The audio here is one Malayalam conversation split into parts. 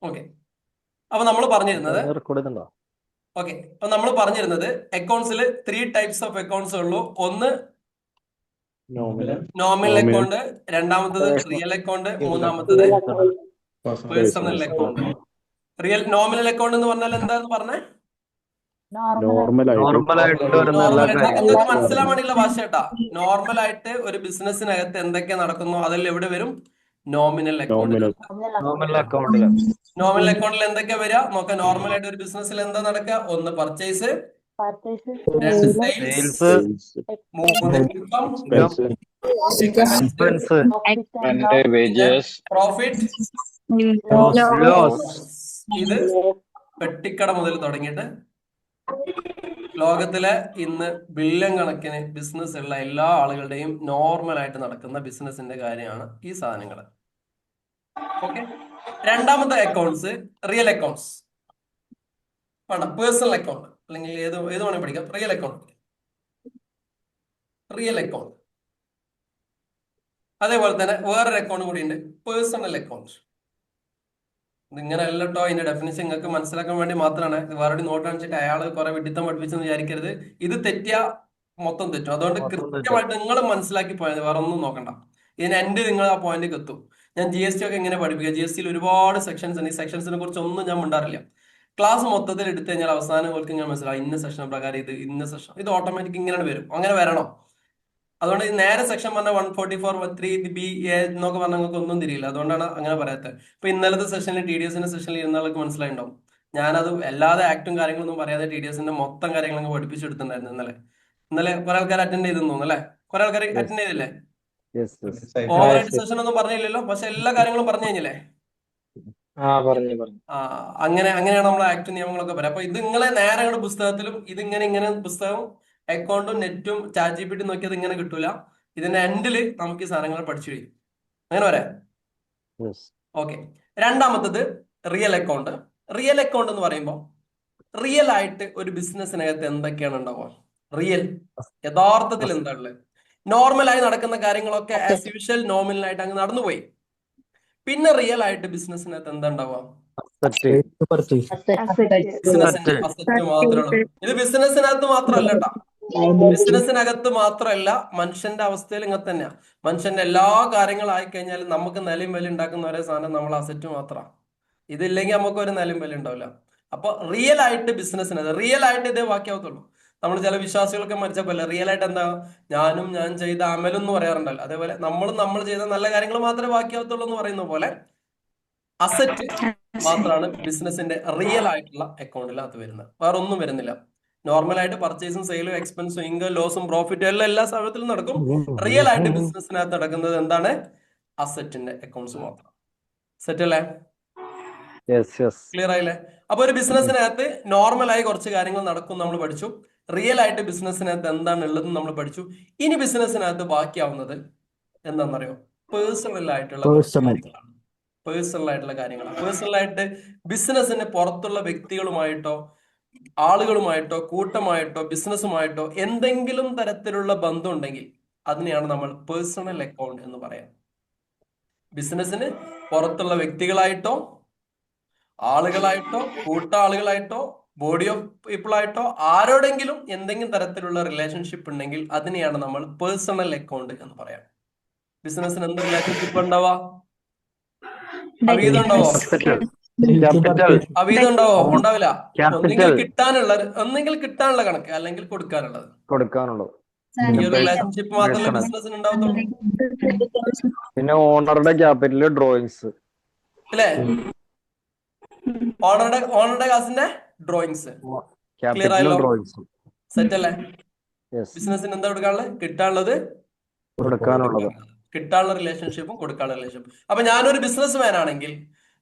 ഓക്കെ. അപ്പൊ നമ്മൾ പറഞ്ഞിരുന്നത് അക്കൗണ്ട്സിൽ 3 ടൈപ്സ് ഓഫ് അക്കൗണ്ട്സ് ഉള്ളൂ. ഒന്ന് നോമിനൽ അക്കൗണ്ട്, രണ്ടാമത്തത് റിയൽ അക്കൗണ്ട്, മൂന്നാമത്തത് പേഴ്സണൽ അക്കൗണ്ട്. നോമിനൽ അക്കൗണ്ട് എന്ന് പറഞ്ഞാൽ എന്താന്ന് പറഞ്ഞേ? നിങ്ങൾക്ക് മനസ്സിലാൻ വേണ്ടിയുള്ള ഭാഷ കേട്ടാ. നോർമൽ ആയിട്ട് ഒരു ബിസിനസ്സിനകത്ത് എന്തൊക്കെ നടക്കുന്നു അതെല്ലാം എവിടെ വരും? നോമിനൽ അക്കൗണ്ടിൽ. നോമിനൽ അക്കൗണ്ടിൽ എന്തൊക്കെയാ വരിക നോക്കാം. നോർമൽ ആയിട്ട് ഒരു ബിസിനസ്സിൽ എന്താ നടക്കുക? ഒന്ന് പർച്ചേസ്, രണ്ട് സെയിൽസ്, മൂന്ന് ഇൻകം, പ്രോഫിറ്റ്, ഇത് പെട്ടിക്കട മുതൽ തുടങ്ങിയിട്ട് ലോകത്തിലെ ഇന്ന് ബില്യൺ കണക്കിന് ബിസിനസ് ഉള്ള എല്ലാ ആളുകളുടെയും നോർമൽ ആയിട്ട് നടക്കുന്ന ബിസിനസിന്റെ കാര്യമാണ് ഈ സാധനങ്ങൾ. ഓക്കെ. രണ്ടാമത്തെ അക്കൗണ്ട്സ് റിയൽ അക്കൗണ്ട്സ് വേണ്ട, പേഴ്സണൽ അക്കൗണ്ട് അല്ലെങ്കിൽ ഏത് വേണമെങ്കിൽ പഠിക്കാം. Real account, real account. അതേപോലെ തന്നെ വേറൊരു അക്കൗണ്ട് കൂടി ഉണ്ട്, പേഴ്സണൽ അക്കൗണ്ട്. ഇതിങ്ങനെ അല്ലട്ടോ അതിന്റെ ഡെഫിനിഷൻ നിങ്ങൾക്ക് മനസ്സിലാക്കാൻ വേണ്ടി മാത്രമാണ്. വേറെ നോട്ട് കാണിച്ചിട്ട് അയാൾ കുറെ വിഡിത്തം പഠിപ്പിച്ചെന്ന് വിചാരിക്കരുത്. ഇത് തെറ്റിയ മൊത്തം തെറ്റും. അതുകൊണ്ട് കൃത്യമായിട്ട് നിങ്ങൾ മനസ്സിലാക്കി പോയത്, വേറെ ഒന്നും നോക്കണ്ട. ഇതിന് എൻഡ് നിങ്ങൾ ആ പോയിന്റിൽ എത്തും. ഞാൻ GST ഒക്കെ എങ്ങനെ പഠിപ്പിക്കുക? GSTയിൽ ഒരുപാട് സെക്ഷൻസ് ഉണ്ട്. ഈ സെക്ഷൻസിനെ കുറിച്ച് ഒന്നും ഞാൻ മിണ്ടാറില്ല. ക്ലാസ് മൊത്തത്തിൽ എടുത്തു കഴിഞ്ഞാൽ അവസാനം അവർക്ക് ഞാൻ മനസ്സിലാവും ഇന്ന സെഷൻ പ്രകാരം ഇത് ഇന്ന സെഷൻ, ഇത് ഓട്ടോമാറ്റിക് ഇങ്ങനെ വരും. അങ്ങനെ വരണം. അതുകൊണ്ട് നേരെ സെക്ഷൻ പറഞ്ഞ 144 3B എന്നൊക്കെ പറഞ്ഞാൽ നിങ്ങൾക്ക് ഒന്നും തിരിയില്ല. അതുകൊണ്ടാണ് അങ്ങനെ പറയാത്തത്. ഇപ്പൊ ഇന്നലത്തെ സെഷനിൽ TDSന്റെ സെഷനിൽ ഇരുന്നാൾക്ക് മനസ്സിലായിട്ടുണ്ടാവും. ഞാനത് അല്ലാതെ ആക്ടും കാര്യങ്ങളൊന്നും പറയാതെ TDSന്റെ മൊത്തം കാര്യങ്ങളൊക്കെ പഠിപ്പിച്ചെടുത്തിട്ടുണ്ടായിരുന്നു ഇന്നലെ കുറെ ആൾക്കാർ അറ്റൻഡ് ചെയ്തെന്ന് തോന്നുന്നു അല്ലെ? കുറെ ആൾക്കാർ അറ്റൻഡ് ചെയ്തില്ലേ? ഓവറായിട്ട് സെഷൻ ഒന്നും പറഞ്ഞില്ലല്ലോ, പക്ഷെ എല്ലാ കാര്യങ്ങളും പറഞ്ഞു കഴിഞ്ഞില്ലേ? അങ്ങനെയാണ് നമ്മൾ ആക്ട് നിയമങ്ങളൊക്കെ പറയാം. അപ്പൊ ഇത് നിങ്ങളെ നേരെ പുസ്തകത്തിലും ഇങ്ങനെ പുസ്തകവും അക്കൗണ്ടും നെറ്റും ChatGPT നോക്കിയത് ഇങ്ങനെ കിട്ടൂല. ഇതിന്റെ എൻഡില് നമുക്ക് ഈ സാധനങ്ങൾ പഠിച്ചു കഴിയും. അങ്ങനെ പറയാം. ഓക്കെ. രണ്ടാമത്തത് റിയൽ അക്കൗണ്ട്. റിയൽ അക്കൗണ്ട് എന്ന് പറയുമ്പോൾ റിയൽ ആയിട്ട് ഒരു ബിസിനസ്സിനകത്ത് എന്തൊക്കെയാണ് ഉണ്ടാവുക? റിയൽ യഥാർത്ഥത്തിൽ എന്താ ഉള്ളത്? നോർമലായി നടക്കുന്ന കാര്യങ്ങളൊക്കെ ആസ് യൂഷ്വൽ നോമിനലായിട്ട് അങ്ങ് നടന്നുപോയി. പിന്നെ റിയൽ ആയിട്ട് ബിസിനസ്സിനകത്ത് എന്താ ഉണ്ടാവുക? ബിസിനസിന്റെ അസറ്റ് മാത്രമേ ഉള്ളൂ. ഇത് ബിസിനസ്സിനകത്ത് മാത്രമല്ല കേട്ടോ, ബിസിനസ്സിനകത്ത് മാത്രമല്ല, മനുഷ്യന്റെ അവസ്ഥയിൽ ഇങ്ങനെ തന്നെയാ. മനുഷ്യന്റെ എല്ലാ കാര്യങ്ങളായി കഴിഞ്ഞാൽ നമുക്ക് നിലയും വില ഉണ്ടാക്കുന്ന ഒരേ സാധനം നമ്മൾ അസറ്റ് മാത്രമാണ്. ഇതില്ലെങ്കിൽ നമുക്ക് ഒരു നിലയും വില ഉണ്ടാവില്ല. അപ്പൊ റിയൽ ആയിട്ട് ബിസിനസ്സിനകത്ത് റിയൽ ആയിട്ട് ഇതേ ബാക്കിയാവത്തുള്ളൂ. നമ്മൾ ചില വിശ്വാസികളൊക്കെ മരിച്ചപ്പോലെ റിയൽ ആയിട്ട് എന്താ, ഞാൻ ചെയ്ത അമലും എന്ന് പറയാറുണ്ടല്ലോ. അതേപോലെ നമ്മൾ ചെയ്ത നല്ല കാര്യങ്ങൾ മാത്രമേ ബാക്കിയാവത്തുള്ളൂ എന്ന് പറയുന്ന പോലെ അസറ്റ് മാത്രമാണ് ബിസിനസിന്റെ റിയൽ ആയിട്ടുള്ള അക്കൗണ്ടിനകത്ത് വരുന്നത്. വേറെ ഒന്നും വരുന്നില്ല. നോർമലായിട്ട് പർച്ചേസും സെയിലും എക്സ്പെൻസും ഇൻകം ലോസും പ്രോഫിറ്റും എല്ലാ സമയത്തിലും നടക്കും. റിയൽ ആയിട്ട് ബിസിനസ്സിനകത്ത് നടക്കുന്നത് എന്താണ്? അസറ്റിന്റെ അക്കൗണ്ട്സ് മാത്രം. സെറ്റ് അല്ലേ? ക്ലിയർ ആയില്ലേ? അപ്പൊ ഒരു ബിസിനസ്സിനകത്ത് നോർമലായി കുറച്ച് കാര്യങ്ങൾ നടക്കും നമ്മൾ പഠിച്ചു. റിയൽ ആയിട്ട് ബിസിനസ്സിനകത്ത് എന്താണ് ഉള്ളത് നമ്മൾ പഠിച്ചു. ഇനി ബിസിനസ്സിനകത്ത് ബാക്കിയാവുന്നത് എന്താണെന്നറിയോ? പേഴ്സണൽ ആയിട്ടുള്ള കാര്യങ്ങളാണ്. പേഴ്സണലായിട്ട് ബിസിനസ്സിന് പുറത്തുള്ള വ്യക്തികളുമായിട്ടോ ആളുകളുമായിട്ടോ കൂട്ടമായിട്ടോ ബിസിനസ്സുമായിട്ടോ എന്തെങ്കിലും തരത്തിലുള്ള ബന്ധം ഉണ്ടെങ്കിൽ അതിനെയാണ് നമ്മൾ പേഴ്സണൽ അക്കൗണ്ട് എന്ന് പറയാം. ബിസിനസ്സിന് പുറത്തുള്ള വ്യക്തികളായിട്ടോ ആളുകളായിട്ടോ കൂട്ടാളുകളായിട്ടോ ബോഡി ഓഫ് പീപ്പിൾ ആയിട്ടോ ആരോടെങ്കിലും എന്തെങ്കിലും തരത്തിലുള്ള റിലേഷൻഷിപ്പ് ഉണ്ടെങ്കിൽ അതിനെയാണ് നമ്മൾ പേഴ്സണൽ അക്കൗണ്ട് എന്ന് പറയാം. ബിസിനസ്സിന് എന്ത് റിലേഷൻഷിപ്പ് ഉണ്ടാവാ? അവീതമുണ്ടാവോ? ഉണ്ടാവില്ല. ഒന്നെങ്കിൽ കിട്ടാനുള്ള കണക്ക്, അല്ലെങ്കിൽ കൊടുക്കാനുള്ളത്. ഈ ഒരു റിലേഷൻഷിപ്പ് മാത്രമേ ബിസിനസ്സിന് ഉണ്ടാവത്തുള്ളൂ. പിന്നെ ഓണറുടെ ക്യാപിറ്റൽ ഡ്രോയിങ്സ് അല്ലേ? ഓണറുടെ കാസിന്റെ ഡ്രോയിങ്സ്. ക്ലിയർ ആയല്ലോ? സെറ്റ് അല്ലേ? ബിസിനസ്സിന് എന്താ കൊടുക്കാനുള്ളത്? കിട്ടാനുള്ള റിലേഷൻഷിപ്പും കൊടുക്കാനുള്ള റിലേഷൻഷിപ്പും. അപ്പൊ ഞാനൊരു ബിസിനസ് മാൻ ആണെങ്കിൽ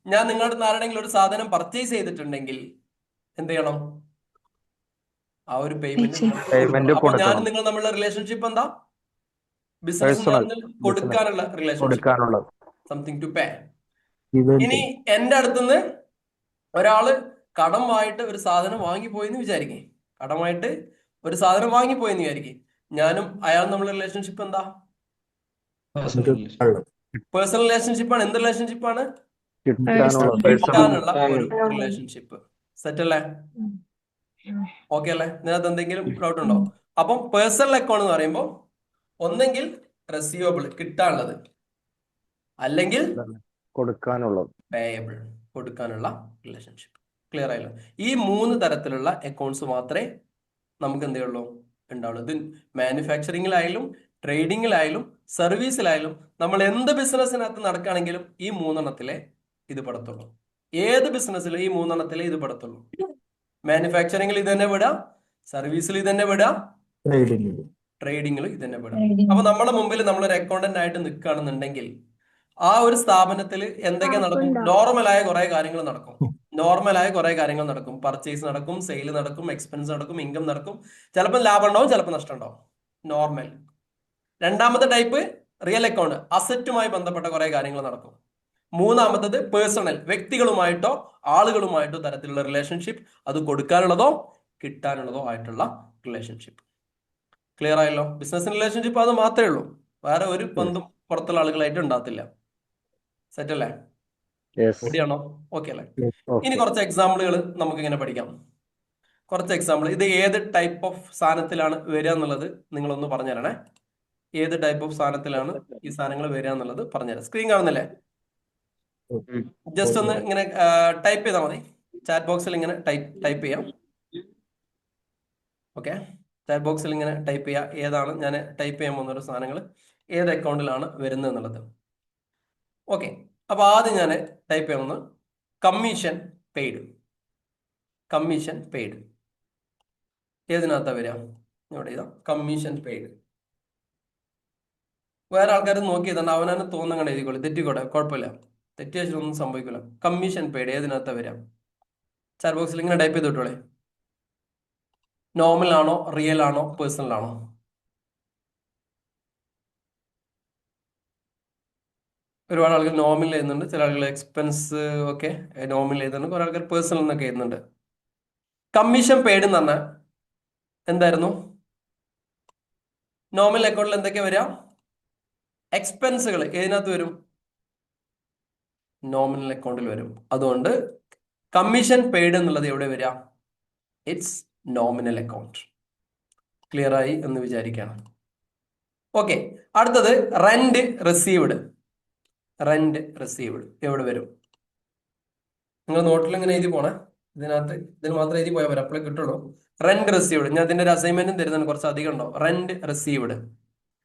ഞാൻ നിങ്ങളുടെ ആരുടെങ്കിലും ഒരു സാധനം പർച്ചേസ് ചെയ്തിട്ടുണ്ടെങ്കിൽ എന്ത് ചെയ്യണം? ആ ഒരു പേയ്മെന്റ്. അപ്പൊ ഞാൻ നിങ്ങൾ തമ്മിലുള്ള റിലേഷൻഷിപ്പ് എന്താ? ബിസിനസ് കൊടുക്കാനുള്ള റിലേഷൻഷിപ്പ്, സംതിങ് ടു പേ. ഇനി എന്റെ അടുത്തുനിന്ന് ഒരാള് കടമായിട്ട് ഒരു സാധനം വാങ്ങിപ്പോയെന്ന് വിചാരിക്കേ. ഞാനും അയാളും തമ്മിലുള്ള റിലേഷൻഷിപ്പ് എന്താ? പേഴ്സണൽ റിലേഷൻഷിപ്പാണ്. എന്ത് റിലേഷൻഷിപ്പാണ്? കിട്ടാനുള്ളത് കിട്ടാനുള്ള ഒരു റിലേഷൻഷിപ്പ്. സെറ്റ് അല്ലേ? ഓക്കെ അല്ലേ? ഇതിനകത്ത് എന്തെങ്കിലും ഡൗട്ട് ഉണ്ടോ? അപ്പം പേഴ്സണൽ അക്കൗണ്ട് എന്ന് പറയുമ്പോൾ ഒന്നെങ്കിൽ റെസീവബിൾ കിട്ടാനുള്ളത്, അല്ലെങ്കിൽ കൊടുക്കാനുള്ളത്, പേയബിൾ കൊടുക്കാനുള്ള റിലേഷൻഷിപ്പ്. ക്ലിയർ ആയല്ലോ? ഈ 3 തരത്തിലുള്ള അക്കൗണ്ട്സ് മാത്രമേ നമുക്ക് എന്ത് ചെയ്യുള്ളൂ ഉണ്ടാവുള്ളൂ. ഇത് മാനുഫാക്ചറിങ്ങിലായാലും ട്രേഡിങ്ങിലായാലും സർവീസിലായാലും നമ്മൾ എന്ത് ബിസിനസ്സിനകത്ത് നടക്കുകയാണെങ്കിലും ഈ 3 ഇത് പെടത്തുള്ളൂ. ഏത് ബിസിനസ്സിലും ഈ 3 ഇത് പെടത്തുള്ളൂ. മാനുഫാക്ചറിങ്ങിൽ ഇത് തന്നെ വിടാം, സർവീസിൽ ഇത് തന്നെ വിടാം, ട്രേഡിങ്ങിൽ ഇത് തന്നെ വിടാം. അപ്പൊ നമ്മുടെ മുമ്പിൽ നമ്മളൊരു അക്കൗണ്ടന്റ് ആയിട്ട് നിൽക്കുകയാണെന്നുണ്ടെങ്കിൽ ആ ഒരു സ്ഥാപനത്തിൽ എന്തൊക്കെ നടക്കും? നോർമലായ കുറെ കാര്യങ്ങൾ നടക്കും. പർച്ചേസ് നടക്കും, സെയിൽ നടക്കും, എക്സ്പെൻസ് നടക്കും, ഇൻകം നടക്കും. ചിലപ്പോൾ ലാഭം ഉണ്ടാവും, ചിലപ്പോൾ നഷ്ടം ഉണ്ടാവും. നോർമൽ. രണ്ടാമത്തെ ടൈപ്പ് റിയൽ അക്കൗണ്ട്, അസറ്റുമായി ബന്ധപ്പെട്ട കുറെ കാര്യങ്ങൾ നടക്കും. മൂന്നാമത്തത് പേഴ്സണൽ, വ്യക്തികളുമായിട്ടോ ആളുകളുമായിട്ടോ തരത്തിലുള്ള റിലേഷൻഷിപ്പ്, അത് കൊടുക്കാനുള്ളതോ കിട്ടാനുള്ളതോ ആയിട്ടുള്ള റിലേഷൻഷിപ്പ്. ക്ലിയർ ആയല്ലോ? ബിസിനസ് റിലേഷൻഷിപ്പ് അത് മാത്രമേ ഉള്ളൂ, വേറെ ഒരു ബന്ധം പുറത്തുള്ള ആളുകളായിട്ട് ഉണ്ടാകത്തില്ല. സെറ്റ് അല്ലേ? റെഡിയാണോ? ഓക്കെ അല്ലേ? ഇനി കുറച്ച് എക്സാമ്പിളുകൾ നമുക്ക് ഇങ്ങനെ പഠിക്കാം. കുറച്ച് എക്സാമ്പിൾ. ഇത് ഏത് ടൈപ്പ് ഓഫ് സാധനത്തിലാണ് വരിക എന്നുള്ളത് നിങ്ങളൊന്ന് പറഞ്ഞുതരണേ. ഏത് ടൈപ്പ് ഓഫ് സാധനത്തിലാണ് ഈ സാധനങ്ങൾ വരിക എന്നുള്ളത് പറഞ്ഞുതരാം. സ്ക്രീൻ കാണുന്നില്ലേ? ജസ്റ്റ് ഒന്ന് ഇങ്ങനെ ടൈപ്പ് ചെയ്താൽ മതി. ചാറ്റ് ബോക്സിൽ ഇങ്ങനെ ടൈപ്പ് ചെയ്യാം. ഓക്കെ, ചാറ്റ് ബോക്സിൽ ഇങ്ങനെ ടൈപ്പ് ചെയ്യാം ഏതാണ് ഞാൻ ടൈപ്പ് ചെയ്യാൻ പോകുന്ന ഒരു സാധനങ്ങൾ ഏത് അക്കൗണ്ടിലാണ് വരുന്നത് എന്നുള്ളത്. ഓക്കെ, അപ്പൊ ആദ്യം ഞാൻ ടൈപ്പ് ചെയ്യുന്നത് കമ്മീഷൻ പെയ്ഡ്. കമ്മീഷൻ പെയ്ഡ് ഏതിനകത്താ വരിക? ഇവിടെ ഇതാ കമ്മീഷൻ പെയ്ഡ്. വേറെ ആൾക്കാർ നോക്കി എഴുതണ്ട, അവനാണ് തോന്നുന്ന എഴുതിക്കോളൂ, തെറ്റിക്കോട്ടെ, കുഴപ്പമില്ല, തെറ്റിയൊന്നും സംഭവിക്കില്ല. കമ്മീഷൻ പെയ്ഡ് ഏതിനകത്താ വരിക? ചാറ്റ് ബോക്സിൽ ഇങ്ങനെ ടൈപ്പ് ചെയ്ത് വിട്ടോളെ. നോർമൽ ആണോ, റിയൽ ആണോ, പേഴ്സണൽ ആണോ? ഒരുപാട് ആളുകൾ നോമിനൽ എഴുതുന്നുണ്ട്, ചില ആളുകൾ എക്സ്പെൻസ് ഒക്കെ നോമിനൽ എഴുതുന്നുണ്ട്, കുറെ ആൾക്കാർ പേഴ്സണൽ എന്നൊക്കെ എഴുതുന്നുണ്ട്. കമ്മീഷൻ പെയ്ഡ് എന്ന് പറഞ്ഞാൽ എന്തായിരുന്നു? നോമിനൽ അക്കൗണ്ടിൽ എന്തൊക്കെയാ വരിക? എക്സ്പെൻസുകൾ ഏതിനകത്ത് വരും? നോമിനൽ അക്കൗണ്ടിൽ വരും. അതുകൊണ്ട് കമ്മീഷൻ പെയ്ഡ് എന്നുള്ളത് എവിടെ വരിക? It's nominal account. ക്ലിയർ ആയി എന്ന് വിചാരിക്കുകയാണ്. ഓക്കെ, അടുത്തത് റെന്റ് റിസീവ്ഡ്. റെന്റ് റിസീവ്ഡ് എവിടെ വരും? നിങ്ങൾ നോട്ടിൽ ഇങ്ങനെ എഴുതി പോണേ. ഇതിന് മാത്രം എഴുതി പോയാൽ വരാം, അപ്പോഴേ കിട്ടുള്ളൂ. റെന്റ് റിസീവ്ഡ്, ഞാൻ ഇതിന്റെ ഒരു അസൈൻമെന്റും തരുന്നതിന് കുറച്ച് അധികം ഉണ്ടോ. Rent received.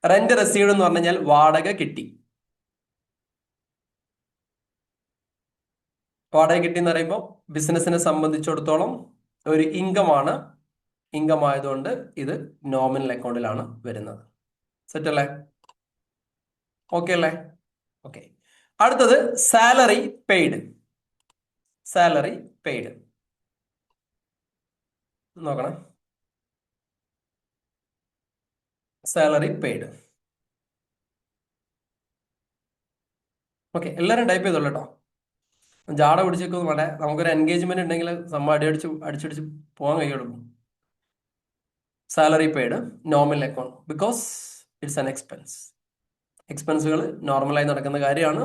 റെന്റ് റിസീവ്ഡ് എന്ന് പറഞ്ഞു കഴിഞ്ഞാൽ വാടക കിട്ടി. വാടക കിട്ടി എന്ന് പറയുമ്പോൾ ബിസിനസിനെ സംബന്ധിച്ചിടത്തോളം ഒരു ഇൻകം ആണ്. ഇൻകം ആയതുകൊണ്ട് ഇത് നോമിനൽ അക്കൗണ്ടിലാണ് വരുന്നത്. സെറ്റ് അല്ലേ? ഓക്കെ അല്ലേ? ഓക്കെ, അടുത്തത് സാലറി പെയ്ഡ്. സാലറി പെയ്ഡ് നോക്കണം. Salary paid. ഓക്കെ, എല്ലാവരും ടൈപ്പ് ചെയ്തോളൂ കേട്ടോ. ജാട പിടിച്ചേക്കൊന്നും വേണ്ടേ. നമുക്കൊരു എൻഗേജ്മെന്റ് ഉണ്ടെങ്കിൽ സംഭവം അടിച്ചടിച്ച് പോകാൻ കഴിയുള്ളൂ. Salary paid nominal account because it's an expense. എക്സ്പെൻസുകൾ നോർമലായി നടക്കുന്ന കാര്യമാണ്,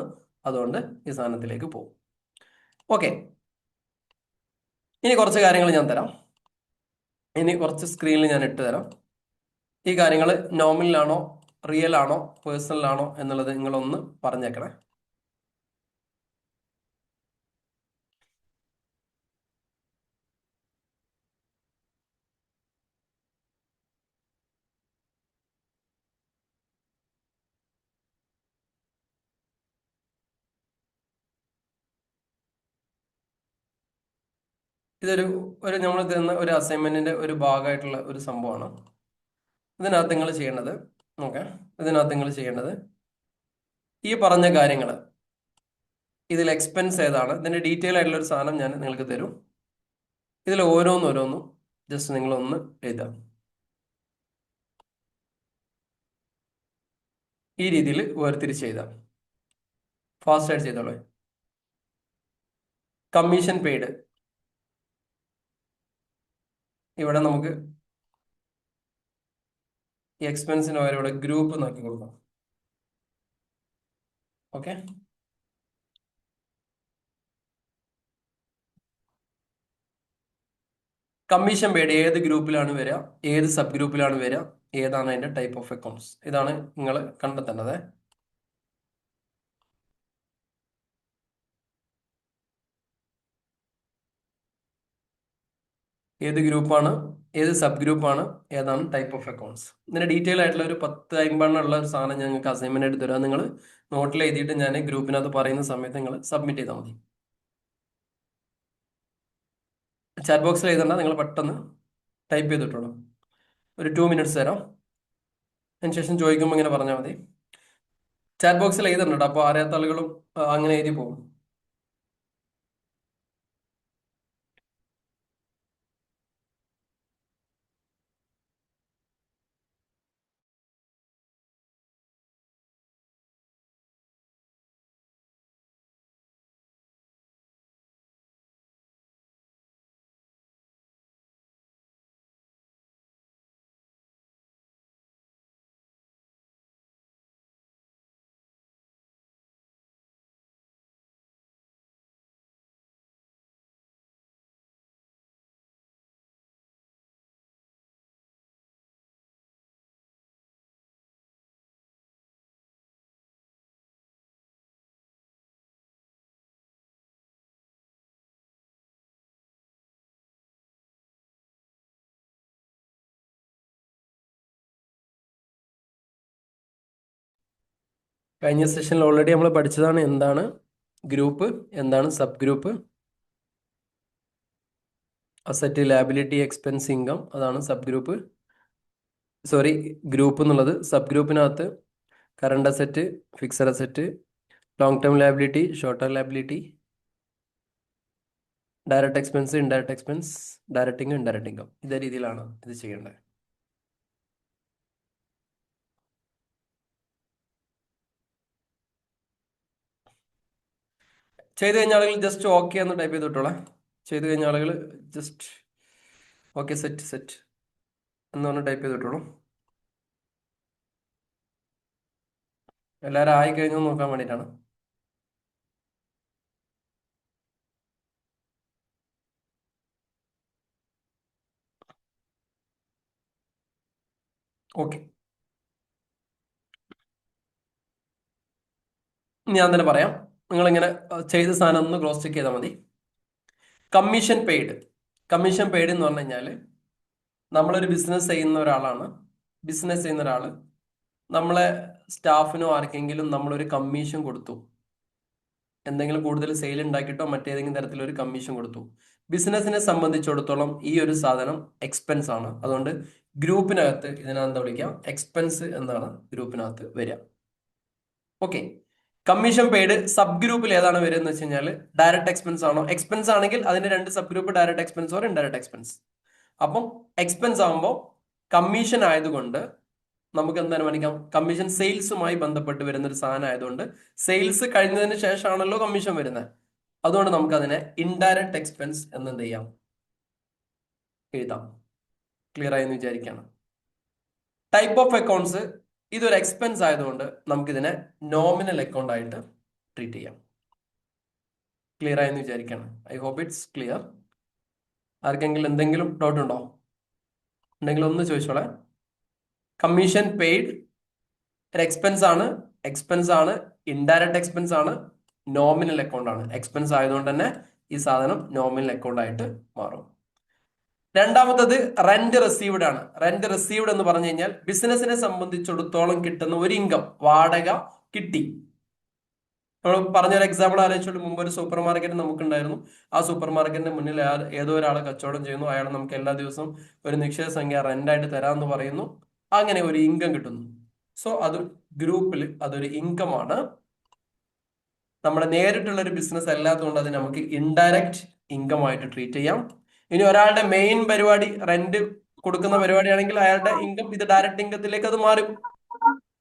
അതുകൊണ്ട് ഈ സാധനത്തിലേക്ക് പോകും. ഓക്കെ, ഇനി കുറച്ച് കാര്യങ്ങൾ ഞാൻ തരാം. ഇനി കുറച്ച് സ്ക്രീനിൽ ഞാൻ ഇട്ട് തരാം. ഈ കാര്യങ്ങൾ നോമിനലാണോ, റിയൽ ആണോ, പേഴ്സണൽ ആണോ എന്നുള്ളത് നിങ്ങളൊന്ന് പറഞ്ഞേക്കണേ. ഇതൊരു നമ്മൾ തരുന്ന ഒരു അസൈൻമെന്റിന്റെ ഒരു ഭാഗമായിട്ടുള്ള ഒരു സംഭവമാണ്. ഇതിനകത്ത് നിങ്ങൾ ചെയ്യേണ്ടത്, ഓക്കെ, ഇതിനകത്ത് നിങ്ങൾ ചെയ്യേണ്ടത് ഈ പറഞ്ഞ കാര്യങ്ങൾ, ഇതിൽ എക്സ്പെൻസ് ഏതാണ്, ഇതിന്റെ ഡീറ്റെയിൽ ആയിട്ടുള്ള ഒരു സാധനം ഞാൻ നിങ്ങൾക്ക് തരും. ഇതിൽ ഓരോന്നും ജസ്റ്റ് നിങ്ങളൊന്ന് എഴുതാം. ഈ രീതിയിൽ വേർതിരിച്ച് എഴുതാം. ഫാസ്റ്റ് ആയിട്ട് ചെയ്തോളൂ. കമ്മീഷൻ പെയ്ഡ്, ഇവിടെ നമുക്ക് ഈ എക്സ്പെൻസിന് പകരം ഇവിടെ ഗ്രൂപ്പ് നോക്കി കൊടുക്കാം. ഓക്കെ, കമ്മീഷൻ പെയ്ഡ് ഏത് ഗ്രൂപ്പിലാണ് വരിക, ഏത് സബ് ഗ്രൂപ്പിലാണ് വരിക, ഏതാണ് അതിന്റെ ടൈപ്പ് ഓഫ് അക്കൗണ്ട്സ്, ഇതാണ് നിങ്ങൾ കണ്ടെത്തേണ്ടത്. ഏത് ഗ്രൂപ്പാണ്, ഏത് സബ് ഗ്രൂപ്പാണ്, ഏതാണ് ടൈപ്പ് ഓഫ് അക്കൗണ്ട്സ്. ഇതിന്റെ ഡീറ്റെയിൽ ആയിട്ടുള്ള ഒരു 10-50 ഉള്ള ഒരു സാധനം ഞങ്ങൾക്ക് അസൈൻമെന്റ് എടുത്ത് തരാം. നിങ്ങൾ നോട്ടിൽ എഴുതിയിട്ട് ഞാൻ ഗ്രൂപ്പിനകത്ത് പറയുന്ന സമയത്ത് നിങ്ങൾ സബ്മിറ്റ് ചെയ്താൽ മതി. ചാറ്റ് ബോക്സിൽ എഴുതണ്ട, നിങ്ങൾ പെട്ടെന്ന് ടൈപ്പ് ചെയ്തിട്ടുള്ളൂ. ഒരു 2 മിനിറ്റ്സ് തരാം. അതിനുശേഷം ചോദിക്കുമ്പോൾ ഇങ്ങനെ പറഞ്ഞാൽ മതി. ചാറ്റ് ബോക്സിൽ എഴുതുന്നുണ്ട്, അപ്പോൾ അറിയാത്ത ആളുകളും അങ്ങനെ എഴുതി പോകും. കഴിഞ്ഞ സെഷനിൽ ഓൾറെഡി നമ്മൾ പഠിച്ചതാണ് എന്താണ് ഗ്രൂപ്പ്, എന്താണ് sub group. Asset, liability, expense, income, അതാണ് സബ് ഗ്രൂപ്പ്. സോറി, ഗ്രൂപ്പ് എന്നുള്ളത്. സബ് ഗ്രൂപ്പിനകത്ത് current asset, fixed asset, long term liability, short term liability, direct expense, indirect expense, direct income, indirect income, ഇതേ രീതിയിലാണ് ഇത് ചെയ്യേണ്ടത്. ചെയ്ത് കഴിഞ്ഞ ആളുകൾ ജസ്റ്റ് ഓക്കെ എന്ന് ടൈപ്പ് ചെയ്തിട്ടോളെ. ചെയ്ത് കഴിഞ്ഞ ആളുകൾ ജസ്റ്റ് ഓക്കെ സെറ്റ് സെറ്റ് എന്ന് പറഞ്ഞ് ടൈപ്പ് ചെയ്തിട്ടോളൂ. എല്ലാവരും ആയി കഴിഞ്ഞു നോക്കാൻ വേണ്ടിയിട്ടാണ്. ഓക്കെ, ഞാൻ തന്നെ പറയാം. നിങ്ങളിങ്ങനെ ചെയ്ത സാധനം ഒന്ന് ക്രോസ് ചെക്ക് ചെയ്താൽ മതി. Commission paid. കമ്മീഷൻ പെയ്ഡ് എന്ന് പറഞ്ഞു കഴിഞ്ഞാൽ നമ്മളൊരു ബിസിനസ് ചെയ്യുന്ന ഒരാളാണ്. ബിസിനസ് ചെയ്യുന്ന ഒരാൾ നമ്മളെ സ്റ്റാഫിനോ ആർക്കെങ്കിലും നമ്മളൊരു കമ്മീഷൻ കൊടുത്തു, എന്തെങ്കിലും കൂടുതൽ സെയിൽ ഉണ്ടാക്കിയിട്ടോ മറ്റേതെങ്കിലും തരത്തിലൊരു കമ്മീഷൻ കൊടുത്തു. ബിസിനസിനെ സംബന്ധിച്ചിടത്തോളം ഈ ഒരു സാധനം എക്സ്പെൻസ് ആണ്. അതുകൊണ്ട് ഗ്രൂപ്പിനകത്ത് ഇതിനെന്താ വിളിക്കാം, എക്സ്പെൻസ് എന്നാണ് ഗ്രൂപ്പിനകത്ത് വരിക. ഓക്കെ, കമ്മീഷൻ പെയ്ഡ് സബ് ഗ്രൂപ്പിൽ ഏതാണ് വരിക എന്ന് വെച്ച് കഴിഞ്ഞാൽ ഡയറക്റ്റ് എക്സ്പെൻസ് ആണോ. എക്സ്പെൻസ് ആണെങ്കിൽ അതിന്റെ രണ്ട് sub group direct expense or indirect expense. അപ്പം എക്സ്പെൻസ് ആകുമ്പോൾ കമ്മീഷൻ ആയതുകൊണ്ട് നമുക്ക് എന്താ അനുമാനിക്കാം, കമ്മീഷൻ സെയിൽസുമായി ബന്ധപ്പെട്ട് വരുന്ന ഒരു സാധനം ആയതുകൊണ്ട് സെയിൽസ് കഴിഞ്ഞതിന് ശേഷമാണല്ലോ കമ്മീഷൻ വരുന്നത്. അതുകൊണ്ട് നമുക്ക് അതിനെ ഇൻഡയറക്റ്റ് എക്സ്പെൻസ് എന്ന് എന്ത് ചെയ്യാം, എഴുതാം. ക്ലിയർ ആയി എന്ന് വിചാരിക്കുകയാണ്. ടൈപ്പ് ഓഫ് അക്കൗണ്ട്സ്, ഇതൊരു എക്സ്പെൻസ് ആയതുകൊണ്ട് നമുക്കിതിനെ നോമിനൽ അക്കൗണ്ട് ആയിട്ട് ട്രീറ്റ് ചെയ്യാം. ക്ലിയർ ആയി എന്ന് വിചാരിക്കുകയാണ്. I hope it's clear. ആർക്കെങ്കിലും എന്തെങ്കിലും ഡൗട്ട് ഉണ്ടോ? ഉണ്ടെങ്കിൽ ഒന്ന് ചോദിച്ചോളെ. കമ്മീഷൻ പെയ്ഡ് ഒരു എക്സ്പെൻസ് ആണ്. എക്സ്പെൻസ് ആണ്, ഇൻഡയറക്റ്റ് എക്സ്പെൻസ് ആണ്, നോമിനൽ അക്കൗണ്ട് ആണ്. എക്സ്പെൻസ് ആയതുകൊണ്ട് തന്നെ ഈ സാധനം നോമിനൽ അക്കൗണ്ട് ആയിട്ട് മാറും. രണ്ടാമത്തത് റെന്റ് റിസീവ്ഡ് ആണ്. റെന്റ് റിസീവ്ഡ് എന്ന് പറഞ്ഞു കഴിഞ്ഞാൽ ബിസിനസിനെ സംബന്ധിച്ചിടത്തോളം കിട്ടുന്ന ഒരു ഇൻകം, വാടക കിട്ടി. നമ്മൾ പറഞ്ഞൊരു എക്സാമ്പിൾ ആലോചിച്ചോണ്ട്, മുമ്പ് ഒരു സൂപ്പർ മാർക്കറ്റ് നമുക്കുണ്ടായിരുന്നു. ആ സൂപ്പർ മാർക്കറ്റിന്റെ മുന്നിൽ ഏതോ ഒരാൾ കച്ചവടം ചെയ്യുന്നു. അയാൾ നമുക്ക് എല്ലാ ദിവസവും ഒരു നിശ്ചിത സംഖ്യ റെന്റായിട്ട് തരാമെന്ന് പറയുന്നു. അങ്ങനെ ഒരു ഇൻകം കിട്ടുന്നു. സോ അത് ഗ്രൂപ്പിൽ അതൊരു ഇൻകം ആണ്. നമ്മുടെ നേരിട്ടുള്ള ഒരു ബിസിനസ് അല്ലാത്തതുകൊണ്ട് അത് നമുക്ക് ഇൻഡയറക്റ്റ് ഇൻകം ആയിട്ട് ട്രീറ്റ് ചെയ്യാം. ഇനി ഒരാളുടെ മെയിൻ പരിപാടി റെന്റ് കൊടുക്കുന്ന പരിപാടിയാണെങ്കിൽ അയാളുടെ ഇൻകം ഇത് ഡയറക്റ്റ് ഇൻകത്തിലേക്ക് അത് മാറും.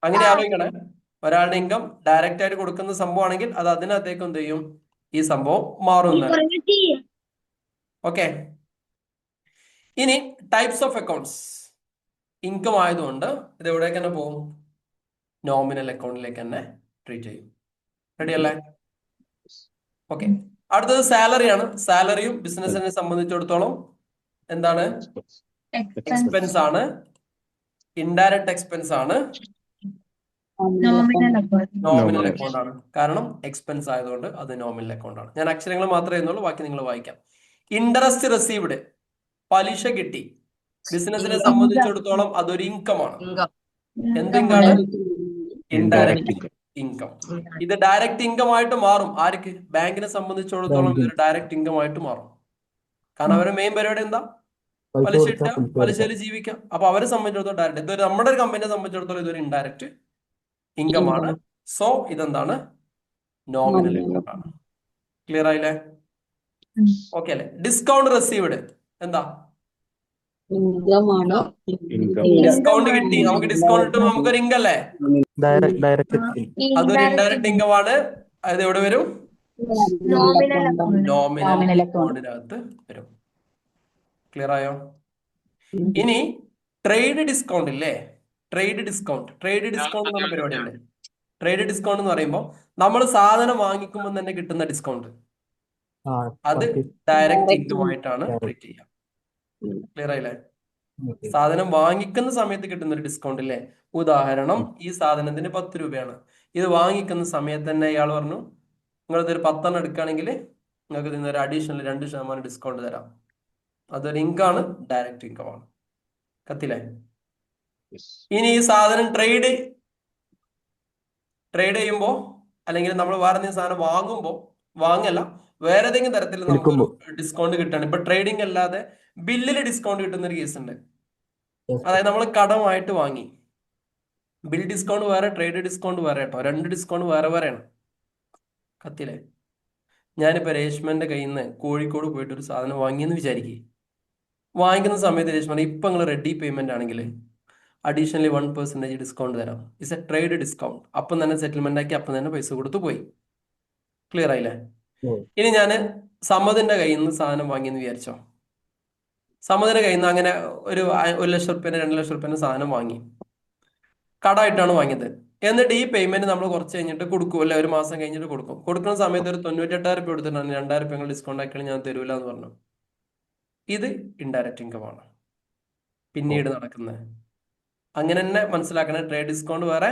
അങ്ങനെ ആലോചിക്കണേ. ഒരാളുടെ ഇൻകം ഡയറക്റ്റ് ആയിട്ട് കൊടുക്കുന്ന സംഭവമാണെങ്കിൽ അത് അതിനകത്തേക്ക് എന്ത് ചെയ്യും, ഈ സംഭവം മാറുന്നതാണ്. ഓക്കെ, ഇനി ടൈപ്സ് ഓഫ് അക്കൗണ്ട്സ്. ഇൻകം ആയതുകൊണ്ട് ഇത് എവിടേക്ക് തന്നെ പോകും, നോമിനൽ അക്കൗണ്ടിലേക്ക് തന്നെ ട്രീറ്റ് ചെയ്യും. റെഡി അല്ലേ? ഓക്കെ, അടുത്തത് സാലറി ആണ്. സാലറിയും ബിസിനസിനെ സംബന്ധിച്ചിടത്തോളം എന്താണ്? എക്സ്പെൻസ് ആണ്, ഇൻഡയറക്റ്റ് എക്സ്പെൻസ് ആണ്, നോമിനൽ അക്കൗണ്ട് ആണ്. കാരണം എക്സ്പെൻസ് ആയതുകൊണ്ട് അത് നോമിനൽ അക്കൗണ്ട് ആണ്. ഞാൻ അക്ഷരങ്ങൾ മാത്രമേ എഴുതുള്ളൂ, ബാക്കി നിങ്ങൾ വായിക്കാം. ഇൻട്രസ്റ്റ് റിസീവ്ഡ്, പലിശ കിട്ടി. ബിസിനസിനെ സംബന്ധിച്ചിടത്തോളം അതൊരു ഇൻകം ആണ്. എന്ത് ഇൻകം ആണ്? Indirect income. ഇത് ഡയറക്റ്റ് ഇൻകം ആയിട്ട് മാറും. ആർക്ക്? ബാങ്കിനെ സംബന്ധിച്ചിടത്തോളം ഇതൊരു ഡയറക്റ്റ് ഇൻകം ആയിട്ട് മാറും. കാരണം അവരുടെ മെയിൻ പരിപാടി എന്താ? പലിശ ഇട്ട പലിശയിൽ ജീവിക്കാം. അപ്പൊ അവരെ സംബന്ധിച്ചിടത്തോളം ഡയറക്റ്റ്. ഇതൊരു നമ്മുടെ ഒരു കമ്പനിയെ സംബന്ധിച്ചിടത്തോളം ഇതൊരു ഇൻഡയറക്റ്റ് ഇൻകം ആണ്. സോ ഇതെന്താണ്? നോമിനൽ അക്കൗണ്ട് ആണ്. ക്ലിയർ ആയില്ലേ? ഓക്കെ അല്ലേ? ഡിസ്കൗണ്ട് റിസീവ്ഡ് എന്താ? ഡിസ്കൗണ്ട് കിട്ടി. നമുക്ക് ഡിസ്കൗണ്ട് കിട്ടുമ്പോൾ നമുക്കൊരു ഇൻകം അല്ലേ? അതൊരു ഇൻഡയറക്റ്റ് ഇൻകം ആണ്. അത് എവിടെ വരും? നോമിനൽ അക്കൗണ്ടിനകത്ത് വരും. ക്ലിയർ ആയോ? ഇനി ട്രേഡ് ഡിസ്കൗണ്ട് ഇല്ലേ? ട്രേഡ് ഡിസ്കൗണ്ട് എന്ന് പറഞ്ഞ പരിപാടി ഉണ്ട്. ട്രേഡ് ഡിസ്കൗണ്ട് എന്ന് പറയുമ്പോൾ നമ്മൾ സാധനം വാങ്ങിക്കുമ്പോൾ തന്നെ കിട്ടുന്ന ഡിസ്കൗണ്ട്, അത് ഡയറക്റ്റ് ഇൻകം ആയിട്ടാണ് ട്രീറ്റ് ചെയ്യുക. ക്ലിയർ ആയില്ലേ? സാധനം വാങ്ങിക്കുന്ന സമയത്ത് കിട്ടുന്ന ഒരു ഡിസ്കൗണ്ട് ഇല്ലേ? ഉദാഹരണം, ഈ സാധനത്തിന് 10 രൂപയാണ്. ഇത് വാങ്ങിക്കുന്ന സമയത്ത് തന്നെ ഇയാൾ പറഞ്ഞു, നിങ്ങളിതൊരു 10 എടുക്കുകയാണെങ്കിൽ നിങ്ങൾക്ക് ഇതിന് ഒരു അഡീഷണൽ 2% ഡിസ്കൗണ്ട് തരാം. അതൊരു ഇൻകം ആണ്, ഡയറക്റ്റ് ഇൻകം ആണ്. കത്തില്ലേ? ഇനി ഈ സാധനം ട്രേഡ് ചെയ്യുമ്പോൾ, അല്ലെങ്കിൽ നമ്മൾ വേറെ എന്തെങ്കിലും സാധനം വാങ്ങല്ല, വേറെ ഏതെങ്കിലും തരത്തിൽ നമുക്ക് ഡിസ്കൗണ്ട് കിട്ടുകയാണ്. ഇപ്പൊ ട്രേഡിംഗ് അല്ലാതെ ബില്ലിൽ ഡിസ്കൗണ്ട് കിട്ടുന്ന ഒരു കേസ് ഉണ്ട്. അതായത് നമ്മൾ കടമായിട്ട് വാങ്ങി, ബിൽ ഡിസ്കൗണ്ട് വേറെ, ട്രേഡ് ഡിസ്കൗണ്ട് വേറെ കേട്ടോ. 2 ഡിസ്കൗണ്ട് വേറെ വേറെയാണ്. കത്തില്ലേ? ഞാനിപ്പോ രേഷ്മന്റെ കയ്യിൽ നിന്ന് കോഴിക്കോട് പോയിട്ട് ഒരു സാധനം വാങ്ങിയെന്ന് വിചാരിക്കുക. വാങ്ങിക്കുന്ന സമയത്ത് രേഷ്മ ഇപ്പൊ നിങ്ങൾ റെഡി പേയ്മെന്റ് ആണെങ്കിൽ അഡീഷണലി 1% ഡിസ്കൗണ്ട് തരാം. It's A trade discount. അപ്പം തന്നെ സെറ്റിൽമെന്റ് ആക്കി അപ്പം തന്നെ പൈസ കൊടുത്ത് പോയി. ക്ലിയർ ആയില്ലേ? ഇനി ഞാൻ സമ്മതിന്റെ കയ്യിൽ നിന്ന് സാധനം വാങ്ങിയെന്ന് വിചാരിച്ചോ. സമ്മതിന്റെ കയ്യിൽ നിന്ന് അങ്ങനെ ഒരു 1 ലക്ഷം റുപ്യന് 2 ലക്ഷം റുപ്യന് സാധനം വാങ്ങി, കടമായിട്ടാണ് വാങ്ങിയത്. എന്നിട്ട് ഈ പേയ്മെന്റ് നമ്മൾ കുറച്ച് കഴിഞ്ഞിട്ട് കൊടുക്കും, അല്ലെ? ഒരു മാസം കഴിഞ്ഞിട്ട് കൊടുക്കും. കൊടുക്കുന്ന സമയത്ത് ഒരു 98,000 രൂപ കൊടുത്തിട്ടാണ് 2,000 രൂപ ഡിസ്കൗണ്ട് ആക്കിയാൽ ഞാൻ തരൂല എന്ന് പറഞ്ഞു. ഇത് ഇൻഡയറക്റ്റ് ഇൻകം ആണ്, പിന്നീട് നടക്കുന്നത്. അങ്ങനെ തന്നെ മനസ്സിലാക്കണം. ട്രേഡ് ഡിസ്കൗണ്ട് വേറെ,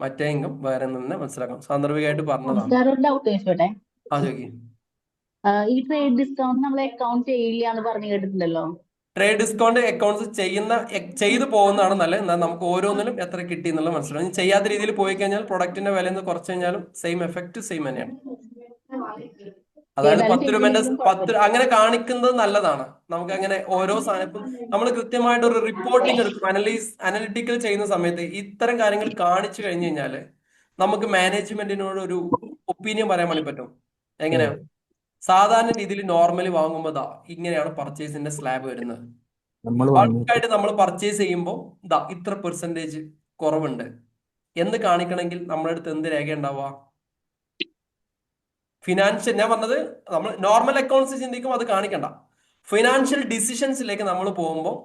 മറ്റേ ഇൻകം വേറെ തന്നെ മനസ്സിലാക്കണം. സാന്ദർഭികമായിട്ട് പറഞ്ഞതാണ്. ഡൗട്ട് ചോദിച്ചോട്ടെ? ആ, ചോദിക്കും. ഈ ട്രേഡ് ഡിസ്കൗണ്ട് നമ്മൾ അക്കൗണ്ട് ചെയ്യില്ല എന്ന് പറഞ്ഞു കേട്ടിട്ടുണ്ടല്ലോ. ട്രേഡ് ഡിസ്കൗണ്ട് അക്കൗണ്ട്സ് ചെയ്തു പോകുന്നതാണ് നല്ലത്. എന്നാൽ നമുക്ക് ഓരോന്നിലും എത്ര കിട്ടി എന്നുള്ളത് മനസ്സിലാവും. ചെയ്യാത്ത രീതിയിൽ പോയി കഴിഞ്ഞാൽ പ്രൊഡക്റ്റിന്റെ വില നിന്ന് കുറച്ച് കഴിഞ്ഞാലും സെയിം എഫക്ട് സെയിം തന്നെയാണ്. അതായത് 10 രൂപന്റെ 10 അങ്ങനെ കാണിക്കുന്നത് നല്ലതാണ്. നമുക്ക് അങ്ങനെ ഓരോ സാധനം നമ്മൾ കൃത്യമായിട്ട് ഒരു റിപ്പോർട്ടിംഗ് എടുക്കും, അനലിറ്റിക്കൽ ചെയ്യുന്ന സമയത്ത് ഇത്തരം കാര്യങ്ങൾ കാണിച്ചു കഴിഞ്ഞു കഴിഞ്ഞാല് നമുക്ക് മാനേജ്മെന്റിനോട് ഒരു ഒപ്പീനിയൻ പറയാൻ വേണ്ടി പറ്റും. എങ്ങനെയാ? സാധാരണ രീതിയിൽ നോർമലി വാങ്ങുമ്പോൾ ഇങ്ങനെയാണ് പർച്ചേസിന്റെ സ്ലാബ് വരുന്നത്. ബൾക്കായിട്ട് നമ്മൾ പർച്ചേസ് ചെയ്യുമ്പോൾ ഇത്ര പെർസെന്റേജ് കുറവുണ്ട് എന്ന് കാണിക്കണമെങ്കിൽ നമ്മുടെ അടുത്ത് എന്ത് രേഖ ഉണ്ടാവുക? ഫിനാൻഷ്യൽ, ഞാൻ പറഞ്ഞത് നമ്മൾ നോർമൽ അക്കൗണ്ട്സ് ചിന്തിക്കുമ്പോൾ അത് കാണിക്കണ്ട. ഫിനാൻഷ്യൽ ഡിസിഷൻസിലേക്ക് നമ്മൾ പോകുമ്പോൾ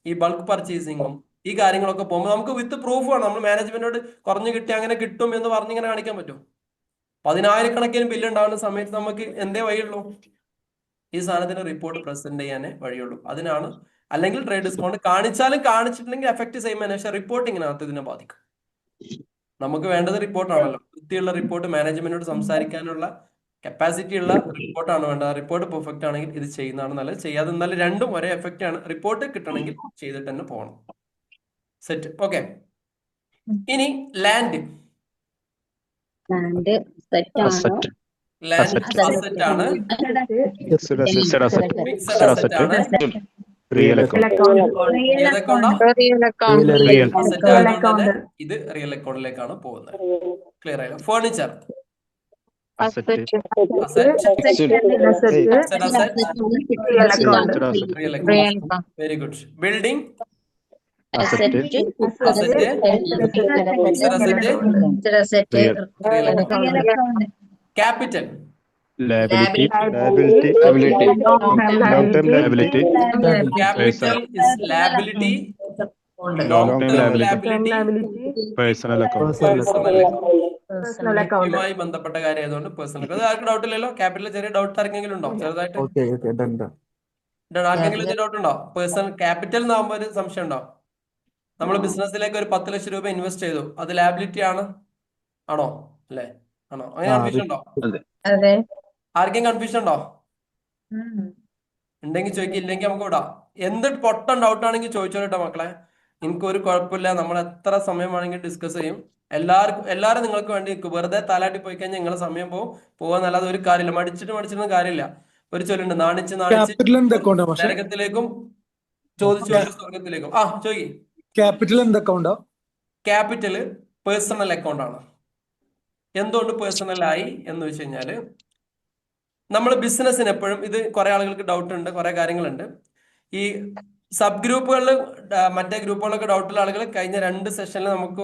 ഈ ബൾക്ക് പർച്ചേസിങ്ങും ഈ കാര്യങ്ങളൊക്കെ പോകുമ്പോൾ നമുക്ക് വിത്ത് പ്രൂഫ് ആണ്. നമ്മൾ മാനേജ്മെന്റിനോട് കുറഞ്ഞു കിട്ടി അങ്ങനെ കിട്ടും എന്ന് പറഞ്ഞിങ്ങനെ കാണിക്കാൻ പറ്റും. 10,000-കണക്കിന് ബില്ല് ഉണ്ടാകുന്ന സമയത്ത് നമുക്ക് എന്തേ വഴിയുള്ളൂ? ഈ സാധനത്തിന് റിപ്പോർട്ട് പ്രസന്റ് ചെയ്യാനേ വഴിയുള്ളൂ. അതിനാണ്. അല്ലെങ്കിൽ ട്രേഡ് ഡിസ്കൗണ്ട് കാണിച്ചാലും കാണിച്ചിട്ടുണ്ടെങ്കിൽ എഫക്ട് സെയിം തന്നെ, പക്ഷേ റിപ്പോർട്ടിങ്ങിനകത്ത് ഇതിനെ ബാധിക്കും. നമുക്ക് വേണ്ടത് റിപ്പോർട്ടാണല്ലോ. വൃത്തിയുള്ള റിപ്പോർട്ട്, മാനേജ്മെന്റിനോട് സംസാരിക്കാനുള്ള കപ്പാസിറ്റി ഉള്ള റിപ്പോർട്ടാണ് വേണ്ടത്. ആ റിപ്പോർട്ട് പെർഫെക്റ്റ് ആണെങ്കിൽ ഇത് ചെയ്യുന്നതാണ് നല്ലത്. ചെയ്യാതെ എന്നാലും രണ്ടും ഒരേ എഫക്റ്റ് ആണ്. റിപ്പോർട്ട് കിട്ടണമെങ്കിൽ ചെയ്തിട്ട് തന്നെ പോകണം. സെറ്റ്. ഓക്കെ. ഇനി ലാൻഡ് അസറ്റ് ആണ്, ഫിക്സഡ് അസറ്റ് ആണ്. റിയൽ ഇത് റിയൽ അക്കൗണ്ടിലേക്കാണ് പോകുന്നത്. ക്ലിയർ ആയോ? Furniture very good. Building capital liability, long-term liability. Capital is liability. Long-term liability. personal account. ുമായി ബന്ധപ്പെട്ട കാര്യം ആയതുകൊണ്ട് പേഴ്സണൽ. അത് ആർക്കും ഡൗട്ട് ഇല്ലല്ലോ? ക്യാപിറ്റൽ ചെറിയ ഡൗട്ട് ആർക്കെങ്കിലും ഉണ്ടോ? ചെറുതായിട്ട് ആർക്കെങ്കിലും ഒരു ഡൗട്ട് ഉണ്ടോ? പേഴ്സണൽ ക്യാപിറ്റൽ എന്നാകുമ്പോൾ ഒരു സംശയം ഉണ്ടോ? നമ്മൾ ബിസിനസ്സിലേക്ക് ഒരു 10 ലക്ഷം രൂപ ഇൻവെസ്റ്റ് ചെയ്തു, അത് ലാബിലിറ്റി ആണോ? അല്ലേ? ആണോ? അങ്ങനെ കൺഫ്യൂഷൻ ഉണ്ടോ? അതെ. ആർക്കെങ്കിലും കൺഫ്യൂഷൻ ഉണ്ടോ? ഉണ്ടെങ്കിൽ ചോദിക്കുക, ഇല്ലെങ്കിൽ നമുക്ക് വിടാം. എന്ത് പൊട്ടൻ ഡൗട്ട് ആണെങ്കിൽ ചോദിച്ചോട്ടോ മക്കളെ, എനിക്കൊരു കുഴപ്പമില്ല. നമ്മൾ എത്ര സമയം വേണമെങ്കിലും ഡിസ്കസ് ചെയ്യും. എല്ലാവരും നിങ്ങൾക്ക് വേണ്ടി നിൽക്കും. വെറുതെ തലാട്ടി പോയി കഴിഞ്ഞാൽ നിങ്ങളെ സമയം പോവാന്നല്ലാതെ ഒരു കാര്യമില്ല. മടിച്ചിട്ടൊന്നും കാര്യമില്ല. ഒരു ചൊല്ലുണ്ട്, നാണിച്ച് ക്യാപിറ്റൽ എന്ത് അക്കൗണ്ടാ പക്ഷെ നരകത്തിലേക്കും ചോദിച്ചു സ്വർഗത്തിലേക്കും. ചോദിക്കും. ക്യാപിറ്റൽ എന്ത് അക്കൗണ്ടാ? ക്യാപിറ്റല് പേഴ്സണൽ അക്കൗണ്ട് ആണ്. എന്തുകൊണ്ട് പേഴ്സണൽ ആയി എന്ന് വെച്ച് കഴിഞ്ഞാല്, നമ്മൾ ബിസിനസ്സിന് എപ്പോഴും, ഇത് കുറെ ആളുകൾക്ക് ഡൗട്ട് ഉണ്ട്, കുറെ കാര്യങ്ങളുണ്ട്. ഈ സബ് ഗ്രൂപ്പുകളിൽ മറ്റേ ഗ്രൂപ്പുകളൊക്കെ ഡൗട്ടുള്ള ആളുകൾ കഴിഞ്ഞ 2 സെഷനിൽ നമുക്ക്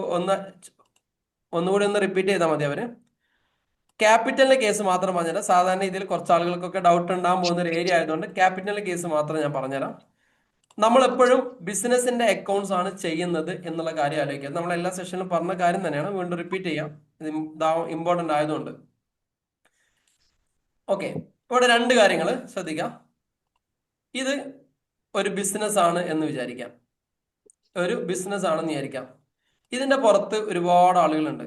ഒന്നുകൂടി ഒന്ന് റിപ്പീറ്റ് ചെയ്താൽ മതി. അവര് ക്യാപിറ്റലിന്റെ കേസ് മാത്രം പറഞ്ഞുതരാം. സാധാരണ ഇതിൽ കുറച്ച് ആളുകൾക്കൊക്കെ ഡൗട്ട് ഉണ്ടാകാൻ പോകുന്ന ഒരു ഏരിയ ആയതുകൊണ്ട് ക്യാപിറ്റലിന്റെ കേസ് മാത്രം ഞാൻ പറഞ്ഞുതരാം. നമ്മളെപ്പോഴും ബിസിനസിന്റെ അക്കൗണ്ട്സ് ആണ് ചെയ്യുന്നത് എന്നുള്ള കാര്യം ആലോചിക്കുക. നമ്മൾ എല്ലാ സെഷനിലും പറഞ്ഞ കാര്യം തന്നെയാണ്, വീണ്ടും റിപ്പീറ്റ് ചെയ്യാം, ഇത് ഇമ്പോർട്ടന്റ് ആയതുകൊണ്ട്. ഓക്കെ, ഇവിടെ 2 കാര്യങ്ങൾ ശ്രദ്ധിക്കാം. ഇത് ഒരു ബിസിനസ് ആണ് എന്ന് വിചാരിക്കാം. ഇതിന്റെ പുറത്ത് ഒരുപാട് ആളുകളുണ്ട്.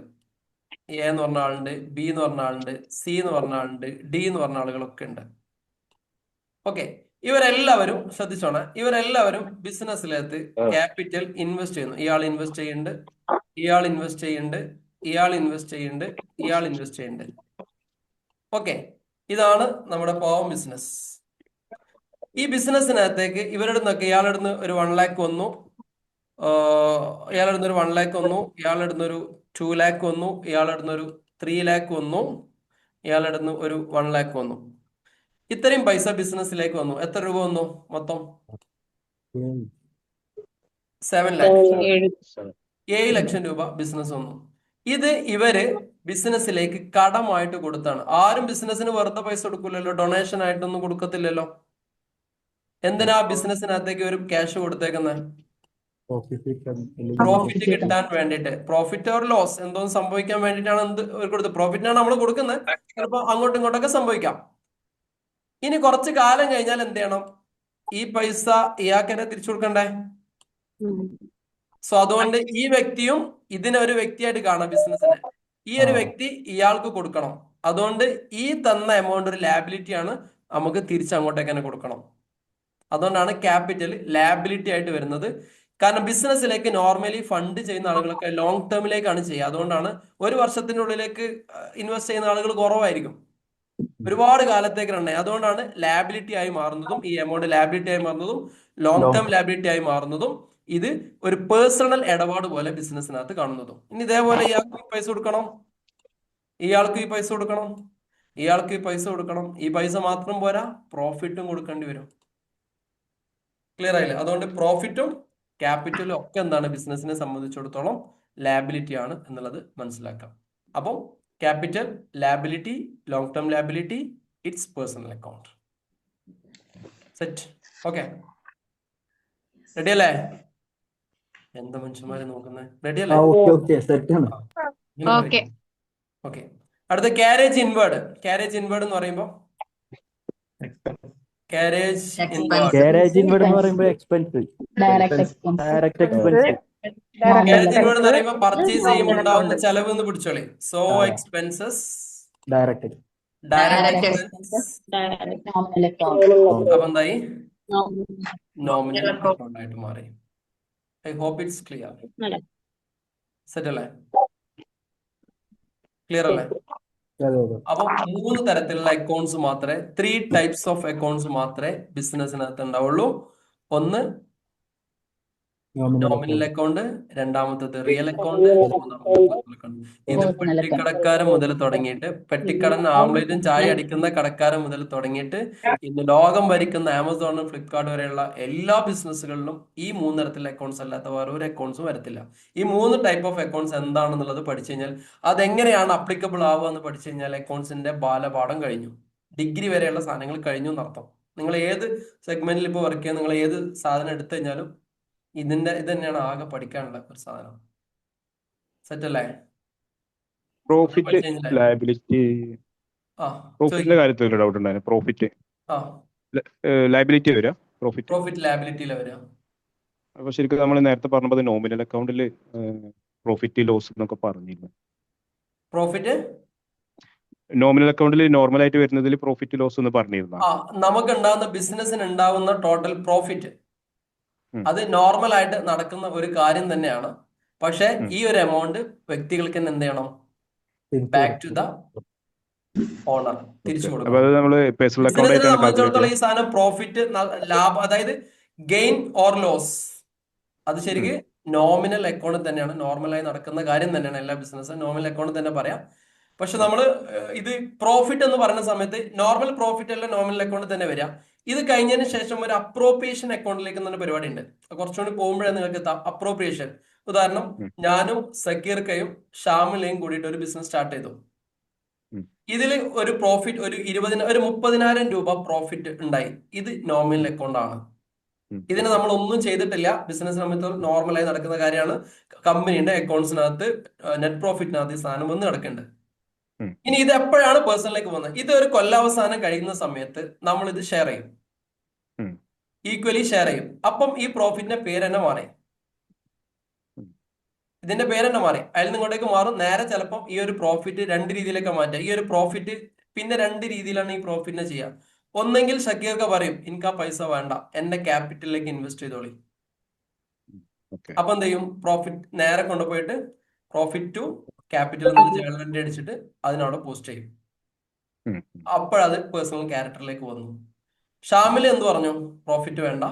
എ എന്ന് പറഞ്ഞ ആളുണ്ട്, ബി എന്ന് പറഞ്ഞ ആളുണ്ട്, സി എന്ന് പറഞ്ഞ ആളുണ്ട്, ഡി എന്ന് പറഞ്ഞ ആളുകളൊക്കെ ഉണ്ട്. ഓക്കെ, ഇവരെല്ലാവരും ശ്രദ്ധിച്ചോണേ, ഇവരെല്ലാവരും ബിസിനസ്സിലേക്ക് ക്യാപിറ്റൽ ഇൻവെസ്റ്റ് ചെയ്യുന്നു. ഇയാൾ ഇൻവെസ്റ്റ് ചെയ്യുന്നുണ്ട്, ഇയാൾ ഇൻവെസ്റ്റ് ചെയ്യുന്നുണ്ട്, ഇയാൾ ഇൻവെസ്റ്റ് ചെയ്യുന്നുണ്ട്, ഇയാൾ ഇൻവെസ്റ്റ് ചെയ്യുന്നുണ്ട്. ഓക്കെ, ഇതാണ് നമ്മുടെ പാവം ബിസിനസ്. ഈ ബിസിനസ്സിനകത്തേക്ക് ഇവരുടെ നിന്നൊക്കെ ഇയാളുടെ നിന്ന് ഒരു 1 lakh വന്നു, ഇയാളുടെ ഒരു 1 lakh വന്നു, ഇയാളുടെ ഒരു 2 lakh വന്നു, ഇയാളുടെ ഒരു 3 lakh വന്നു, ഇയാളുടെ ഒരു 1 lakh വന്നു. ഇത്രയും പൈസ ബിസിനസ്സിലേക്ക് വന്നു. എത്ര രൂപ വന്നു മൊത്തം? 7 lakh. 7 ലക്ഷം രൂപ ബിസിനസ് വന്നു. ഇത് ഇവര് ബിസിനസ്സിലേക്ക് കടമായിട്ട് കൊടുത്താണ്. ആരും ബിസിനസ്സിന് വെറുതെ പൈസ കൊടുക്കില്ലല്ലോ, ഡൊണേഷൻ ആയിട്ടൊന്നും കൊടുക്കത്തില്ലല്ലോ. എന്തിനാ ബിസിനസ്സിനകത്തേക്ക് ഒരു ക്യാഷ് കൊടുത്തേക്കുന്നത്? പ്രോഫിറ്റ് കിട്ടാൻ വേണ്ടിയിട്ട്. പ്രോഫിറ്റ് ഓർ ലോസ് എന്തോന്ന് സംഭവിക്കാൻ വേണ്ടിയിട്ടാണ് കൊടുത്തത്. പ്രോഫിറ്റിനാണ് നമ്മൾ കൊടുക്കുന്നത്. ചിലപ്പോൾ അങ്ങോട്ടും ഇങ്ങോട്ടൊക്കെ സംഭവിക്കാം. ഇനി കുറച്ച് കാലം കഴിഞ്ഞാൽ എന്ത് ചെയ്യണം? ഈ പൈസ ഇയാൾക്ക് തന്നെ തിരിച്ചു കൊടുക്കണ്ടേ? സോ അതുകൊണ്ട് ഈ വ്യക്തിയും ഇതിനൊരു വ്യക്തിയായിട്ട് കാണാം ബിസിനസ്സിനെ. ഈ ഒരു വ്യക്തി ഇയാൾക്ക് കൊടുക്കണം. അതുകൊണ്ട് ഈ തന്ന എമൗണ്ട് ഒരു ലാബിലിറ്റി ആണ്, നമുക്ക് തിരിച്ചങ്ങോട്ടേക്ക് തന്നെ കൊടുക്കണം. അതുകൊണ്ടാണ് ക്യാപിറ്റൽ ലാബിലിറ്റി ആയിട്ട് വരുന്നത്. കാരണം ബിസിനസ്സിലേക്ക് നോർമലി ഫണ്ട് ചെയ്യുന്ന ആളുകളൊക്കെ ലോങ് ടേമിലേക്കാണ് ചെയ്യുക. അതുകൊണ്ടാണ് 1 വർഷത്തിനുള്ളിലേക്ക് ഇൻവെസ്റ്റ് ചെയ്യുന്ന ആളുകൾ കുറവായിരിക്കും, ഒരുപാട് കാലത്തേക്ക് റൺ. അതുകൊണ്ടാണ് ലാബിലിറ്റി ആയി മാറുന്നതും, ഈ എമൗണ്ട് ലാബിലിറ്റി ആയി മാറുന്നതും, ലോങ് ടേം ലാബിലിറ്റി ആയി മാറുന്നതും, ഇത് ഒരു പേഴ്സണൽ ഇടപാട് പോലെ ബിസിനസ്സിനകത്ത് കാണുന്നതും. ഇനി ഇതേപോലെ ഇയാൾക്ക് ഈ പൈസ കൊടുക്കണം, ഇയാൾക്ക് ഈ പൈസ കൊടുക്കണം, ഇയാൾക്ക് ഈ പൈസ കൊടുക്കണം. ഈ പൈസ മാത്രം പോരാ, പ്രോഫിറ്റും കൊടുക്കേണ്ടി വരും. ക്ലിയർ ആയില്ലേ? അതുകൊണ്ട് പ്രോഫിറ്റും ക്യാപിറ്റലും ഒക്കെ എന്താണ് ബിസിനസിനെ സംബന്ധിച്ചിടത്തോളം ലാബിലിറ്റി ആണ് എന്നുള്ളത് മനസ്സിലാക്കാം. അപ്പം capital, liability, long term liability, it's personal account. Set? Okay, ready അല്ലേ? എന്താ മനുഷ്യന്മാരെ നോക്കുന്നത്? റെഡി അല്ലേ? ഓക്കെ, അടുത്ത ക്യാരേജ് ഇൻവേർഡ്. ക്യാരേജ് ഇൻവേർഡ് എന്ന് പറയുമ്പോൾ ക്യാരേജ് ഇൻവേർഡ് എന്ന് പറയുമ്പോൾ പർച്ചേസ് ചെയ്യുമ്പോൾ ഉണ്ടാവുന്ന ചെലവ് എന്ന് പിടിച്ചോളി. So expenses, direct expense. അപ്പൊ എന്തായി? നോമിനൽ അക്കൗണ്ട് ആയിട്ട് മാറി. I hope it's clear. Set അല്ലേ? ക്ലിയർ അല്ലേ? അപ്പൊ 3 തരത്തിലുള്ള അക്കൗണ്ട്സ് മാത്രമേ, 3 ടൈപ്സ് ഓഫ് അക്കൗണ്ട്സ് മാത്രമേ ബിസിനസ്സിനകത്ത് ഉണ്ടാവുള്ളൂ. ഒന്ന് നോമിനൽ അക്കൗണ്ട്, രണ്ടാമത്തത് റിയൽ അക്കൗണ്ട്, മൂന്നാമത്തത് പേഴ്സണൽ അക്കൗണ്ട്. ഇത് പെട്ടിക്കടക്കാരൻ മുതൽ തുടങ്ങിയിട്ട്, പെട്ടിക്കടന്ന് ആംലേറ്റും ചായ അടിക്കുന്ന കടക്കാരൻ മുതൽ തുടങ്ങിയിട്ട് ഇന്ന് ലോകം ഭരിക്കുന്ന ആമസോണും ഫ്ലിപ്കാർട്ട് വരെയുള്ള എല്ലാ ബിസിനസ്സുകളിലും ഈ 3 തരത്തിലുള്ള അക്കൗണ്ട്സ് അല്ലാത്ത വേറെ ഒരു അക്കൗണ്ട്സും വരത്തില്ല. ഈ 3 ടൈപ്പ് ഓഫ് അക്കൗണ്ട്സ് എന്താണെന്നുള്ളത് പഠിച്ചു കഴിഞ്ഞാൽ, അതെങ്ങനെയാണ് അപ്ലിക്കബിൾ ആവുക എന്ന് പഠിച്ചു കഴിഞ്ഞാൽ അക്കൗണ്ട്സിന്റെ ബാലപാഠം കഴിഞ്ഞു. ഡിഗ്രി വരെയുള്ള സാധനങ്ങൾ കഴിഞ്ഞു എന്നർത്ഥം. നിങ്ങൾ ഏത് സെഗ്മെന്റിൽ ഇപ്പോൾ വർക്ക് ചെയ്യുക, നിങ്ങൾ ഏത് സാധനം എടുത്തു കഴിഞ്ഞാലും ഇത് തന്നെയാണ് ആകെ പഠിക്കാനുള്ള ഒരു സാധനം. സെറ്റ് അല്ലേ? Profit, liability. പ്രോഫിറ്റിന്റെ കാര്യത്തിൽ ഡൗട്ട് ഉണ്ടായിരുന്നു. പ്രോഫിറ്റ്, ലയബിലിറ്റി വരാം. പ്രോഫിറ്റ്. പ്രോഫിറ്റ് ലാബിലിറ്റിയിലെ വരിക. അപ്പൊ ശരിക്കും നമ്മൾ നേരത്തെ പറഞ്ഞപ്പോൾ നോമിനൽ അക്കൗണ്ടിൽ പ്രോഫിറ്റ് ലോസ് എന്നൊക്കെ പറഞ്ഞിരുന്നു. പ്രോഫിറ്റ് നോമിനൽ അക്കൗണ്ടിൽ നോർമലായിട്ട് വരുന്നതിൽ പ്രോഫിറ്റ് ലോസ് എന്ന് പറഞ്ഞിരുന്നു. നമുക്ക് ഉണ്ടാകുന്ന ബിസിനസ്സിന് ഉണ്ടാവുന്ന ടോട്ടൽ പ്രോഫിറ്റ് ഉം. അത് നോർമൽ ആയിട്ട് നടക്കുന്ന ഒരു കാര്യം തന്നെയാണ്. പക്ഷെ ഉം. ഈ ഒരു എമൗണ്ട് വ്യക്തികൾക്ക് എന്ത് ചെയ്യണം? ബാക്ക് ടു ദ ഓണർ തിരിച്ചു അപ്പൊ കൊടുക്കണം. അത് നമ്മൾ പേഴ്സണൽ അക്കൗണ്ട് ബിസിനസിനെ ആയിട്ടാണ് കാൽക്കുലേറ്റ് സംബന്ധിച്ചിടത്തോളം ഈ സാധനം പ്രോഫിറ്റ് ലാഭം, അതായത് ഗെയിൻ ഓർ ലോസ്, അത് ശരിക്ക് നോമിനൽ അക്കൗണ്ടിൽ തന്നെയാണ്, നോർമലായി നടക്കുന്ന കാര്യം തന്നെയാണ്. എല്ലാ ബിസിനസ്സും നോമിനൽ അക്കൗണ്ടിൽ തന്നെ പറയാം. പക്ഷെ നമ്മൾ ഇത് പ്രോഫിറ്റ് എന്ന് പറയുന്ന സമയത്ത് നോർമൽ പ്രോഫിറ്റ് അല്ല നോമിനൽ അക്കൗണ്ടിൽ തന്നെ വരിക. ഇത് കഴിഞ്ഞതിന് ശേഷം ഒരു അപ്രോപ്രിയേഷൻ അക്കൗണ്ടിലേക്ക് എന്നൊരു പരിപാടി ഉണ്ട്. കുറച്ചുകൂടി പോകുമ്പോഴേ നിങ്ങൾക്ക് അപ്രോപ്രിയേഷൻ. ഉദാഹരണം, ഞാനും സക്കീർക്കയും ഷാമിലയും കൂടിയിട്ട് ഒരു ബിസിനസ് സ്റ്റാർട്ട് ചെയ്തു. ഇതിൽ ഒരു പ്രോഫിറ്റ് ഒരു 30,000 രൂപ പ്രോഫിറ്റ് ഉണ്ടായി. ഇത് നോമിനൽ അക്കൗണ്ട് ആണ്. ഇതിന് നമ്മൾ ഒന്നും ചെയ്തിട്ടില്ല. ബിസിനസ് സംബന്ധിച്ച് നോർമലായി നടക്കുന്ന കാര്യമാണ്. കമ്പനിയുടെ അക്കൗണ്ട്സിനകത്ത് നെറ്റ് പ്രോഫിറ്റിനകത്ത് ഈ സാധനം വന്ന് കിടക്കുന്നുണ്ട്. ഇനി ഇത് എപ്പോഴാണ് പേഴ്സണിലേക്ക് പോകുന്നത്? ഇത് ഒരു കൊല്ലാവസാനം കഴിയുന്ന സമയത്ത് നമ്മൾ ഇത് ഷെയർ ചെയ്യും, ഈക്വലി ഷെയർ ചെയ്യും. അപ്പം ഈ പ്രോഫിറ്റിന്റെ പേര് തന്നെ മാറി, ഇതിന്റെ പേര് തന്നെ മാറി, അതിൽ നിങ്ങോട്ടേക്ക് മാറും. നേരെ ചിലപ്പം ഈ ഒരു പ്രോഫിറ്റ് 2 രീതിയിലേക്ക് മാറ്റാം. ഈ ഒരു പ്രോഫിറ്റ് പിന്നെ 2 രീതിയിലാണ് ഈ പ്രോഫിറ്റിനെ ചെയ്യുക. ഒന്നെങ്കിൽ ഷക്കീർക്ക് പറയും, എനിക്ക് ആ പൈസ വേണ്ട, എന്റെ ക്യാപിറ്റലിലേക്ക് ഇൻവെസ്റ്റ് ചെയ്തോളി. അപ്പൊ എന്ത് ചെയ്യും? പ്രോഫിറ്റ് നേരെ കൊണ്ടുപോയിട്ട് പ്രോഫിറ്റ് ടു ക്യാപിറ്റൽ എന്നുള്ള ജേണൽ എൻട്രി അടിച്ചിട്ട് അതിനവിടെ പോസ്റ്റ് ചെയ്യും. അപ്പോഴത് പേഴ്സണൽ ക്യാരക്ടറിലേക്ക് വന്നു. ഷാമിൽ എന്ത് പറഞ്ഞു? പ്രോഫിറ്റ് വേണ്ട,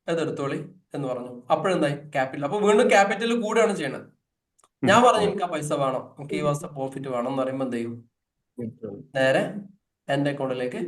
അതെടുത്തോളി എന്ന് പറഞ്ഞു. അപ്പോഴെന്തായി? ക്യാപിറ്റൽ. അപ്പൊ വീണ്ടും ക്യാപിറ്റൽ കൂടെയാണ് ചെയ്യണത്. ഞാൻ പറഞ്ഞു എനിക്ക് ആ പൈസ വേണം, എനിക്ക് ഈ മാസം പ്രോഫിറ്റ് വേണം എന്ന് പറയുമ്പോൾ എന്ത് ചെയ്യും? നേരെ എന്റെ അക്കൗണ്ടിലേക്ക്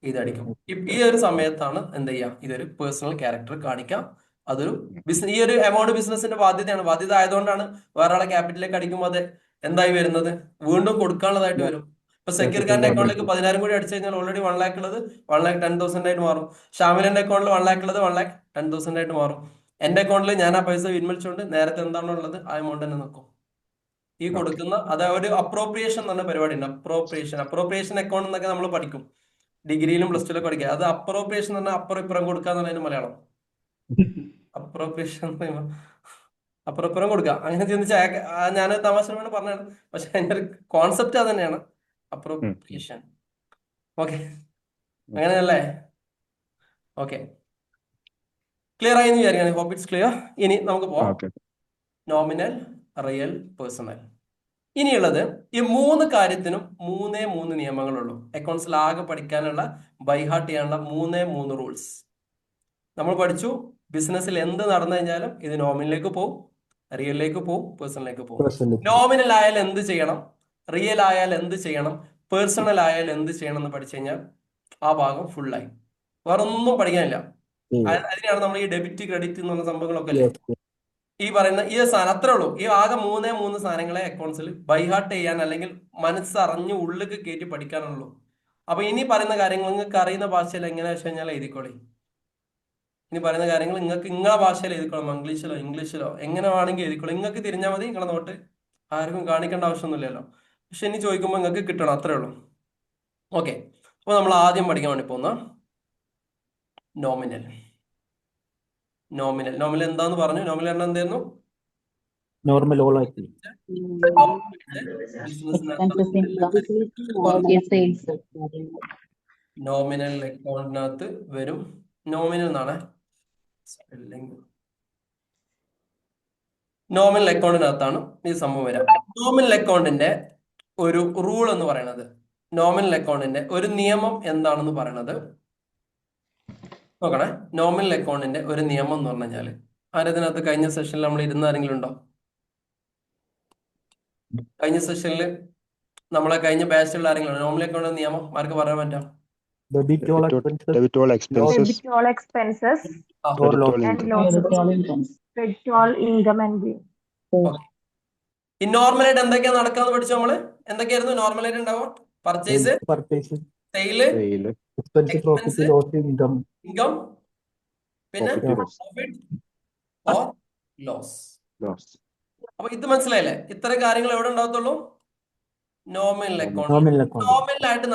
ഇതടിക്കും. ഈ ഒരു സമയത്താണ് എന്ത് ചെയ്യാം? ഇതൊരു പേഴ്സണൽ ക്യാരക്ടർ കാണിക്കാം. അതൊരു ബിസിനസ്, ഈ ഒരു എമൗണ്ട് ബിസിനസിന്റെ ബാധ്യതയാണ്. ബാധ്യത ആയതുകൊണ്ടാണ് വേറെ ആളെ ക്യാപിറ്റലിലേക്ക് അടിക്കുമ്പോൾ അത് എന്തായി വരുന്നത്? വീണ്ടും കൊടുക്കാനുള്ളതായിട്ട് വരും. ഇപ്പൊ സക്കീർ ഖാന്റെ അക്കൗണ്ടിലേക്ക് 10,000 കൂടി അടിച്ചു കഴിഞ്ഞാൽ ഓൾറെഡി 1 lakh ഉള്ളത് 1,10,000 ആയിട്ട് മാറും. ഷാമിലിന്റെ അക്കൗണ്ടിൽ 1 lakh ഉള്ളത് 1,10,000 ആയിട്ട് മാറും. എന്റെ അക്കൗണ്ടിൽ ഞാൻ ആ പൈസ വിൻമലിച്ചുകൊണ്ട് നേരത്തെ എന്താണോ ഉള്ളത് ആ എമൗണ്ട് തന്നെ നിൽക്കും. ഈ കൊടുക്കുന്ന അതായത് അപ്രോപ്രിയേഷൻ എന്ന് പറഞ്ഞ പരിപാടി ഉണ്ട്. അപ്രോപ്രിയേഷൻ അക്കൗണ്ട് എന്നൊക്കെ നമ്മൾ പഠിക്കും, ഡിഗ്രിയിലും പ്ലസ് ടുയിലൊക്കെ പഠിക്കുക. അത് അപ്രോപ്രിയേഷൻ എന്ന് പറഞ്ഞാൽ അപ്പുറം ഇപ്പുറം കൊടുക്കുക എന്നതിന് മലയാളം. അപ്രോപ്രിയേഷൻ അപ്പുറം ഇപ്പുറം കൊടുക്കുക. അങ്ങനെ ചിന്തിച്ച ഞാൻ തമാശ പറഞ്ഞാണ്, പക്ഷെ അതിന്റെ ഒരു കോൺസെപ്റ്റ് അത് തന്നെയാണ്, അപ്രോപ്രിയേഷൻ. ഓക്കെ, അങ്ങനെയല്ലേ? ഓക്കെ, ക്ലിയർ ആയി എന്ന് വിചാരിക്കാം. Hope it's clear. ഇനി നമുക്ക് പോവാം. Nominal, real, personal. ഇനിയുള്ളത് ഈ 3 കാര്യത്തിനും 3 നിയമങ്ങളുള്ളൂ. അക്കൗണ്ട്സിൽ ആകെ പഠിക്കാനുള്ള, ബൈഹാർട്ട് ചെയ്യാനുള്ള 3 റൂൾസ് നമ്മൾ പഠിച്ചു. ബിസിനസ്സിൽ എന്ത് നടന്നു കഴിഞ്ഞാലും ഇത് നോമിനലിലേക്ക് പോകും, റിയലിലേക്ക് പോകും, പേഴ്സണലിലേക്ക് പോകും. നോമിനൽ ആയാൽ എന്ത് ചെയ്യണം, റിയൽ ആയാൽ എന്ത് ചെയ്യണം, പേഴ്സണൽ ആയാൽ എന്ത് ചെയ്യണം എന്ന് പഠിച്ചു കഴിഞ്ഞാൽ ആ ഭാഗം ഫുള്ളായി. വേറെ ഒന്നും പഠിക്കാനില്ല. അതിനാണ് നമ്മൾ ഈ ഡെബിറ്റ് ക്രെഡിറ്റ് എന്ന് പറഞ്ഞ സംഭവങ്ങളൊക്കെ അല്ലേ ഈ പറയുന്ന ഈ സാധനം. അത്രേ ഉള്ളൂ. ഈ ആകെ 3 സാധനങ്ങളെ അക്കൗണ്ട്സിൽ ബൈഹാർട്ട് ചെയ്യാൻ അല്ലെങ്കിൽ മനസ്സറിഞ്ഞ് ഉള്ളിലേക്ക് കയറ്റി പഠിക്കാനുള്ളൂ. അപ്പൊ ഇനി പറയുന്ന കാര്യങ്ങൾ നിങ്ങൾക്ക് അറിയുന്ന ഭാഷയിൽ എങ്ങനെയാ വെച്ച് കഴിഞ്ഞാൽ എഴുതിക്കോളി. ഇനി പറയുന്ന കാര്യങ്ങൾ നിങ്ങൾക്ക് നിങ്ങളെ ഭാഷയിൽ എഴുതിക്കോളും, ഇംഗ്ലീഷിലോ എങ്ങനെ വേണമെങ്കിൽ എഴുതിക്കോളും. നിങ്ങൾക്ക് തിരിഞ്ഞാൽ മതി. നിങ്ങളെ നോട്ട് ആർക്കും കാണിക്കേണ്ട ആവശ്യമൊന്നുമില്ലല്ലോ. പക്ഷെ ഇനി ചോദിക്കുമ്പോൾ നിങ്ങൾക്ക് കിട്ടണം, അത്രേ ഉള്ളൂ. ഓക്കെ, അപ്പൊ നമ്മൾ ആദ്യം പഠിക്കാൻ വേണ്ടി പോകുന്ന നോമിനൽ. നോമിനൽ എന്താന്ന് പറഞ്ഞു? നോമിനൽ എണ്ണം എന്തായിരുന്നു? നോർമൽ ഓൾ ആയിട്ട് നോമിനൽ അക്കൗണ്ടിനകത്ത് വരും. നോമിനൽ എന്നാണ് സ്പെല്ലിംഗ്. നോമിനൽ അക്കൗണ്ടിനകത്താണ് ഈ സംഭവം വരാം. നോമിനൽ അക്കൗണ്ടിന്റെ ഒരു റൂൾ എന്ന് പറയുന്നത്, നോമിനൽ അക്കൗണ്ടിന്റെ ഒരു നിയമം എന്താണെന്ന് പറയുന്നത് നോക്കണേ. നോമിനൽ അക്കൗണ്ടിന്റെ ഒരു നിയമം എന്ന് പറഞ്ഞു കഴിഞ്ഞാല്, ആരതിനകത്ത് കഴിഞ്ഞ സെഷനിൽ നമ്മൾ ഇരുന്ന ആരെങ്കിലും ഉണ്ടോ? കഴിഞ്ഞ സെഷനിൽ നമ്മളെ കഴിഞ്ഞ ബാച്ചിലുള്ള ആരെങ്കിലും നോമിനൽ അക്കൗണ്ട് നിയമം ആർക്ക് പറയാൻ പറ്റാം? debit all Debit all expenses. Debit all expenses or Credit all loss. and income. losses. Credit all income and gain. ഈ നോർമലായിട്ട് എന്തൊക്കെയാ നടക്കാന്ന് പഠിച്ചു നമ്മള്? എന്തൊക്കെയായിരുന്നു നോർമലായിട്ട് ഉണ്ടാവുക? Purchase, Purchase, sale, Sale, expense, profit, Expense. loss, income. Income, പിന്നെ Profit, loss. Profit or loss. loss. അപ്പൊ ഇത് മനസ്സിലായില്ലേ? ഇത്തരം കാര്യങ്ങൾ എവിടെ ഉണ്ടാകത്തുള്ളൂ? Nominal account. Nominal account. നോർമലായിട്ട്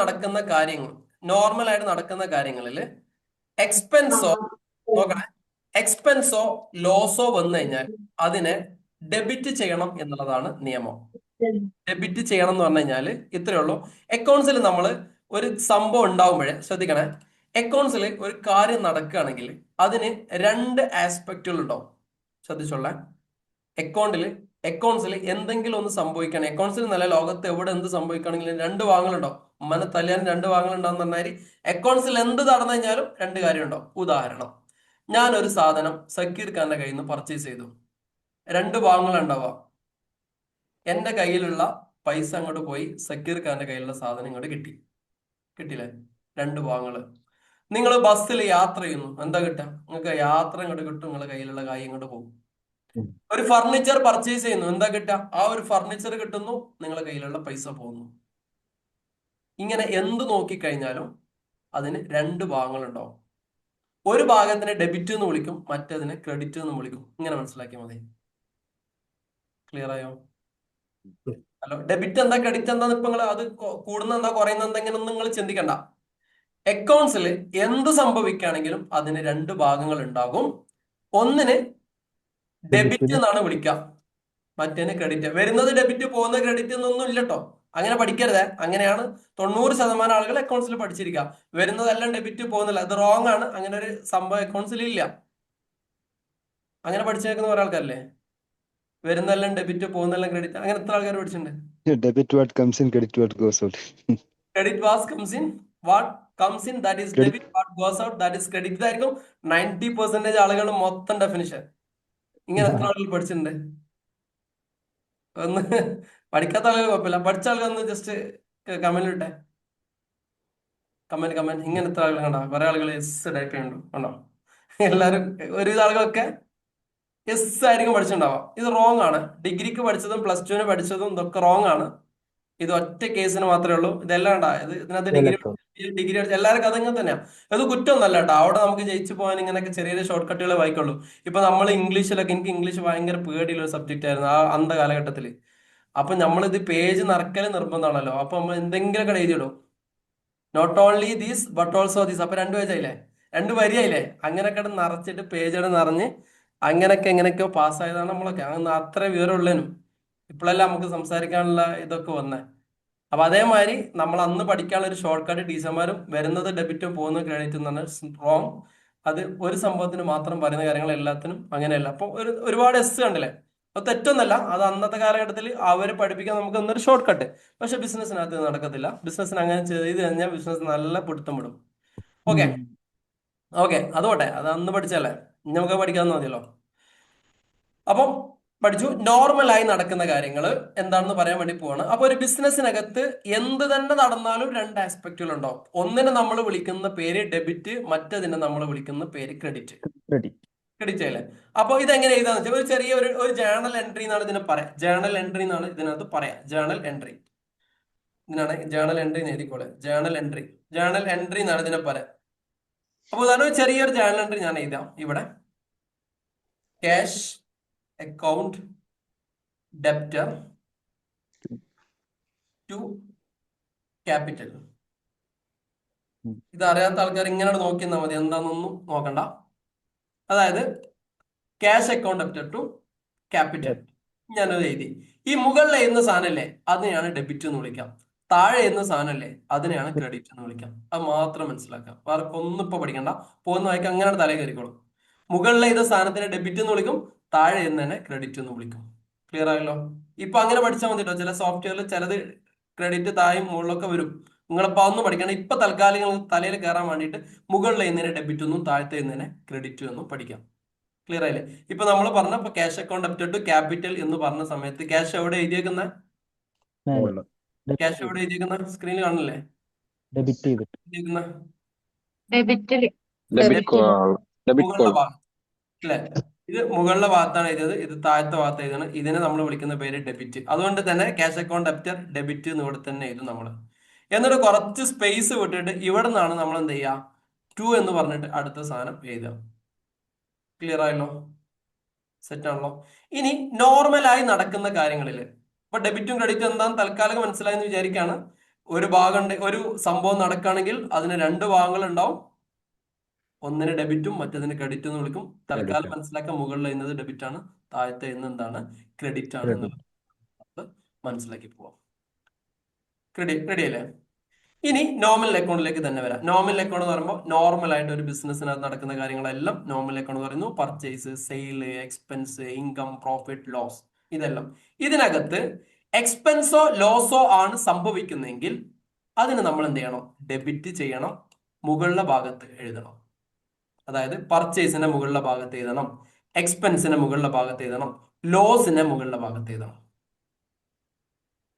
നടക്കുന്ന കാര്യങ്ങളിൽ എക്സ്പെൻസോ നോക്കണേ, എക്സ്പെൻസോ ലോസോ വന്നു കഴിഞ്ഞാൽ അതിനെ ഡെബിറ്റ് ചെയ്യണം എന്നുള്ളതാണ് നിയമം. ഡെബിറ്റ് ചെയ്യണം എന്ന് പറഞ്ഞു കഴിഞ്ഞാൽ ഇത്രയേ ഉള്ളൂ. അക്കൗണ്ട്സിൽ നമ്മൾ ഒരു സംഭവം ഉണ്ടാവുമ്പോഴേ ശ്രദ്ധിക്കണേ, അക്കൗണ്ട്സിൽ ഒരു കാര്യം നടക്കുകയാണെങ്കിൽ അതിന് രണ്ട് ആസ്പെക്റ്റുകൾ ഉണ്ടാവും. ശ്രദ്ധിച്ചോളേ, അക്കൗണ്ട്സിൽ എന്തെങ്കിലും ഒന്ന് സംഭവിക്കുകയാണെങ്കിൽ, അക്കൗണ്ട്സിൽ നല്ല ലോകത്ത് എവിടെ എന്ത് സംഭവിക്കുകയാണെങ്കിലും രണ്ട് ഭാഗങ്ങളുണ്ടാവും. ഉമ്മനെ തല്ലാൻ രണ്ട് ഭാഗങ്ങളുണ്ടാവും എന്ന് പറഞ്ഞാൽ അക്കൗണ്ട്സിൽ എന്ത് നടന്നു കഴിഞ്ഞാലും രണ്ട് കാര്യം ഉണ്ടാവും. ഉദാഹരണം, ഞാനൊരു സാധനം സക്കീർ ഖാന്റെ കയ്യിൽ നിന്ന് പർച്ചേസ് ചെയ്തു. രണ്ട് ഭാഗങ്ങളുണ്ടാവുക. എന്റെ കയ്യിലുള്ള പൈസ അങ്ങോട്ട് പോയി, സക്കീർ ഖാന്റെ കയ്യിലുള്ള സാധനം ഇങ്ങോട്ട് കിട്ടില്ലേ? രണ്ട് ഭാഗങ്ങള്. നിങ്ങൾ ബസ്സിൽ യാത്ര ചെയ്യുന്നു, എന്താ കിട്ടുക? നിങ്ങൾക്ക് യാത്ര ഇങ്ങോട്ട് കിട്ടും, നിങ്ങളുടെ കയ്യിലുള്ള കായ് ഇങ്ങോട്ട് പോകും. ഒരു ഫർണിച്ചർ പർച്ചേസ് ചെയ്യുന്നു, എന്താ കിട്ടുക? ആ ഒരു ഫർണിച്ചർ കിട്ടുന്നു, നിങ്ങളുടെ കയ്യിലുള്ള പൈസ പോകുന്നു. ഇങ്ങനെ എന്ത് നോക്കിക്കഴിഞ്ഞാലും അതിന് രണ്ട് ഭാഗങ്ങളുണ്ടാവും. ഒരു ഭാഗത്തിനെ ഡെബിറ്റ് എന്ന് വിളിക്കും, മറ്റതിനെ ക്രെഡിറ്റ് എന്ന് വിളിക്കും. ഇങ്ങനെ മനസ്സിലാക്കിയാൽ മതി. ക്ലിയർ ആയോ? ഹലോ, ഡെബിറ്റ് എന്താ ക്രെഡിറ്റ് എന്താന്ന് ഇപ്പൊ നിങ്ങൾ അത് കൂടുന്ന എന്താ കുറയുന്ന എന്താ ഇങ്ങനൊന്നും നിങ്ങൾ ചിന്തിക്കണ്ട. അക്കൗണ്ട്സിൽ എന്ത് സംഭവിക്കുകയാണെങ്കിലും അതിന് രണ്ട് ഭാഗങ്ങൾ ഉണ്ടാകും. ഒന്നിന് ഡെബിറ്റ് എന്നാണ് വിളിക്കുക, മറ്റേന് ക്രെഡിറ്റ്. വരുന്നത് ഡെബിറ്റ്, പോകുന്നത് ക്രെഡിറ്റ് എന്നൊന്നും ഇല്ലട്ടോ. അങ്ങനെ പഠിക്കരുത്. അങ്ങനെയാണ് 90% ആളുകൾ അക്കൗണ്ട്സിൽ പഠിച്ചിരിക്കുക. വരുന്നതെല്ലാം ഡെബിറ്റ്, പോകുന്നില്ല. അത് റോങ് ആണ്. അങ്ങനെ ഒരു സംഭവം അക്കൗണ്ട്സിൽ ഇല്ല. അങ്ങനെ പഠിച്ചേക്കുന്ന കുറെ ആൾക്കാരല്ലേ, വരുന്നതെല്ലാം ഡെബിറ്റ്, പോകുന്നതെല്ലാം ക്രെഡിറ്റ്. അങ്ങനെ എത്ര ആൾക്കാർ പഠിച്ചിട്ടുണ്ട്? Debit what comes in, credit what goes out. Credit was comes in, what comes in that is debit, what goes out that is credit. ഇതായിരിക്കും 90% ആളുകൾ മൊത്തം ഡെഫിനിഷൻ. ഇങ്ങനെ എത്ര ആളുകൾ പഠിച്ചിട്ടുണ്ട്? ഒന്ന് പഠിക്കാത്ത ആളുകൾ കുഴപ്പമില്ല, പഠിച്ച ആളുകൾ ഒന്ന് ജസ്റ്റ് കമന്റ് ഇട്ടെ. കമന്റ് ഇങ്ങനെ എത്ര ആളുകൾ കണ്ടോ? കുറെ ആളുകൾ എസ് ടൈപ്പ് ചെയ്യുന്നുണ്ട് കണ്ടോ? എല്ലാവരും ഒരുവിധ ആളുകളൊക്കെ എസ് ആയിരിക്കും പഠിച്ചിട്ടുണ്ടാവാം. ഇത് റോങ് ആണ്. ഡിഗ്രിക്ക് പഠിച്ചതും പ്ലസ് ടുവിന് പഠിച്ചതും ഇതൊക്കെ റോങ് ആണ്. ഇത് ഒറ്റ കേസിന് മാത്രമേ ഉള്ളൂ. ഇതെല്ലാം ഉണ്ടായത് ഇതിനകത്ത് ഡിഗ്രി എല്ലാവർക്കും അതങ്ങനെ തന്നെയാണ്. അത് കുറ്റമൊന്നല്ല കേട്ടോ. അവിടെ നമുക്ക് ജയിച്ചു പോകാൻ ഇങ്ങനെയൊക്കെ ചെറിയ ചെറിയ ഷോർട്ട് കട്ടുകൾ വായിക്കുള്ളൂ. ഇപ്പൊ നമ്മൾ ഇംഗ്ലീഷിലൊക്കെ, എനിക്ക് ഇംഗ്ലീഷ് ഭയങ്കര പേടിയുള്ള ഒരു സബ്ജക്റ്റ് ആയിരുന്നു ആ അന്ത കാലഘട്ടത്തിൽ. അപ്പൊ നമ്മളിത് പേജ് നിറക്കൽ നിർബന്ധമാണല്ലോ. അപ്പൊ നമ്മൾ എന്തെങ്കിലുമൊക്കെ എഴുതിയിടും, not only these but also these. അപ്പൊ 2 പേജായില്ലേ, 2 വരിയായില്ലേ? അങ്ങനെയൊക്കെ നിറച്ചിട്ട് പേജോടെ നിറഞ്ഞ് അങ്ങനെയൊക്കെ എങ്ങനെയൊക്കെയോ പാസ്സായതാണ് നമ്മളൊക്കെ. അങ്ങനെ അത്ര വിവരമുള്ളേനും ഇപ്പോഴല്ല നമുക്ക് സംസാരിക്കാനുള്ള ഇതൊക്കെ വന്നേ. അപ്പൊ അതേമാതിരി നമ്മൾ അന്ന് പഠിക്കാനുള്ള ഒരു ഷോർട്ട് കട്ട് ടീച്ചർമാരും വരുന്നത് ഡെബിറ്റും പോകുന്നത് ക്രെഡിറ്റും എന്ന് പറഞ്ഞാൽ റോങ്. അത് ഒരു സംഭവത്തിന് മാത്രം പറയുന്ന കാര്യങ്ങൾ എല്ലാത്തിനും അങ്ങനെയല്ല. അപ്പൊ ഒരുപാട് എസ് കണ്ടില്ലേ? അത് തെറ്റൊന്നല്ല. അത് അന്നത്തെ കാലഘട്ടത്തിൽ അവരെ പഠിപ്പിക്കാൻ നമുക്ക് ഒന്നൊരു ഷോർട്ട് കട്ട്. പക്ഷെ ബിസിനസ്സിനകത്ത് നടക്കത്തില്ല. ബിസിനസ്സിന് അങ്ങനെ ചെയ്ത് കഴിഞ്ഞാൽ ബിസിനസ് നല്ല പിടുത്തം വിടും. ഓക്കെ അതോട്ടെ, അത് അന്ന് പഠിച്ചല്ലേ, നമുക്ക് പഠിക്കാമെന്ന് മതിയല്ലോ. അപ്പം പഠിച്ചു. നോർമലായി നടക്കുന്ന കാര്യങ്ങൾ എന്താണെന്ന് പറയാൻ വേണ്ടി പോവാണ്. അപ്പൊ ഒരു ബിസിനസ്സിനകത്ത് എന്ത് തന്നെ നടന്നാലും രണ്ട് ആസ്പെക്റ്റുകൾ ഉണ്ടാവും. ഒന്നിനെ നമ്മൾ വിളിക്കുന്ന പേര് ഡെബിറ്റ്, മറ്റതിനെ നമ്മൾ വിളിക്കുന്ന പേര് ക്രെഡിറ്റ്. ക്രെഡിറ്റ് അല്ലേ? അപ്പൊ ഇതെങ്ങനെ എഴുതാന്ന് വെച്ചാൽ ഒരു ചെറിയ ഒരു ജേണൽ എൻട്രി എന്നാണ് ഇതിനെ പറയാം. ജേണൽ എൻട്രി എന്നാണ് ഇതിനകത്ത് പറയാം. ജേണൽ എൻട്രി, ഇതിനാണ് ജേണൽ എൻട്രി എന്ന് എഴുതിക്കോളെ. ജേണൽ എൻട്രി എന്നാണ് ഇതിനെ പറയാം. അപ്പൊ ഉദാഹരണം ചെറിയൊരു ജേണൽ എൻട്രി ഞാൻ എഴുതാം ഇവിടെ. Cash account debtor to capital. ഇത് അറിയാത്ത ആൾക്കാർ ഇങ്ങനെ നോക്കിയാൽ മതി, എന്താണെന്നൊന്നും നോക്കണ്ട. അതായത് cash account debtor to capital ഞാനത് എഴുതി. ഈ മുകളിൽ എഴുതുന്ന സാധനമല്ലേ, അതിനെയാണ് ഡെബിറ്റ് എന്ന് വിളിക്കാം. താഴെ എഴുതുന്ന സാധനമല്ലേ, അതിനെയാണ് ക്രെഡിറ്റ് എന്ന് വിളിക്കാം. അത് മാത്രം മനസ്സിലാക്കാം. വേറെ ഒന്നും ഇപ്പൊ പഠിക്കണ്ട. പോകുന്ന വായിക്കാം, അങ്ങനെ തലയിൽ കയറിക്കോളും. മുകളിൽ എഴുതുന്ന സാധനത്തിനെ ഡെബിറ്റ് എന്ന് വിളിക്കും, താഴെ എഴുതുന്നതിനെ ക്രെഡിറ്റ് എന്ന് വിളിക്കും. ക്ലിയർ ആയല്ലോ? ഇപ്പൊ അങ്ങനെ പഠിച്ചാൽ മതി കേട്ടോ. ചില സോഫ്റ്റ്വെയറിൽ ചിലത് ക്രെഡിറ്റ് താഴെയും മുകളിലൊക്കെ വരും. നിങ്ങളിപ്പോ ഒന്നും പഠിക്കണം. ഇപ്പൊ തൽക്കാലം തലയിൽ കയറാൻ വേണ്ടിയിട്ട് മുകളിൽ എഴുതുന്നതിനെ ഡെബിറ്റ് എന്നും താഴത്തെ എഴുതുന്നതിനെ ക്രെഡിറ്റ് എന്നും പഠിക്കാം. ക്ലിയർ ആയില്ലേ? ഇപ്പൊ നമ്മൾ പറഞ്ഞ cash account debtor to capital എന്ന് പറഞ്ഞ സമയത്ത് ക്യാഷ് എവിടെ എഴുതിയേക്കുന്ന? ക്യാഷ് എവിടെ എഴുതിയേക്കുന്ന? സ്ക്രീനിൽ കാണില്ലേ? മുകളിലെ ഭാഗം അല്ലെ? ഇത് മുകളിലെ ഭാഗത്താണ് എഴുതിയത്, ഇത് താഴത്തെ ഭാഗത്ത് എഴുതാണ്. ഇതിനെ നമ്മൾ വിളിക്കുന്ന പേര് ഡെബിറ്റ്. അതുകൊണ്ട് തന്നെ ക്യാഷ് അക്കൗണ്ട് ഡെപ്റ്റർ ഡെബിറ്റ് എന്ന് ഇവിടെ തന്നെ എഴുതും നമ്മൾ. എന്നിട്ട് കുറച്ച് സ്പേസ് വിട്ടിട്ട് ഇവിടെ നിന്നാണ് നമ്മൾ എന്ത് ചെയ്യുക, 2 എന്ന് പറഞ്ഞിട്ട് അടുത്ത സാധനം എഴുതുക. ക്ലിയർ ആയല്ലോ? സെറ്റ് ആണല്ലോ? ഇനി നോർമലായി നടക്കുന്ന കാര്യങ്ങളിൽ ഇപ്പൊ ഡെബിറ്റും ക്രെഡിറ്റും എന്താണെന്ന് തൽക്കാലം മനസ്സിലായെന്ന് വിചാരിക്കുകയാണ്. ഒരു സംഭവം നടക്കുകയാണെങ്കിൽ അതിന് 2 ഭാഗങ്ങൾ ഉണ്ടാവും. ഒന്നിന് ഡെബിറ്റും മറ്റതിന് ക്രെഡിറ്റും എന്ന് വിളിക്കും. തൽക്കാലം മനസ്സിലാക്കാൻ മുകളിൽ എഴുതുന്നത് ഡെബിറ്റ് ആണ്, താഴത്തെ എഴുതുന്നത് എന്താണ്, ക്രെഡിറ്റ് ആണ് എന്നുള്ളത് മനസ്സിലാക്കി പോവാം. റെഡി അല്ലേ? ഇനി നോർമൽ അക്കൗണ്ടിലേക്ക് തന്നെ വരാം. നോർമൽ അക്കൗണ്ട് എന്ന് പറയുമ്പോൾ നോർമൽ ആയിട്ട് ഒരു ബിസിനസ്സിനകത്ത് നടക്കുന്ന കാര്യങ്ങളെല്ലാം നോർമൽ അക്കൗണ്ട് പറയുന്നു. Purchase, sale, expense, income, profit, loss, ഇതെല്ലാം. ഇതിനകത്ത് എക്സ്പെൻസോ ലോസോ ആണ് സംഭവിക്കുന്നതെങ്കിൽ അതിന് നമ്മൾ എന്ത് ചെയ്യണം? ഡെബിറ്റ് ചെയ്യണം, മുകളിലെ ഭാഗത്ത് എഴുതണം. അതായത് പർച്ചേസിന്റെ മുകളിലെ ഭാഗത്ത് എഴുതണം, എക്സ്പെൻസിന്റെ മുകളിലെ ഭാഗത്ത് എഴുതണം, ലോസിന്റെ മുകളിലെ ഭാഗത്ത് എഴുതണം.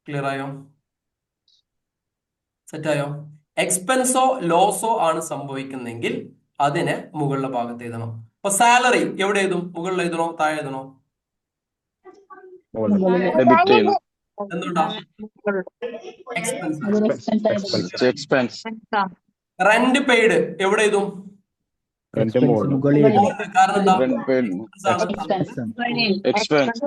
ക്ലിയർ ആയോ? സെറ്റായോ? എക്സ്പെൻസോ ലോസോ ആണ് സംഭവിക്കുന്നെങ്കിൽ അതിനെ മുകളിലെ ഭാഗത്ത് എഴുതണം. അപ്പൊ സാലറി എവിടെ എഴുതും? മുകളിൽ എഴുതണോ താഴെ എഴുതണോ? Debit ചെയ്യണം. എന്തുകൊണ്ടാ? എക്സ്പെൻസ്. അതൊരു എക്സ്പെൻസ് ആയിട്ട് Expense. റെന്റ് പെയ്ഡ് എവിടെ എഴുതും? രണ്ട് മോളിൽ മുകളിൽ എഴുതണം. കാരണം എന്താ? Rent paid. Expense.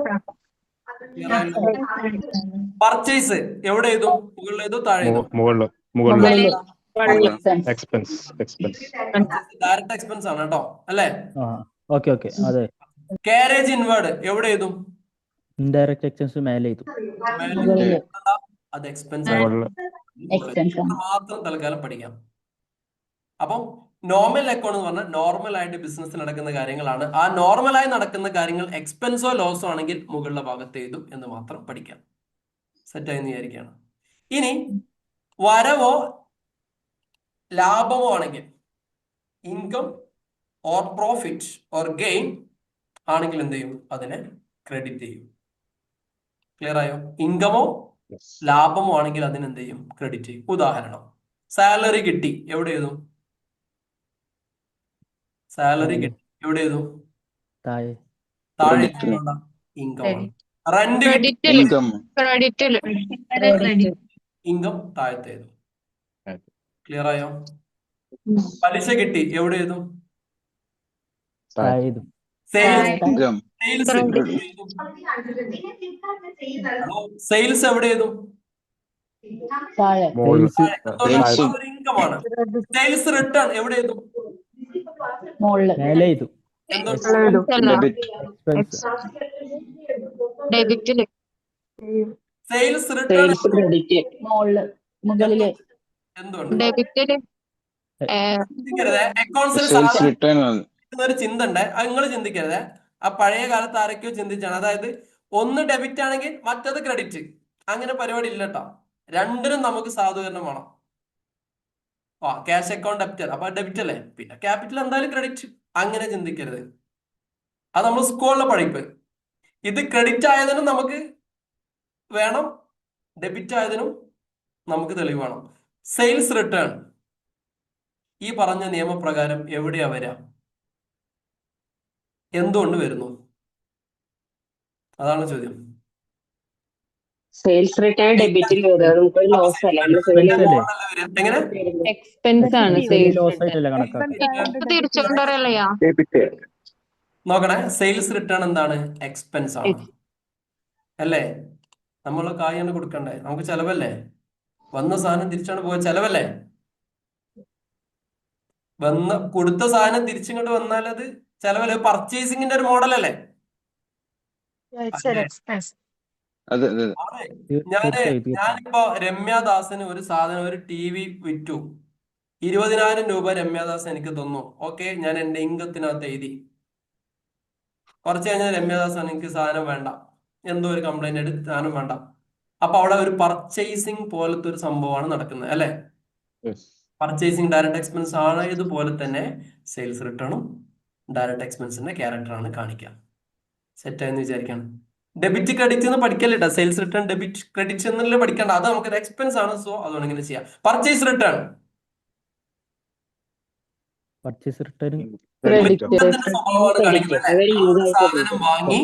പർച്ചേസ് എവിടെ എഴുതും? മുകളിൽ എഴുതും താഴെ എഴുതും? മുകളിൽ എക്സ്പെൻസ്. എക്സ്പെൻസ് ഡയറക്റ്റ് എക്സ്പെൻസ് ആണ് കേട്ടോ, അല്ലേ? ആ ഓക്കെ ഓക്കെ അതെ. കാരേജ് ഇൻവേർഡ് എവിടെ എഴുതും? ഇൻഡയറക്റ്റ് എക്സ്പെൻസ് മേലെ ചെയ്തു. മുകളില് അത് എക്സ്പെൻസ് ആണ്. മുകളിൽ എക്സ്പെൻസ് ആണ്. മാത്രം തൽക്കാലം പഠിക്കാം. അപ്പം നോർമൽ അക്കൗണ്ട് എന്ന് പറഞ്ഞാൽ നോർമൽ ആയിട്ട് ബിസിനസ് നടക്കുന്ന കാര്യങ്ങളാണ്. ആ നോർമലായി നടക്കുന്ന കാര്യങ്ങൾ എക്സ്പെൻസോ ലോസോ ആണെങ്കിൽ മുകളിലെ ഭാഗത്ത് എഴുതും എന്ന് മാത്രം പഠിക്കാം. സെറ്റായി വിചാരിക്കുകയാണ്. ഇനി വരവോ ലാഭമോ ആണെങ്കിൽ, income or profit or gain ആണെങ്കിൽ എന്ത് ചെയ്യും? അതിനെ ക്രെഡിറ്റ് ചെയ്യും. ക്ലിയർ ആയോ? ഇൻകമോ ലാഭമോ ആണെങ്കിൽ അതിനെന്ത് ചെയ്യും? ക്രെഡിറ്റ് ചെയ്യും. ഉദാഹരണം, സാലറി കിട്ടി എവിടെ എഴുതും? സാലറി കിട്ടി എവിടെ എഴുതും? താഴെ. താഴെ Credit. ഇൻകം ആണ്. റെന്റ് കിട്ടി Income. ഇൻകം താഴത്തെ എഴുതും. ക്ലിയർ ആയോ? പലിശ കിട്ടി എവിടെ എഴുതും? താഴെ ചെയ്തു. Income. സെയിൽസ് എവിടെ എഴുതും? താഴെ. മുകളിൽ ഇൻകം ആണ്. സെയിൽസ് റിട്ടേൺ എവിടെ എഴുതും? മുകളില്. മേലെ ചെയ്തു. Debit. എക്സ്പെൻസ്. സെയിൽസ് റിട്ടേൺ മുകളില്. മുകളില്. എന്തുകൊണ്ട്? ചിന്തിക്കരുത്. അക്കൗണ്ട്സിൽ Sales return ആണ്. ഒരു ചിന്ത ഉണ്ട്, അത് നിങ്ങൾ ചിന്തിക്കരുത്. ആ പഴയ കാലത്ത് ആരൊക്കെയോ ചിന്തിച്ചാണ്. അതായത് ഒന്ന് ഡെബിറ്റ് ആണെങ്കിൽ മറ്റത് ക്രെഡിറ്റ്, അങ്ങനെ പരിപാടി ഇല്ല കേട്ടോ. രണ്ടിനും നമുക്ക് സാധൂകരണം വേണം. ക്യാഷ് അക്കൗണ്ട് ഡെബിറ്റ്, അപ്പൊ ഡെബിറ്റ് അല്ലേ, പിന്നെ ക്യാപിറ്റൽ എന്തായാലും ക്രെഡിറ്റ്, അങ്ങനെ ചിന്തിക്കരുത്. അത് നമ്മൾ സ്കൂളിലെ പഠിപ്പ്. ഇത് ക്രെഡിറ്റ് ആയതിനും നമുക്ക് വേണം, ഡെബിറ്റ് ആയതിനും നമുക്ക് തെളിവ് വേണം. സെയിൽസ് റിട്ടേൺ ഈ പറഞ്ഞ നിയമപ്രകാരം എവിടെയാ വരാം? എന്തുകൊണ്ട് വരുന്നു? അതാണ് ചോദ്യം. സെയിൽസ് റിട്ടേൺ ഡെബിറ്റിൽ നമുക്ക് ലോസ് അല്ല. എങ്ങനെ? എക്സ്പെൻസ് ആണ് ലോസ് ആയിട്ടല്ല കണക്കാക്കുക. തിരിച്ചുകൊണ്ടുവരല്ലയാ. നോക്കണേ, സെയിൽസ് റിട്ടേൺ എന്താണ്? എക്സ്പെൻസ് ആണ്, അല്ലേ? നമ്മൾ കായാണ് കൊടുക്കണ്ടേ, നമുക്ക് ചെലവല്ലേ? വന്ന സാധനം തിരിച്ചാണ് പോയ ചെലവല്ലേ? കൊടുത്ത സാധനം തിരിച്ചിങ്ങോട്ട് വന്നാൽ അത് ചെലവല്ലേ? പർച്ചേസിംഗിന്റെ ഒരു മോഡലല്ലേ? അതെ. ഞാനിപ്പോ രമ്യാദാസിന് ഒരു സാധനം, ഒരു TV വിറ്റു. 20,000 രൂപ രമ്യാദാസ് എനിക്ക് തന്നു. ഓക്കെ, ഞാൻ എന്റെ ഇൻകത്തിനകത്ത് എഴുതി. കുറച്ച് കഴിഞ്ഞാൽ രമ്യാദാസാണ്, എനിക്ക് സാധനം വേണ്ട, എന്തോ ഒരു കംപ്ലൈന്റ് എടുത്ത് സാധനം വേണ്ട. അപ്പൊ അവിടെ ഒരു പർച്ചേസിങ് പോലത്തെ ഒരു സംഭവമാണ് നടക്കുന്നത്, അല്ലെ? പർച്ചേസിങ് ഡയറക്റ്റ് എക്സ്പെൻസ് ആണ്. ഇതുപോലെ തന്നെ സെയിൽസ് റിട്ടേണും ഡയറക്റ്റ് എക്സ്പെൻസിന്റെ ക്യാരക്ടറാണ് കാണിക്കുക. സെറ്റായെന്ന് വിചാരിക്കണം. ഡെബിറ്റ് ക്രെഡിറ്റ് എന്ന് പഠിക്കല്ലേട്ടാ. സെയിൽസ് റിട്ടേൺ ഡെബിറ്റ് ക്രെഡിറ്റ് എന്നല്ലേ പഠിക്കണ്ട, അത് നമുക്കൊരു എക്സ്പെൻസ് ആണ്. സോ അതുകൊണ്ട് ഇങ്ങനെ ചെയ്യാം. പർച്ചേസ് റിട്ടേൺ സ്വഭാവമാണ് കാണിക്കുന്നത്. സാധനം വാങ്ങി,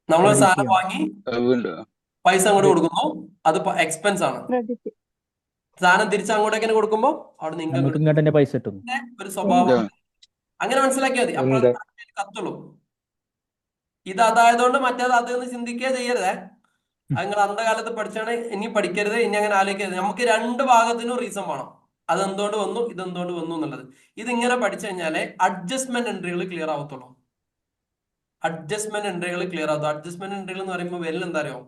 നമ്മളൊരു സാധനം വാങ്ങി പൈസ അങ്ങോട്ട് കൊടുക്കുന്നു, അത് എക്സ്പെൻസ് ആണ്. സാധനം തിരിച്ച് അങ്ങോട്ടേക്ക് കൊടുക്കുമ്പോ അവിടെ നിങ്ങൾക്ക് പൈസ കിട്ടും. ഒരു സ്വഭാവം അങ്ങനെ മനസ്സിലാക്കിയാൽ മതി. അപ്പോൾ കത്തുള്ളൂ. ഇത് അതായതുകൊണ്ട് മറ്റേത് അതെന്ന് ചിന്തിക്കുക ചെയ്യരുതേ. നിങ്ങൾ അന്ധകാലത്ത് പഠിച്ചാണ്, ഇനി പഠിക്കരുത്, ഇനി അങ്ങനെ ആലോചിക്കരുത്. നമുക്ക് രണ്ട് ഭാഗത്തിനും റീസൺ വേണം. അതെന്തുകൊണ്ട് വന്നു, ഇതെന്തുകൊണ്ട് വന്നു എന്നുള്ളത്. ഇതിങ്ങനെ പഠിച്ചു കഴിഞ്ഞാലേ അഡ്ജസ്റ്റ്മെന്റ് എൻട്രികൾ ക്ലിയർ ആവത്തുള്ളൂ. അഡ്ജസ്റ്റ്മെന്റ് എൻട്രികൾ ക്ലിയർ ആവത്തു. അഡ്ജസ്റ്റ്മെന്റ് എൻട്രികൾ എന്ന് പറയുമ്പോൾ വലിയ എന്താ അറിയോ,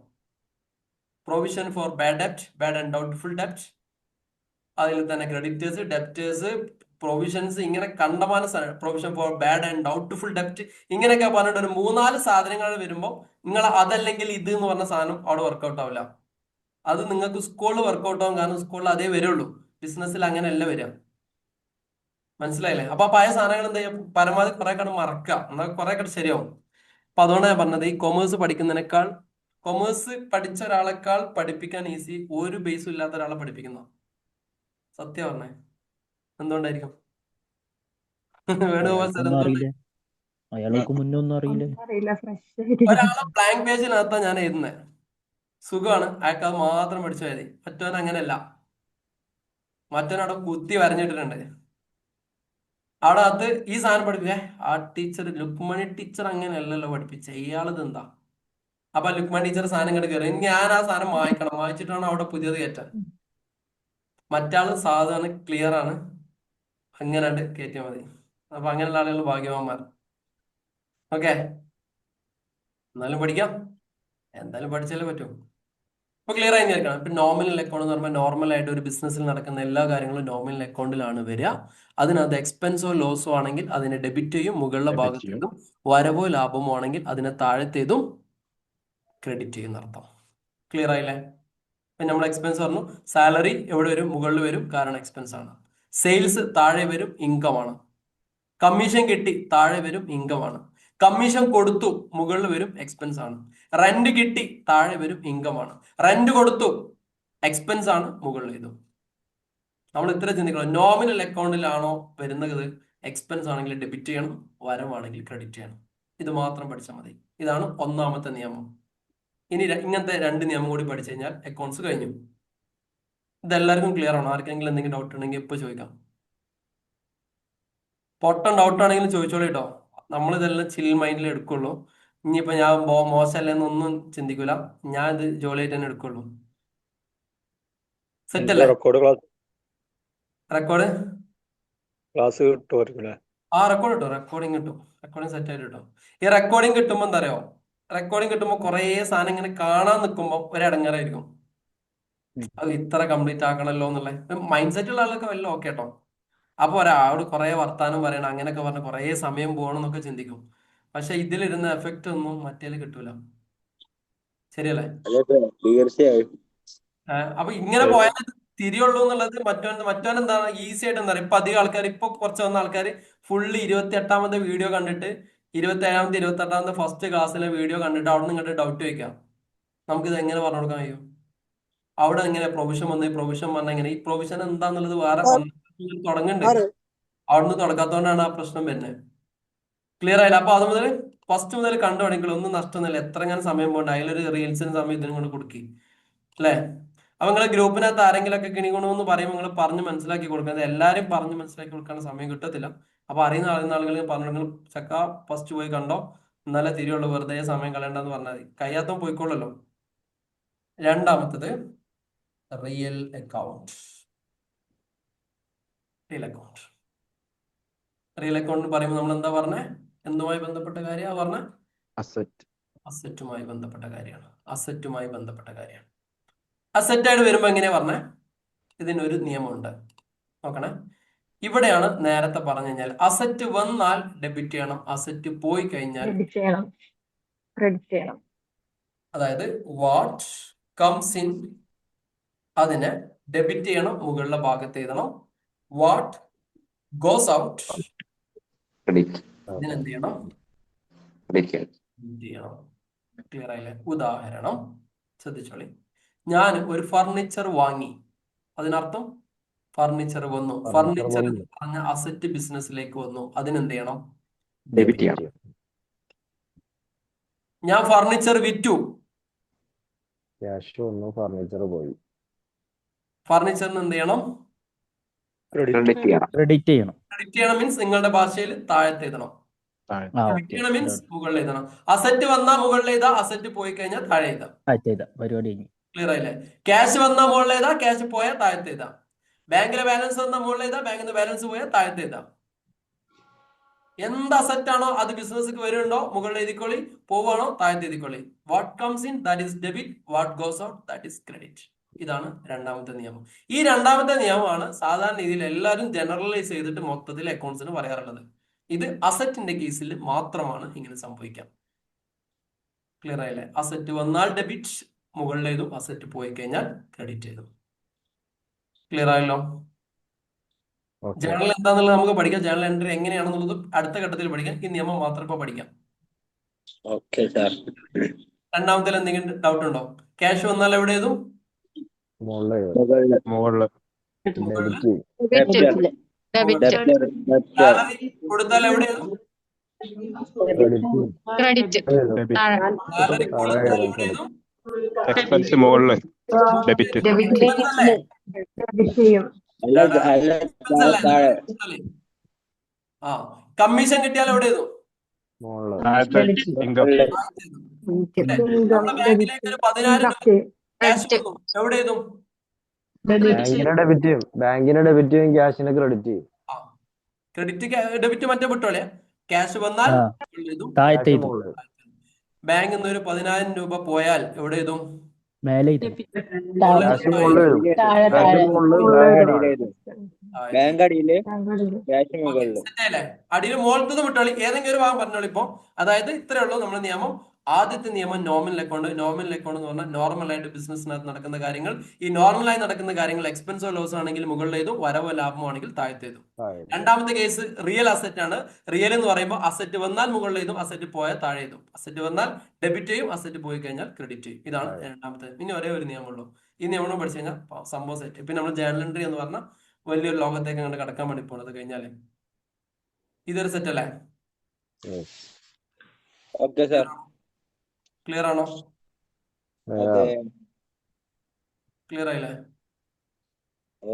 പ്രൊവിഷൻ ഫോർ ബാഡ് ഡെപ്റ്റ്, ബാഡ് ആൻഡ് ഡൗട്ട്ഫുൾ ഡെപ്റ്റ്, അതിൽ തന്നെ ക്രെഡിറ്റേഴ്സ്, ഡെപ്റ്റേഴ്സ്, പ്രൊവിഷൻസ്, ഇങ്ങനെ കണ്ടമാന provision for bad and doubtful ഡെപ്റ്റ്, ഇങ്ങനെയൊക്കെ പറഞ്ഞിട്ട് ഒരു 3-4 സാധനങ്ങൾ വരുമ്പോൾ നിങ്ങൾ അതല്ലെങ്കിൽ ഇത് എന്ന് പറഞ്ഞ സാധനം അവിടെ വർക്കൗട്ട് ആവില്ല. അത് നിങ്ങൾക്ക് സ്കൂളിൽ വർക്കൗട്ട് ആവും, കാരണം സ്കൂളിൽ അതേ വരുള്ളൂ, ബിസിനസ്സിൽ അങ്ങനെയല്ല വരിക. മനസ്സിലായില്ലേ? അപ്പൊ ആ പഴയ സാധനങ്ങൾ എന്താ ചെയ്യുക, പരമാവധി കുറെ കണ്ട് മറക്കുക, എന്നാൽ കുറെ കണ്ട് ശരിയാവും. അപ്പൊ അതുകൊണ്ടാണ് ഞാൻ പറഞ്ഞത്, ഈ കൊമേഴ്സ് പഠിക്കുന്നതിനേക്കാൾ, കൊമേഴ്സ് പഠിച്ച ഒരാളെക്കാൾ പഠിപ്പിക്കാൻ ഈസി ഒരു ബേസും ഇല്ലാത്ത ഒരാളെ പഠിപ്പിക്കുന്ന. സത്യം പറഞ്ഞേ, എന്തുകൊണ്ടായിരിക്കും? വേണുഗോപാൽ സാർ ഒന്നും എന്തുകൊണ്ട്? അറിയില്ല, അയാൾക്ക് മുന്നേ ഒന്നും അറിയില്ല. ഒന്നും അറിയില്ല, ഫ്രഷ്. ഒരാളെ ബ്ലാങ്ക് പേജിനകത്താണ് ഞാൻ എഴുതുന്നത്, സുഖമാണ്, അയാൾക്ക് അത് മാത്രം പഠിച്ചാൽ മതി. മറ്റവൻ അങ്ങനെയല്ല, മറ്റവൻ അവിടെ കുത്തി വരഞ്ഞിട്ടിട്ടുണ്ട്. അവിടെ അത് ഈ സാധനം പഠിപ്പിച്ചേ, ആ ടീച്ചർ ലുക്മണി ടീച്ചർ അങ്ങനെയല്ലല്ലോ പഠിപ്പിച്ചേ, ഇയാളത് എന്താ? അപ്പൊ ലുക്മണി ടീച്ചർ സാധനം ഇങ്ങോട്ട് കയറി, ഞാൻ ആ സാധനം വായിക്കണം, വായിച്ചിട്ടാണ് അവിടെ പുതിയത് കയറ്റാൻ. മറ്റാള് സാധാരണ ക്ലിയർ ആണ്, അങ്ങനെ കയറ്റിയാൽ മതി. അപ്പൊ അങ്ങനെയുള്ള ആളുകൾ ഭാഗ്യവാന്മാർ. ഓക്കെ, എന്നാലും പഠിക്കാം, എന്തായാലും പഠിച്ചാലേ പറ്റൂ. അപ്പൊ ക്ലിയർ ആയി വിചാരിക്കണം. ഇപ്പൊ നോമിനൽ അക്കൗണ്ട് എന്ന് പറയുമ്പോൾ നോർമൽ ആയിട്ട് ഒരു ബിസിനസ്സിൽ നടക്കുന്ന എല്ലാ കാര്യങ്ങളും നോമിനൽ അക്കൗണ്ടിലാണ് വരിക. അതിനകത്ത് എക്സ്പെൻസോ ലോസോ ആണെങ്കിൽ അതിനെ ഡെബിറ്റ് ചെയ്യും, മുകളിലെ ഭാഗത്തേതും വരവോ ലാഭമോ ആണെങ്കിൽ അതിനെ താഴത്തേതും ക്രെഡിറ്റ് ചെയ്യുന്ന അർത്ഥം. ക്ലിയർ ആയില്ലേ? പിന്നെ നമ്മൾ എക്സ്പെൻസ് പറഞ്ഞു, സാലറി എവിടെ വരും, മുകളിൽ വരും, കാരണം എക്സ്പെൻസ് ആണ്. സെയിൽസ് താഴെ വരും, ഇൻകം ആണ്. കമ്മീഷൻ കിട്ടി, താഴെ വരും, ഇൻകം ആണ്. കമ്മീഷൻ കൊടുത്തു, മുകളിൽ വരും, എക്സ്പെൻസ് ആണ്. റെന്റ് കിട്ടി, താഴെ വരും, ഇൻകം ആണ്. റെന്റ് കൊടുത്തു, എക്സ്പെൻസ് ആണ്, മുകളിൽ ഇതും. നമ്മൾ ഇത്ര ചിന്തിക്കണം, നോമിനൽ അക്കൗണ്ടിലാണോ വരുന്നത്, എക്സ്പെൻസ് ആണെങ്കിൽ ഡെബിറ്റ് ചെയ്യണം, വരവാണെങ്കിൽ ക്രെഡിറ്റ് ചെയ്യണം. ഇത് മാത്രം പഠിച്ചാൽ മതി. ഇതാണ് ഒന്നാമത്തെ നിയമം. ഇനി ഇങ്ങനത്തെ 2 നിയമം കൂടി പഠിച്ചു കഴിഞ്ഞാൽ അക്കൗണ്ട്സ് കഴിഞ്ഞു. ഇതെല്ലാവർക്കും ക്ലിയർ ആണോ? ആർക്കെങ്കിലും എന്തെങ്കിലും ഡൗട്ട് ഉണ്ടെങ്കിൽ ഇപ്പൊ ചോദിക്കാം. പൊട്ടൻ ഡൗട്ട് ആണെങ്കിലും ചോദിച്ചോളൂ കേട്ടോ. നമ്മളിതെല്ലാം ചിൽ മൈൻഡിൽ എടുക്കുള്ളൂ. ഇനിയിപ്പോ ഞാൻ മോശമല്ലെന്നൊന്നും ചിന്തിക്കൂല, ഞാൻ ഇത് ജോലിയായിട്ട് തന്നെ എടുക്കുള്ളൂ. സെറ്റ് അല്ലേ? റെക്കോർഡ് റെക്കോർഡ് ക്ലാസ് കിട്ടുമായിരിക്കും. ആ റെക്കോർഡ് കിട്ടും, റെക്കോർഡിങ് കിട്ടും, റെക്കോർഡിങ് സെറ്റ് ആയിട്ട് കിട്ടും. ഈ റെക്കോർഡിങ് കിട്ടുമ്പോൾ എന്താ അറിയോ, റെക്കോർഡിങ് കിട്ടുമ്പോൾ കുറേ സാധനം ഇങ്ങനെ കാണാൻ നിൽക്കുമ്പോൾ ഒരടങ്ങാറായിരിക്കും. അത് ഇത്ര കംപ്ലീറ്റ് ആക്കണല്ലോ എന്നുള്ള മൈൻഡ് സെറ്റ് ഉള്ള ആളൊക്കെ വല്ല ഓക്കെ കേട്ടോ. അപ്പൊ ഒരാളോട് കുറെ വർത്താനം പറയണം, അങ്ങനെയൊക്കെ പറഞ്ഞ് കുറെ സമയം പോകണം എന്നൊക്കെ ചിന്തിക്കും. പക്ഷെ ഇതിലിരുന്ന എഫക്റ്റ് ഒന്നും മറ്റേല് കിട്ടൂല. ശരിയല്ലേ? തീർച്ചയായും. അപ്പൊ ഇങ്ങനെ പോയാൽ തിരിയുള്ളൂ എന്നുള്ളത് മറ്റവനെന്താണ് ഈസി ആയിട്ട് എന്താ പറയുക, ഇപ്പൊ അധികം ആൾക്കാർ, ഇപ്പൊ കുറച്ച് വന്ന ആൾക്കാർ ഫുള്ള് 28ാമത്തെ വീഡിയോ കണ്ടിട്ട് 27ാമത്തെ 28ാമത്തെ ഫസ്റ്റ് ക്ലാസ്സിലെ വീഡിയോ കണ്ടിട്ട് അവിടെ നിന്ന് ഇങ്ങോട്ട് ഡൗട്ട് ചോദിക്കാം, നമുക്കിത് എങ്ങനെ പറഞ്ഞു കൊടുക്കാൻ കഴിയും? അവിടെ എങ്ങനെ പ്രൊവിഷൻ വന്ന്, പ്രൊവിഷൻ വന്ന എങ്ങനെ, ഈ പ്രൊവിഷൻ എന്താന്നുള്ളത് വേറെ തുടങ്ങുന്നുണ്ട്, അവിടുന്ന് തുടക്കാത്തോണ്ടാണ് ആ പ്രശ്നം വരുന്നത്. ക്ലിയർ ആയില്ല? അപ്പൊ അത് മുതൽ ഫസ്റ്റ് മുതൽ കണ്ടു തുടങ്ങിക്കോളൂ, ഒന്നും നഷ്ടമൊന്നുമില്ല. എത്ര ഞാൻ സമയം പോകണ്ട, അതിലൊരു റീൽസിന് സമയം ഇതിനും കൊണ്ട് കൊടുക്കി അല്ലേ? അപ്പൊ നിങ്ങളെ ഗ്രൂപ്പിനകത്ത് ആരെങ്കിലും ഒക്കെ കിണികൊണമെന്ന് പറയുമ്പോൾ നിങ്ങൾ പറഞ്ഞ് മനസ്സിലാക്കി കൊടുക്കുന്നത്, എല്ലാവരും പറഞ്ഞ് മനസ്സിലാക്കി കൊടുക്കാൻ സമയം കിട്ടത്തില്ല. അപ്പൊ അറിയുന്ന ആളുകൾ പറഞ്ഞു, നിങ്ങൾ ചക്ക ഫസ്റ്റ് പോയി കണ്ടോ, എന്നാലേ തിരിയുള്ളൂ, വെറുതെ സമയം കളയണ്ടെന്ന് പറഞ്ഞാൽ മതി. കഴിയാത്ത പോയിക്കോളല്ലോ. രണ്ടാമത്തത് real account. Real account, real account പറയുമ്പോൾ നമ്മൾ എന്താ പറഞ്ഞേ, എന്തുമായി ബന്ധപ്പെട്ട കാര്യമാണ് പറഞ്ഞത്? അസറ്റുമായി ബന്ധപ്പെട്ട കാര്യമാണ്. അസറ്റുമായി ബന്ധപ്പെട്ട കാര്യമാണ്. അസറ്റായിട്ട് വരുമ്പോ എങ്ങനെയാ പറഞ്ഞേ, ഇതിനൊരു നിയമമുണ്ട്, നോക്കണേ. ഇവിടെയാണ് നേരത്തെ പറഞ്ഞു കഴിഞ്ഞാൽ അസറ്റ് വന്നാൽ ഡെബിറ്റ് ചെയ്യണം, അസറ്റ് പോയി കഴിഞ്ഞാൽ ക്രെഡിറ്റ് ചെയ്യണം. അതായത് വാട്ട് കംസ് ഇൻ അതിനെ ഡെബിറ്റ് ചെയ്യണം, മുകളിലെ ഭാഗത്ത് എഴുതണം. വാട്ട് ഗോസ് ഔട്ട് ഇതിനെന്ത് ചെയ്യണം, ചെയ്യണം. ക്ലിയർ ആയില്ലേ? ഉദാഹരണം ശ്രദ്ധിച്ചോളി. ഞാൻ ഒരു ഫർണിച്ചർ വാങ്ങി, അതിനർത്ഥം ഫർണിച്ചർ വന്നു. ഫർണിച്ചർ എന്ന് പറഞ്ഞ അസറ്റ് ബിസിനസ്സിലേക്ക് വന്നു, അതിനെന്ത് ചെയ്യണം, ഡെബിറ്റ് ചെയ്യണം. ഞാൻ ഫർണിച്ചർ വിറ്റു, ക്യാഷ് വന്നു, ഫർണിച്ചർ പോയി, ഫർണിച്ചറിന് എന്ത് ചെയ്യണം, ക്രെഡിറ്റ് ചെയ്യണം. ക്രെഡിറ്റ് ചെയ്യണം. ക്രെഡിറ്റ് ചെയ്യണം മീൻസ് നിങ്ങളുടെ ഭാഷയിൽ താഴത്ത് എഴുതണം. ക്രെഡിറ്റ് ചെയ്യണം മീൻസ് മുകളിൽ എഴുതണം. അസറ്റ് വന്നാൽ മുകളിൽ എഴുതാ, അസറ്റ് പോയി കഴിഞ്ഞാൽ താഴെ എഴുതാം. പരിപാടി കഴിഞ്ഞു. ക്ലിയർ ആയില്ലേ? ക്യാഷ് വന്നാൽ മുകളിൽ എഴുതാ, ക്യാഷ് പോയാൽ താഴത്ത് എഴുതാം. ബാങ്കിലെ ബാലൻസ് വന്നാൽ മുകളിൽ എഴുതാം, ബാങ്കിന്റെ ബാലൻസ് പോയാൽ താഴത്തെ എഴുതാം. എന്ത് അസറ്റ് ആണോ അത് ബിസിനസ്സിക്ക് വരുന്നുണ്ടോ മുകളിൽ എഴുതിക്കോളി, പോവാണോ താഴത്തെ എഴുതിക്കോളി. What comes in that is debit, what goes out that is credit. ഇതാണ് രണ്ടാമത്തെ നിയമം. ഈ രണ്ടാമത്തെ നിയമമാണ് സാധാരണ രീതിയിൽ എല്ലാവരും ജനറലൈസ് ചെയ്തിട്ട് മൊത്തത്തിൽ അക്കൗണ്ട്സിന് പറയാറുള്ളത്. ഇത് അസറ്റിന്റെ കേസിൽ മാത്രമാണ് ഇങ്ങനെ സംഭവിക്കാം. ക്ലിയർ ആയില്ലേ? അസറ്റ് വന്നാൽ ഡെബിറ്റ് മുകളിൽ എഴുതും, അസറ്റ് പോയി കഴിഞ്ഞാൽ ക്രെഡിറ്റ് എഴുതും. ക്ലിയർ ആയല്ലോ? ജേണൽ എന്താന്നുള്ളത് നമുക്ക് പഠിക്കാം. ജേണൽ എൻട്രി എങ്ങനെയാണെന്നുള്ളത് അടുത്ത ഘട്ടത്തിൽ പഠിക്കാം. ഈ നിയമം മാത്രം ഇപ്പൊ പഠിക്കാം. Okay sir. രണ്ടാമത്തെ എന്തെങ്കിലും ഡൗട്ട് ഉണ്ടോ? ക്യാഷ് വന്നാൽ എവിടെ എഴുതും? മുകളില് സാലറി കൊടുത്താൽ എവിടെ എഴുതും? ക്രെഡിറ്റ് സാലറി കൊടുത്താൽ എവിടെ എഴുതും? എക്സ്പെൻസ് മുകളില് ഡെബിറ്റ്. അല്ലേ? ഡെബിറ്റ് ചെയ്യും. ആ, കമ്മീഷൻ കിട്ടിയാൽ എവിടെ എഴുതും? ഇൻകം. നമ്മുടെ ബാങ്കിലേക്ക് ഒരു 10,000 രൂപ ക്യാഷ് വന്നു, എവിടെ എഴുതും? ബാങ്കിന്റെ ഡെബിറ്റും ക്യാഷിന്റെ ക്രെഡിറ്റ് ചെയ്യും. ക്രെഡിറ്റ് ഡെബിറ്റ് മറ്റേ വിട്ടോളെ. ക്യാഷ് വന്നാൽ എഴുതും, താഴത്തെ എഴുതും. ബാങ്കിൽ നിന്ന് ഒരു 10,000 രൂപ പോയാൽ എവിടെ എഴുതും? മേലെ എഴുതും. ബാങ്ക് അടിയില് ക്യാഷ് മുകളില്. അടിയിൽ മുകളിലത് വിട്ടോളി, ഏതെങ്കിലും ഒരു ഭാഗം പറഞ്ഞോളി. ഇപ്പൊ അതായത് ഇത്രയേ ഉള്ളൂ നമ്മുടെ നിയമം. ആദ്യത്തെ നിയമം നോമിനൽ അക്കൗണ്ട്. നോമിനൽ അക്കൗണ്ട് എന്ന് പറഞ്ഞാൽ നോർമൽ ആയിട്ട് ബിസിനസ്സിനകത്ത് നടക്കുന്ന കാര്യങ്ങൾ. ഈ നോർമലായി നടക്കുന്ന കാര്യങ്ങൾ എക്സ്പെൻസോ ലോസ് ആണെങ്കിൽ മുകളിൽ എഴുതും, വരവോ ലാഭമോ ആണെങ്കിൽ താഴത്തെ എഴുതും. രണ്ടാമത്തെ കേസ് റിയൽ അസറ്റ് ആണ്. റിയൽ എന്ന് പറയുമ്പോൾ അസറ്റ് വന്നാൽ മുകളിൽ എഴുതും, അസറ്റ് പോയാൽ താഴെ എഴുതും. അസറ്റ് വന്നാൽ ഡെബിറ്റ് ചെയ്യും, അസറ്റ് പോയി കഴിഞ്ഞാൽ ക്രെഡിറ്റ് ചെയ്യും. ഇതാണ് രണ്ടാമത്തെ. ഇനി ഒരേ ഒരു നിയമമുള്ളൂ. ഈ നിയമം പഠിച്ചു കഴിഞ്ഞാൽ സംഭവം സെറ്റ്. പിന്നെ നമ്മൾ ജേണൽ എൻട്രി എന്ന് പറഞ്ഞാൽ വലിയൊരു ലോകത്തേക്ക് അങ്ങോട്ട് കടക്കാൻ വേണ്ടി പോണത് കഴിഞ്ഞാല് ഇതൊരു സെറ്റ് അല്ലേ? Okay sir. ക്ലിയർ ആണോ? ക്ലിയർ ആയില്ലേ? ഓ,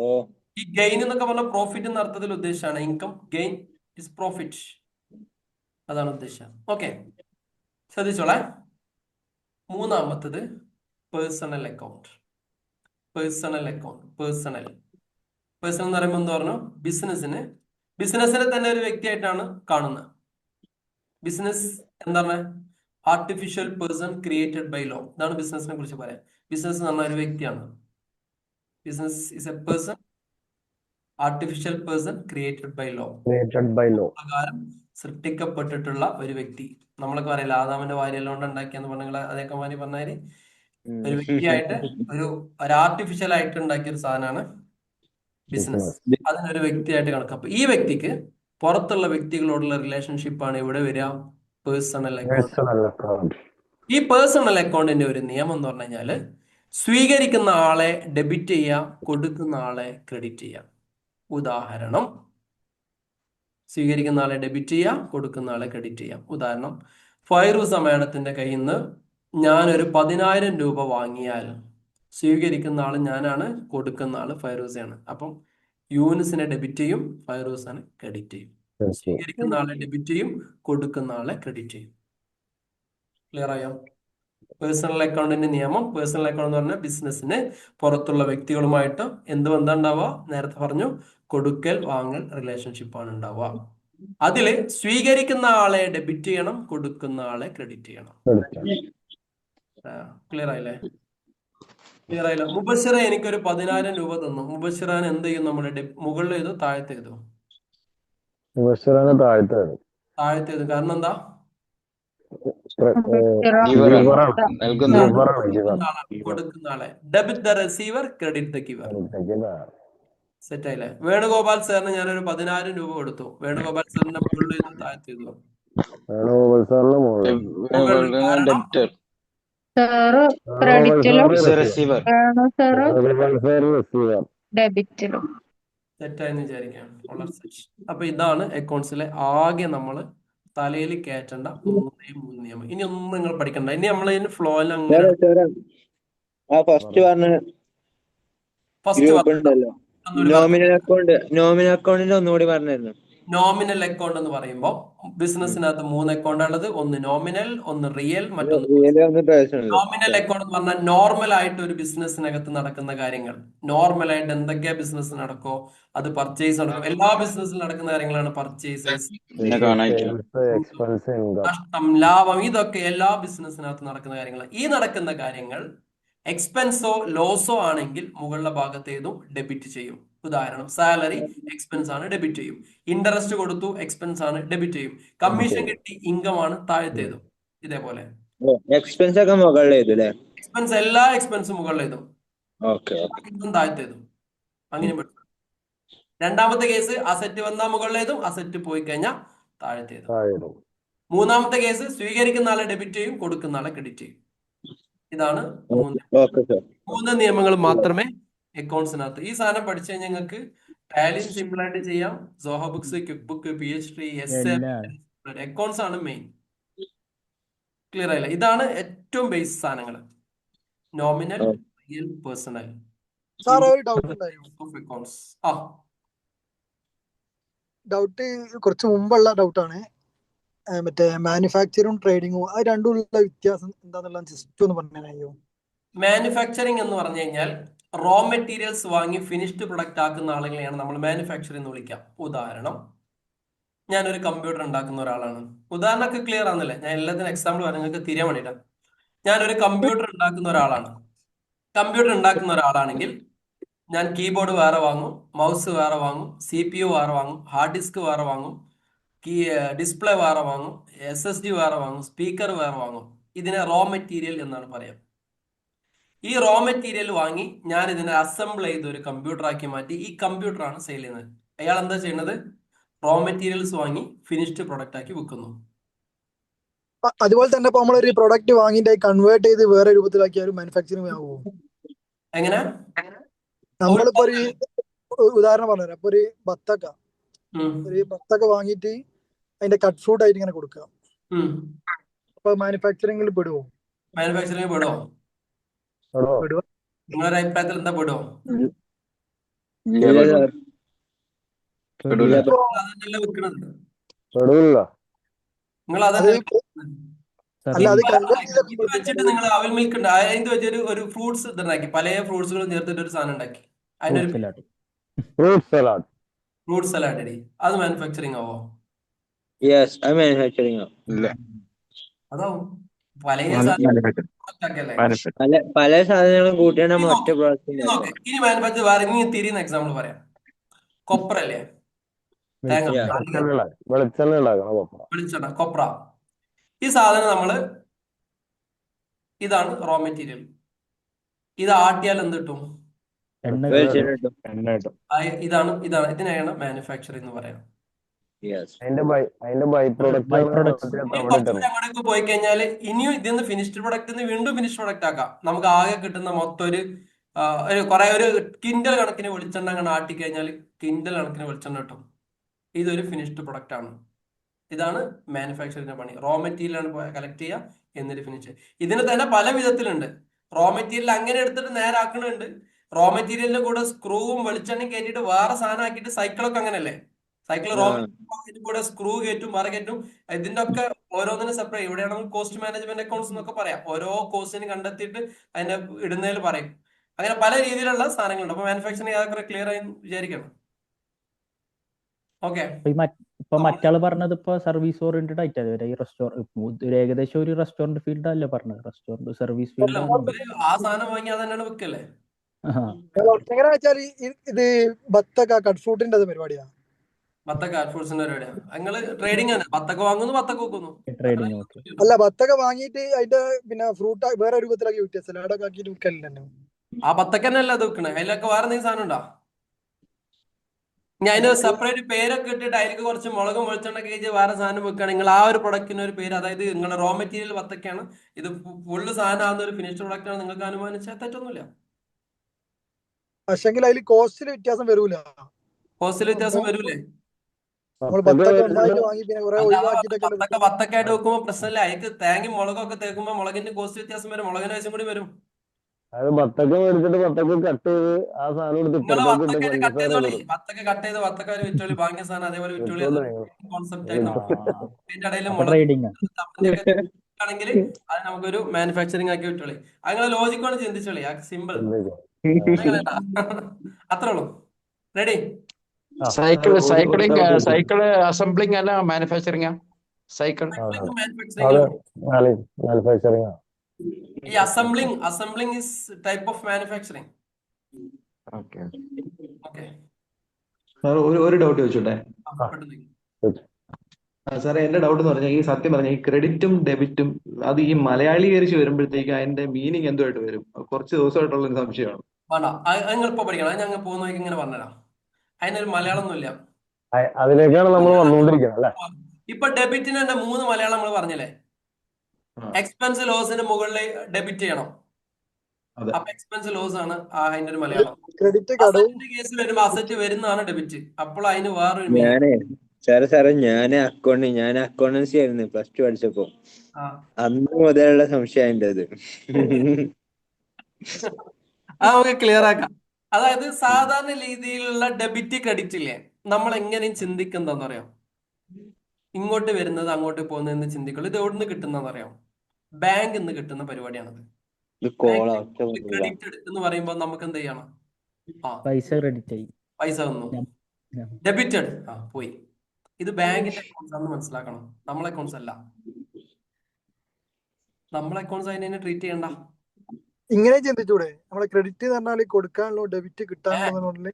ഈ ഗെയിൻ എന്നൊക്കെ പറഞ്ഞ പ്രോഫിറ്റ് എന്ന അർത്ഥത്തിൽ ഉദ്ദേശിച്ചാണ്. ഇൻകം ഗെയിൻ ഇസ് പ്രോഫിറ്റ്, അതാണ് ഉദ്ദേശം. ഓക്കെ, ശ്രദ്ധിച്ചോളെ. മൂന്നാമത്തത് personal account. Personal account. Personal എന്ന് പറയുമ്പോൾ എന്താ പറഞ്ഞു? ബിസിനസ്സിനെ തന്നെ ഒരു വ്യക്തിയായിട്ടാണ് കാണുന്നത്. ബിസിനസ് എന്താണ്? Artificial person created by law. ഇതാണ് ബിസിനസിനെ കുറിച്ച് പറയാം. ബിസിനസ് എന്ന് പറഞ്ഞ ഒരു വ്യക്തിയാണ്. Business is a person, artificial person created by law. പ്രകാരം സൃഷ്ടിക്കപ്പെട്ടിട്ടുള്ള ഒരു വ്യക്തി. നമ്മളൊക്കെ പറയില്ല ആദാമിന്റെ വാരിയെല്ലാം കൊണ്ട് ഉണ്ടാക്കിയെന്ന് പറഞ്ഞാൽ അതേക്കെ മാതിരി പറഞ്ഞാല് ഒരു വ്യക്തിയായിട്ട് ഒരു ആർട്ടിഫിഷ്യൽ ആയിട്ട് ഉണ്ടാക്കിയ ഒരു സാധനമാണ് ബിസിനസ്. അതിനൊരു വ്യക്തിയായിട്ട് കണക്ക്. അപ്പൊ ഈ വ്യക്തിക്ക് പുറത്തുള്ള വ്യക്തികളോടുള്ള റിലേഷൻഷിപ്പാണ് ഇവിടെ വരിക പേഴ്സണൽ അക്കൗണ്ട്. ഈ പേഴ്സണൽ അക്കൗണ്ടിന്റെ ഒരു നിയമം എന്ന് പറഞ്ഞു കഴിഞ്ഞാല് സ്വീകരിക്കുന്ന ആളെ ഡെബിറ്റ് ചെയ്യാം, കൊടുക്കുന്ന ആളെ ക്രെഡിറ്റ് ചെയ്യാം. ഉദാഹരണം, സ്വീകരിക്കുന്ന ആളെ ഡെബിറ്റ് ചെയ്യാം, കൊടുക്കുന്ന ആളെ ക്രെഡിറ്റ് ചെയ്യാം. ഉദാഹരണം, ഫൈറൂസ മേഡത്തിന്റെ കയ്യിൽ നിന്ന് ഞാനൊരു 10,000 രൂപ വാങ്ങിയാൽ സ്വീകരിക്കുന്ന ആള് ഞാനാണ്, കൊടുക്കുന്ന ആള് ഫൈറൂസയാണ്. അപ്പം യൂനിസിനെ ഡെബിറ്റ് ചെയ്യും, ഫൈറൂസിനെ ക്രെഡിറ്റ് ചെയ്യും. സ്വീകരിക്കുന്ന ആളെ ഡെബിറ്റ് ചെയ്യും, കൊടുക്കുന്ന ആളെ ക്രെഡിറ്റ് ചെയ്യും. ക്ലിയർ ആയോ? പേഴ്സണൽ അക്കൗണ്ടിന്റെ നിയമം. പേഴ്സണൽ അക്കൗണ്ട് എന്ന് പറഞ്ഞാൽ ബിസിനസ്സിന് പുറത്തുള്ള വ്യക്തികളുമായിട്ട് എന്ത് ബന്ധം ഉണ്ടാവുക? നേരത്തെ പറഞ്ഞു, കൊടുക്കൽ വാങ്ങൽ റിലേഷൻഷിപ്പാണ് ഉണ്ടാവുക. അതില് സ്വീകരിക്കുന്ന ആളെ ഡെബിറ്റ് ചെയ്യണം, കൊടുക്കുന്ന ആളെ ക്രെഡിറ്റ് ചെയ്യണം. ക്ലിയർ ആയില്ലേ? ക്ലിയർ ആയില്ല? മുബഷിറ എനിക്കൊരു 10,000 രൂപ തന്നു. മുബഷിറാൻ എന്ത് ചെയ്യും? നമ്മുടെ മുകളിൽ എഴുതും, താഴത്തെ എഴുതും? താഴത്തെ എഴുതും. കാരണം എന്താ? കൊടുക്കുന്ന ആളെ. Debit the receiver, credit the giver. Set ആയില്ലേ? വേണുഗോപാൽ സാറിന് ഞാനൊരു 10,000 രൂപ കൊടുത്തു. വേണുഗോപാൽ സാറിന്റെ മുകളിൽ എഴുതും, താഴത്തെ എഴുതും? ഡെബിറ്റിലും തെറ്റായെന്ന് വിചാരിക്കാം. അപ്പൊ ഇതാണ് അക്കൗണ്ട്സിലെ ആകെ നമ്മൾ തലയിൽ കയറ്റേണ്ട 3 നിയമം. ഇനി ഒന്നും നിങ്ങൾ പഠിക്കണ്ട. ഇനി നമ്മൾ ഇതിന് ഫ്ലോയിൽ അങ്ങനെ നോമിനൽ അക്കൗണ്ടിന്റെ ഒന്നുകൂടി പറഞ്ഞിരുന്നു. നോമിനൽ അക്കൗണ്ട് എന്ന് പറയുമ്പോൾ ബിസിനസ്സിനകത്ത് 3 അക്കൗണ്ട് ഉള്ളത്. ഒന്ന് നോമിനൽ, ഒന്ന് റിയൽ, മറ്റൊന്ന് റിയൽ ഒന്ന് പേഴ്സണൽ. നോമിനൽ അക്കൗണ്ട് എന്ന് പറഞ്ഞാൽ നോർമൽ ആയിട്ട് ഒരു ബിസിനസ്സിനകത്ത് നടക്കുന്ന കാര്യങ്ങൾ. നോർമൽ ആയിട്ട് എന്തൊക്കെയാ ബിസിനസ് നടക്കോ, അത് പർച്ചേസ് നടക്കും. എല്ലാ ബിസിനസ്സിലും നടക്കുന്ന കാര്യങ്ങളാണ് പർച്ചേസസ്, പിന്നെ കാണാനില്ല. Expense, income. നഷ്ടം, ലാഭം, ഇതൊക്കെ എല്ലാ ബിസിനസ്സിനകത്ത് നടക്കുന്ന കാര്യങ്ങൾ. ഈ നടക്കുന്ന കാര്യങ്ങൾ എക്സ്പെൻസോ ലോസോ ആണെങ്കിൽ മുകളിലെ ഭാഗത്തേതും ഡെബിറ്റ് ചെയ്യും. ഉദാഹരണം, സാലറി എക്സ്പെൻസ് ആണ്, ഡെബിറ്റ് ചെയ്യും. ഇൻട്രസ്റ്റ് കൊടുത്തു, എക്സ്പെൻസ് ആണ്, ഡെബിറ്റ് ചെയ്യും. കമ്മീഷൻ കിട്ടി, ഇൻകം ആണ്, താഴത്തേതും. ഇതേപോലെ എക്സ്പെൻസ് ഒക്കെ മുകളിൽ എഴുതും അല്ലേ? എക്സ്പെൻസ്, എല്ലാ എക്സ്പെൻസും മുകളിലേതും, ഓക്കെ. ഇൻകം താഴത്തേതും. അങ്ങനെ പഠിക്കും. രണ്ടാമത്തെ കേസ് അസറ്റ് വന്നാൽ മുകളിലേതും, അസറ്റ് പോയി കഴിഞ്ഞാൽ താഴത്തേതും. മൂന്നാമത്തെ കേസ് സ്വീകരിക്കുന്ന ആളെ ഡെബിറ്റ് ചെയ്യും, കൊടുക്കുന്ന ആളെ ക്രെഡിറ്റ് ചെയ്യും. ഇതാണ് ഓക്കെ സാർ. 3 നിയമങ്ങൾ മാത്രമേ അക്കൗണ്ട്സിനകത്ത്. ഈ സാധനം പഠിച്ചു കഴിഞ്ഞാൽ നിങ്ങൾക്ക് ടാലിയും സിമ്പിൾ ആയിട്ട് ചെയ്യാം. Zoho books, quick book, PHP, accounts ആണ് മെയിൻ. ക്ലിയർ ആയില്ല? ഇതാണ് ഏറ്റവും ബേസ് സാധനങ്ങൾ. നോമിനൽ, റിയൽ, പേഴ്സണൽ സാർ ഒരു ഡൗട്ട് ഉണ്ടായിരുന്നു. Of accounts. ഡൗട്ട് കുറച്ച് മുമ്പുള്ള ഡൗട്ടാണ്. മറ്റേ മാനുഫാക്ചറും ട്രേഡിങ്ങും അത് രണ്ടുമുള്ള വ്യത്യാസം എന്താന്നുള്ള ജസ്റ്റ് ഒന്ന് പറഞ്ഞോ. മാനുഫാക്ചറിങ് എന്ന് പറഞ്ഞു കഴിഞ്ഞാൽ റോ മെറ്റീരിയൽസ് വാങ്ങി ഫിനിഷ്ഡ് പ്രൊഡക്റ്റ് ആക്കുന്ന ആളുകളെയാണ് നമ്മൾ മാനുഫാക്ചറിംഗ് എന്ന് വിളിക്കാം. ഉദാഹരണം, ഞാനൊരു കമ്പ്യൂട്ടർ ഉണ്ടാക്കുന്ന ഒരാളാണ്. ഉദാഹരണമൊക്കെ ക്ലിയർ ആണെന്നല്ലേ? ഞാൻ എല്ലാത്തിനും എക്സാമ്പിൾ പറഞ്ഞു നിങ്ങൾക്ക് തിരിയാൻ വേണ്ടിയിട്ടാണ്. ഞാനൊരു കമ്പ്യൂട്ടർ ഉണ്ടാക്കുന്ന ഒരാളാണ്. കമ്പ്യൂട്ടർ ഉണ്ടാക്കുന്ന ഒരാളാണെങ്കിൽ ഞാൻ കീബോർഡ് വേറെ വാങ്ങും, മൗസ് വേറെ വാങ്ങും, CPU വേറെ വാങ്ങും, ഹാർഡ് ഡിസ്ക് വേറെ വാങ്ങും, ഡിസ്പ്ലേ വേറെ വാങ്ങും, SSD വേറെ വാങ്ങും, സ്പീക്കർ വേറെ വാങ്ങും. ഇതിനെ റോ മെറ്റീരിയൽ എന്നാണ് പറയാം. ഈ റോ മെറ്റീരിയൽ വാങ്ങി ഞാൻ ഇതിനെ അസംബിൾ ചെയ്ത് ഒരു കമ്പ്യൂട്ടർ ആക്കി മാറ്റി ഈ കമ്പ്യൂട്ടറാണ് സെയിൽ ചെയ്യുന്നത്. അയാൾ എന്താ ചെയ്യുന്നത്? റോ മെറ്റീരിയൽസ് വാങ്ങി ഫിനിഷ്ഡ് പ്രൊഡക്റ്റ് ആക്കി വിൽക്കുന്നു. അതുപോലെ തന്നെ ഇപ്പൊ നമ്മളൊരു പ്രൊഡക്റ്റ് വാങ്ങിയിട്ട് കൺവേർട്ട് ചെയ്ത് വേറെ രൂപത്തിലാക്കി ഒരു മാനുഫാക്ചറിങ് ആവുമോ? എങ്ങനെ? നമ്മളിപ്പോ ഒരു ഉദാഹരണം പറഞ്ഞുതരാം. ഇപ്പൊ ഒരു ബത്തക്ക വാങ്ങിയിട്ട് അതിന്റെ കട്ട് ഫ്രൂട്ട് ആയിട്ട് ഇങ്ങനെ കൊടുക്കുക. അപ്പൊ മാനുഫാക്ചറിംഗിൽ പെടുവോ? മാനുഫാക്ചറിംഗ് പെടുവോ? നിങ്ങളുടെ അഭിപ്രായത്തിൽ എന്താ പെടുവോ? അതല്ല വിൽക്കണത്. നിങ്ങൾ അതല്ല വെച്ചിട്ട് നിങ്ങൾ അവിൽ മിൽക്ക് ഉണ്ട്, അതിന് വെച്ചൊരു ഒരു ഫ്രൂട്ട്സ് ഇതുണ്ടാക്കി, പല ഫ്രൂട്ട്സുകളും ചേർത്തിട്ട് ഒരു സാധനം ഉണ്ടാക്കി. അതിനൊരു ഫ്രൂട്ട് സലാഡ് അടി. അത് മാനുഫാക്ചറിങ് ആവോ? യെസ്, അത് മാനുഫാക്ചറിങ് ആവും. ഇല്ല. അതാവും. പല സാധനങ്ങളും കൂട്ടിയാണ് നമ്മൾ ഒറ്റ പ്രോഡക്റ്റ്. ഇനി മാനുഫാക്ചർ വേറെ, ഇനി തിരിയുന്ന എക്സാമ്പിൾ പറയാം. കൊപ്ര അല്ലേ? തേങ്ങ, വെളിച്ചെണ്ണ, കൊപ്ര. ഈ സാധനം നമ്മള്, ഇതാണ് റോ മെറ്റീരിയൽ. ഇത് ആട്ടിയാൽ എന്ത് കിട്ടും? ഇതാണ് ഇതിനെയാണ് മാനുഫാക്ചറിംഗ് എന്ന് പറയാം. അങ്ങോട്ടേക്ക് പോയി കഴിഞ്ഞാല് ഇനിയും ഇതിന്ന് ഫിനിഷ്ഡ് പ്രൊഡക്റ്റ് വീണ്ടും ഫിനിഷ്ഡ് പ്രൊഡക്റ്റ് ആക്കാം. നമുക്ക് ആകെ കിട്ടുന്ന മൊത്തം ഒരു കിൻഡൽ കണക്കിന് വെളിച്ചെണ്ണ അങ്ങനെ ആട്ടിക്കഴിഞ്ഞാൽ കിൻഡൽ കണക്കിന് വെളിച്ചെണ്ണ കിട്ടും. ഇതൊരു ഫിനിഷ്ഡ് പ്രൊഡക്റ്റ് ആണ്. ഇതാണ് മാനുഫാക്ചറിന്റെ പണി. റോ മെറ്റീരിയൽ ആണ് കളക്ട് ചെയ്യുക, എന്നിട്ട് ഫിനിഷ്. ഇതിന് തന്നെ പല വിധത്തിലുണ്ട്. റോ മെറ്റീരിയൽ അങ്ങനെ എടുത്തിട്ട് നേരെ ആക്കണുണ്ട്. റോ മെറ്റീരിയലിന്റെ കൂടെ സ്ക്രൂവും വെളിച്ചെണ്ണയും കയറ്റിയിട്ട് വേറെ സാധനം ആക്കിയിട്ട് സൈക്കിളൊക്കെ അങ്ങനെയല്ലേ? സൈക്കിൾ റോ മെറ്റീരിയൽ കൂടെ സ്ക്രൂ കയറ്റും, വേറെ കയറ്റും. ഇതിന്റെ ഒക്കെ ഓരോന്നിനും സെപ്പറേറ്റ്. ഇവിടെയാണെങ്കിൽ കോസ്റ്റ് മാനേജ്മെന്റ് അക്കൗണ്ട്സ് എന്നൊക്കെ പറയാം. ഓരോ കോസ്റ്റിന് കണ്ടെത്തിയിട്ട് അതിന്റെ ഇടുന്നതിൽ പറയും. അങ്ങനെ പല രീതിയിലുള്ള സാധനങ്ങളുണ്ട്. അപ്പൊ മാനുഫാക്ചറിങ് അതൊക്കെ ക്ലിയർ ആയി വിചാരിക്കണം. ഓക്കെ. ഇപ്പൊ മറ്റാള് പറഞ്ഞത് ഇപ്പൊ സർവീസ് ഓറിയന്റഡ് ആയിട്ടാണ് ഈ റെസ്റ്റോറന്റ്, ഏകദേശം ഒരു റെസ്റ്റോറന്റ് ഫീൽഡ് അല്ലേ പറഞ്ഞത്? റെസ്റ്റോറന്റ് സർവീസ് ഫീൽഡ് ആ സാധനം വാങ്ങി അതന്നെയാണ് വെക്കല്ലേ? എങ്ങനെ വെച്ചാൽ ഇത് ബത്തക്ക കട്ട് ഫ്രൂട്ടിന്റെ പരിപാടിയാ. ബത്തക്ക ഫ്രൂട്ട്സിന്റെ പരിപാടിയാണ്. നിങ്ങൾ ട്രേഡിംഗ് ആണ്. ബത്തക്ക വാങ്ങുന്നു, ബത്തക്ക വെക്കുന്നു. ട്രേഡിംഗ്. അല്ല, ബത്തക്ക വാങ്ങിയിട്ട് അതിന്റെ പിന്നെ ഫ്രൂട്ട് വേറെ രൂപത്തിലാക്കി വിൽക്കുക, സലാഡൊക്കെ ആക്കിയിട്ട് വിൽക്കലുണ്ടല്ലോ. ആ ബത്തക്ക തന്നെ അല്ല അത് വെക്കണേ. അതിലൊക്കെ വേറെ എന്തെങ്കിലും സാധനം ഉണ്ടോ? ഞാൻ അതിന് സെപ്പറേറ്റ് പേരൊക്കെ ഇട്ടിട്ട് അതിലേക്ക് കുറച്ച് മുളകും വെളിച്ചെണ്ണ കഴിച്ച് വേറെ സാധനം വെക്കുകയാണ്. നിങ്ങൾ ആ ഒരു പ്രൊഡക്റ്റിന് ഒരു പേര്, അതായത് നിങ്ങളുടെ റോ മെറ്റീരിയൽ ബത്തക്കയാണ്, ഇത് ഫുള്ള് സാധനം ആകുന്ന ഒരു ഫിനിഷ്ഡ് പ്രൊഡക്റ്റ് ആണ് നിങ്ങൾക്ക് അനുമാനിച്ചാൽ തെറ്റൊന്നുമില്ല. പക്ഷെങ്കിൽ അതിൽ കോസ്റ്റിൽ വ്യത്യാസം വരൂല. കോസ്റ്റിൽ വ്യത്യാസം വരൂലേ? ബത്തക്കായിട്ട് വെക്കുമ്പോ പ്രശ്നമില്ല. അതിക്ക് തേങ്ങയും മുളകൊക്കെ തേക്കുമ്പോ മുളകിന്റെ കോസ്റ്റ് വ്യത്യാസം വരും, മുളകിന്റെ വശം കൂടി വരും. അത് ബത്തക്ക മേടിച്ചിട്ട് ബത്തക്ക കട്ട് ചെയ്ത് ആ സാധനം എടുത്ത് നിങ്ങൾ ഇപ്പുറത്തേക്ക് ഇട്ട് വത്തക്ക കട്ട് പഞ്ചസാര ചെയ്തോളി, ഇടും. വത്തക്ക കട്ട് ചെയ്ത് വത്തക്ക ഒരു വിറ്റോളി, ബാക്കി സാധനം അതേപോലെ വിറ്റോളി. കിട്ടുമല്ലോ അത് നിങ്ങൾ. കോൺസെപ്റ്റ് ആയിട്ട് നമുക്ക് ഇതിന്റെ ഇടയിൽ അപ്പൊ മുളക് ട്രേഡിംഗ് തവണയൊക്കെ ആണെങ്കിൽ അത് നമുക്കൊരു മാനുഫാക്ചറിങ് ആക്കി വിട്ടോളി. അങ്ങനെ ലോജിക്കാണ് ചിന്തിച്ചോളി, ആ സിമ്പിൾ അത്രേ ഉള്ളൂ. റെഡി? സൈക്കിള് അസംബ്ലിംഗ് അല്ല മാനുഫാക്ചറിംഗ് സൈക്കിൾ മാനുഫാക്ചറിങ്. ഈ assembling is type of manufacturing. Okay okay, ഒരു ഡൗട്ട് ചോദിച്ചോട്ടെ സാറേ. എന്റെ ഡൗട്ട് എന്ന് പറഞ്ഞാൽ ഈ സത്യം പറഞ്ഞാൽ ഈ ക്രെഡിറ്റും ഡെബിറ്റും അത് ഈ മലയാളീകരിച്ച് വരുമ്പോഴത്തേക്ക് അതിന്റെ മീനിങ് എന്തുമായിട്ട് വരും? കുറച്ച് ദിവസമായിട്ടുള്ള ഒരു സംശയമാണ്. വേണ്ട, നിങ്ങൾ ഇപ്പൊ പഠിക്കണം. അത് ഞങ്ങൾ പോകുന്ന വഴിക്ക് ഇങ്ങനെ പറഞ്ഞുതരാം. അതിനൊരു മലയാളം ഒന്നുമില്ല. അതിലേക്കാണ് നമ്മൾ വന്നുകൊണ്ടിരിക്കുന്നത് അല്ലെ? ഇപ്പൊ ഡെബിറ്റിന് തന്നെ 3 മലയാളം നമ്മൾ പറഞ്ഞില്ലേ? എക്സ്പെൻസ് ലോസിന് മുകളിൽ ഡെബിറ്റ് ചെയ്യണം. അപ്പൊ എക്സ്പെൻസ് ലോസ് ആണ് അതിന്റെ ഒരു മലയാളം. ക്രെഡിറ്റ് അസറ്റിന്റെ കേസിൽ വരുമ്പോ അസറ്റ് വരുന്നതാണ് ഡെബിറ്റ്. അപ്പോൾ അതിന് വേറൊരു മീനിങ്. സാറേ ഞാൻ അക്കൗണ്ടൻസി ആയിരുന്നു +2 പഠിച്ചപ്പോ. അന്ന് മുതലുള്ള സംശയം അതിൻ്റെ അത്. നമുക്ക് ക്ലിയർ ആക്കാം. അതായത് സാധാരണ രീതിയിലുള്ള ഡെബിറ്റ് ക്രെഡിറ്റ് ഇല്ലേ, നമ്മൾ എങ്ങനെയും ചിന്തിക്കുന്നതെന്ന് അറിയാം. ഇങ്ങോട്ട് വരുന്നത് അങ്ങോട്ട് പോകുന്നതെന്ന് ചിന്തിക്കുള്ളൂ. ഇത് എവിടെ നിന്ന് കിട്ടുന്നതെന്ന് അറിയാം? ബാങ്കിൽ നിന്ന് കിട്ടുന്ന പരിപാടിയാണത്. ക്രെഡിറ്റഡ് എന്ന് പറയുമ്പോൾ നമുക്ക് എന്ത് ചെയ്യണം? പൈസ ക്രെഡിറ്റ് ആയി, പൈസ വന്നു. ഡെബിറ്റഡ് പോയി. ഇത് ബാങ്കിന്റെ അക്കൗണ്ട്സ് ആണെന്ന് മനസ്സിലാക്കണം, നമ്മളെ അക്കൗണ്ട്സ് അല്ല. നമ്മളെ അക്കൗണ്ട്സ് അതിനെ ട്രീറ്റ് ചെയ്യണ്ട. ഇങ്ങനെ ചിന്തിച്ചൂടെ? നമ്മളെ ക്രെഡിറ്റ് എന്ന് പറഞ്ഞാൽ കൊടുക്കാനുള്ള, ഡെബിറ്റ് കിട്ടാനുള്ള.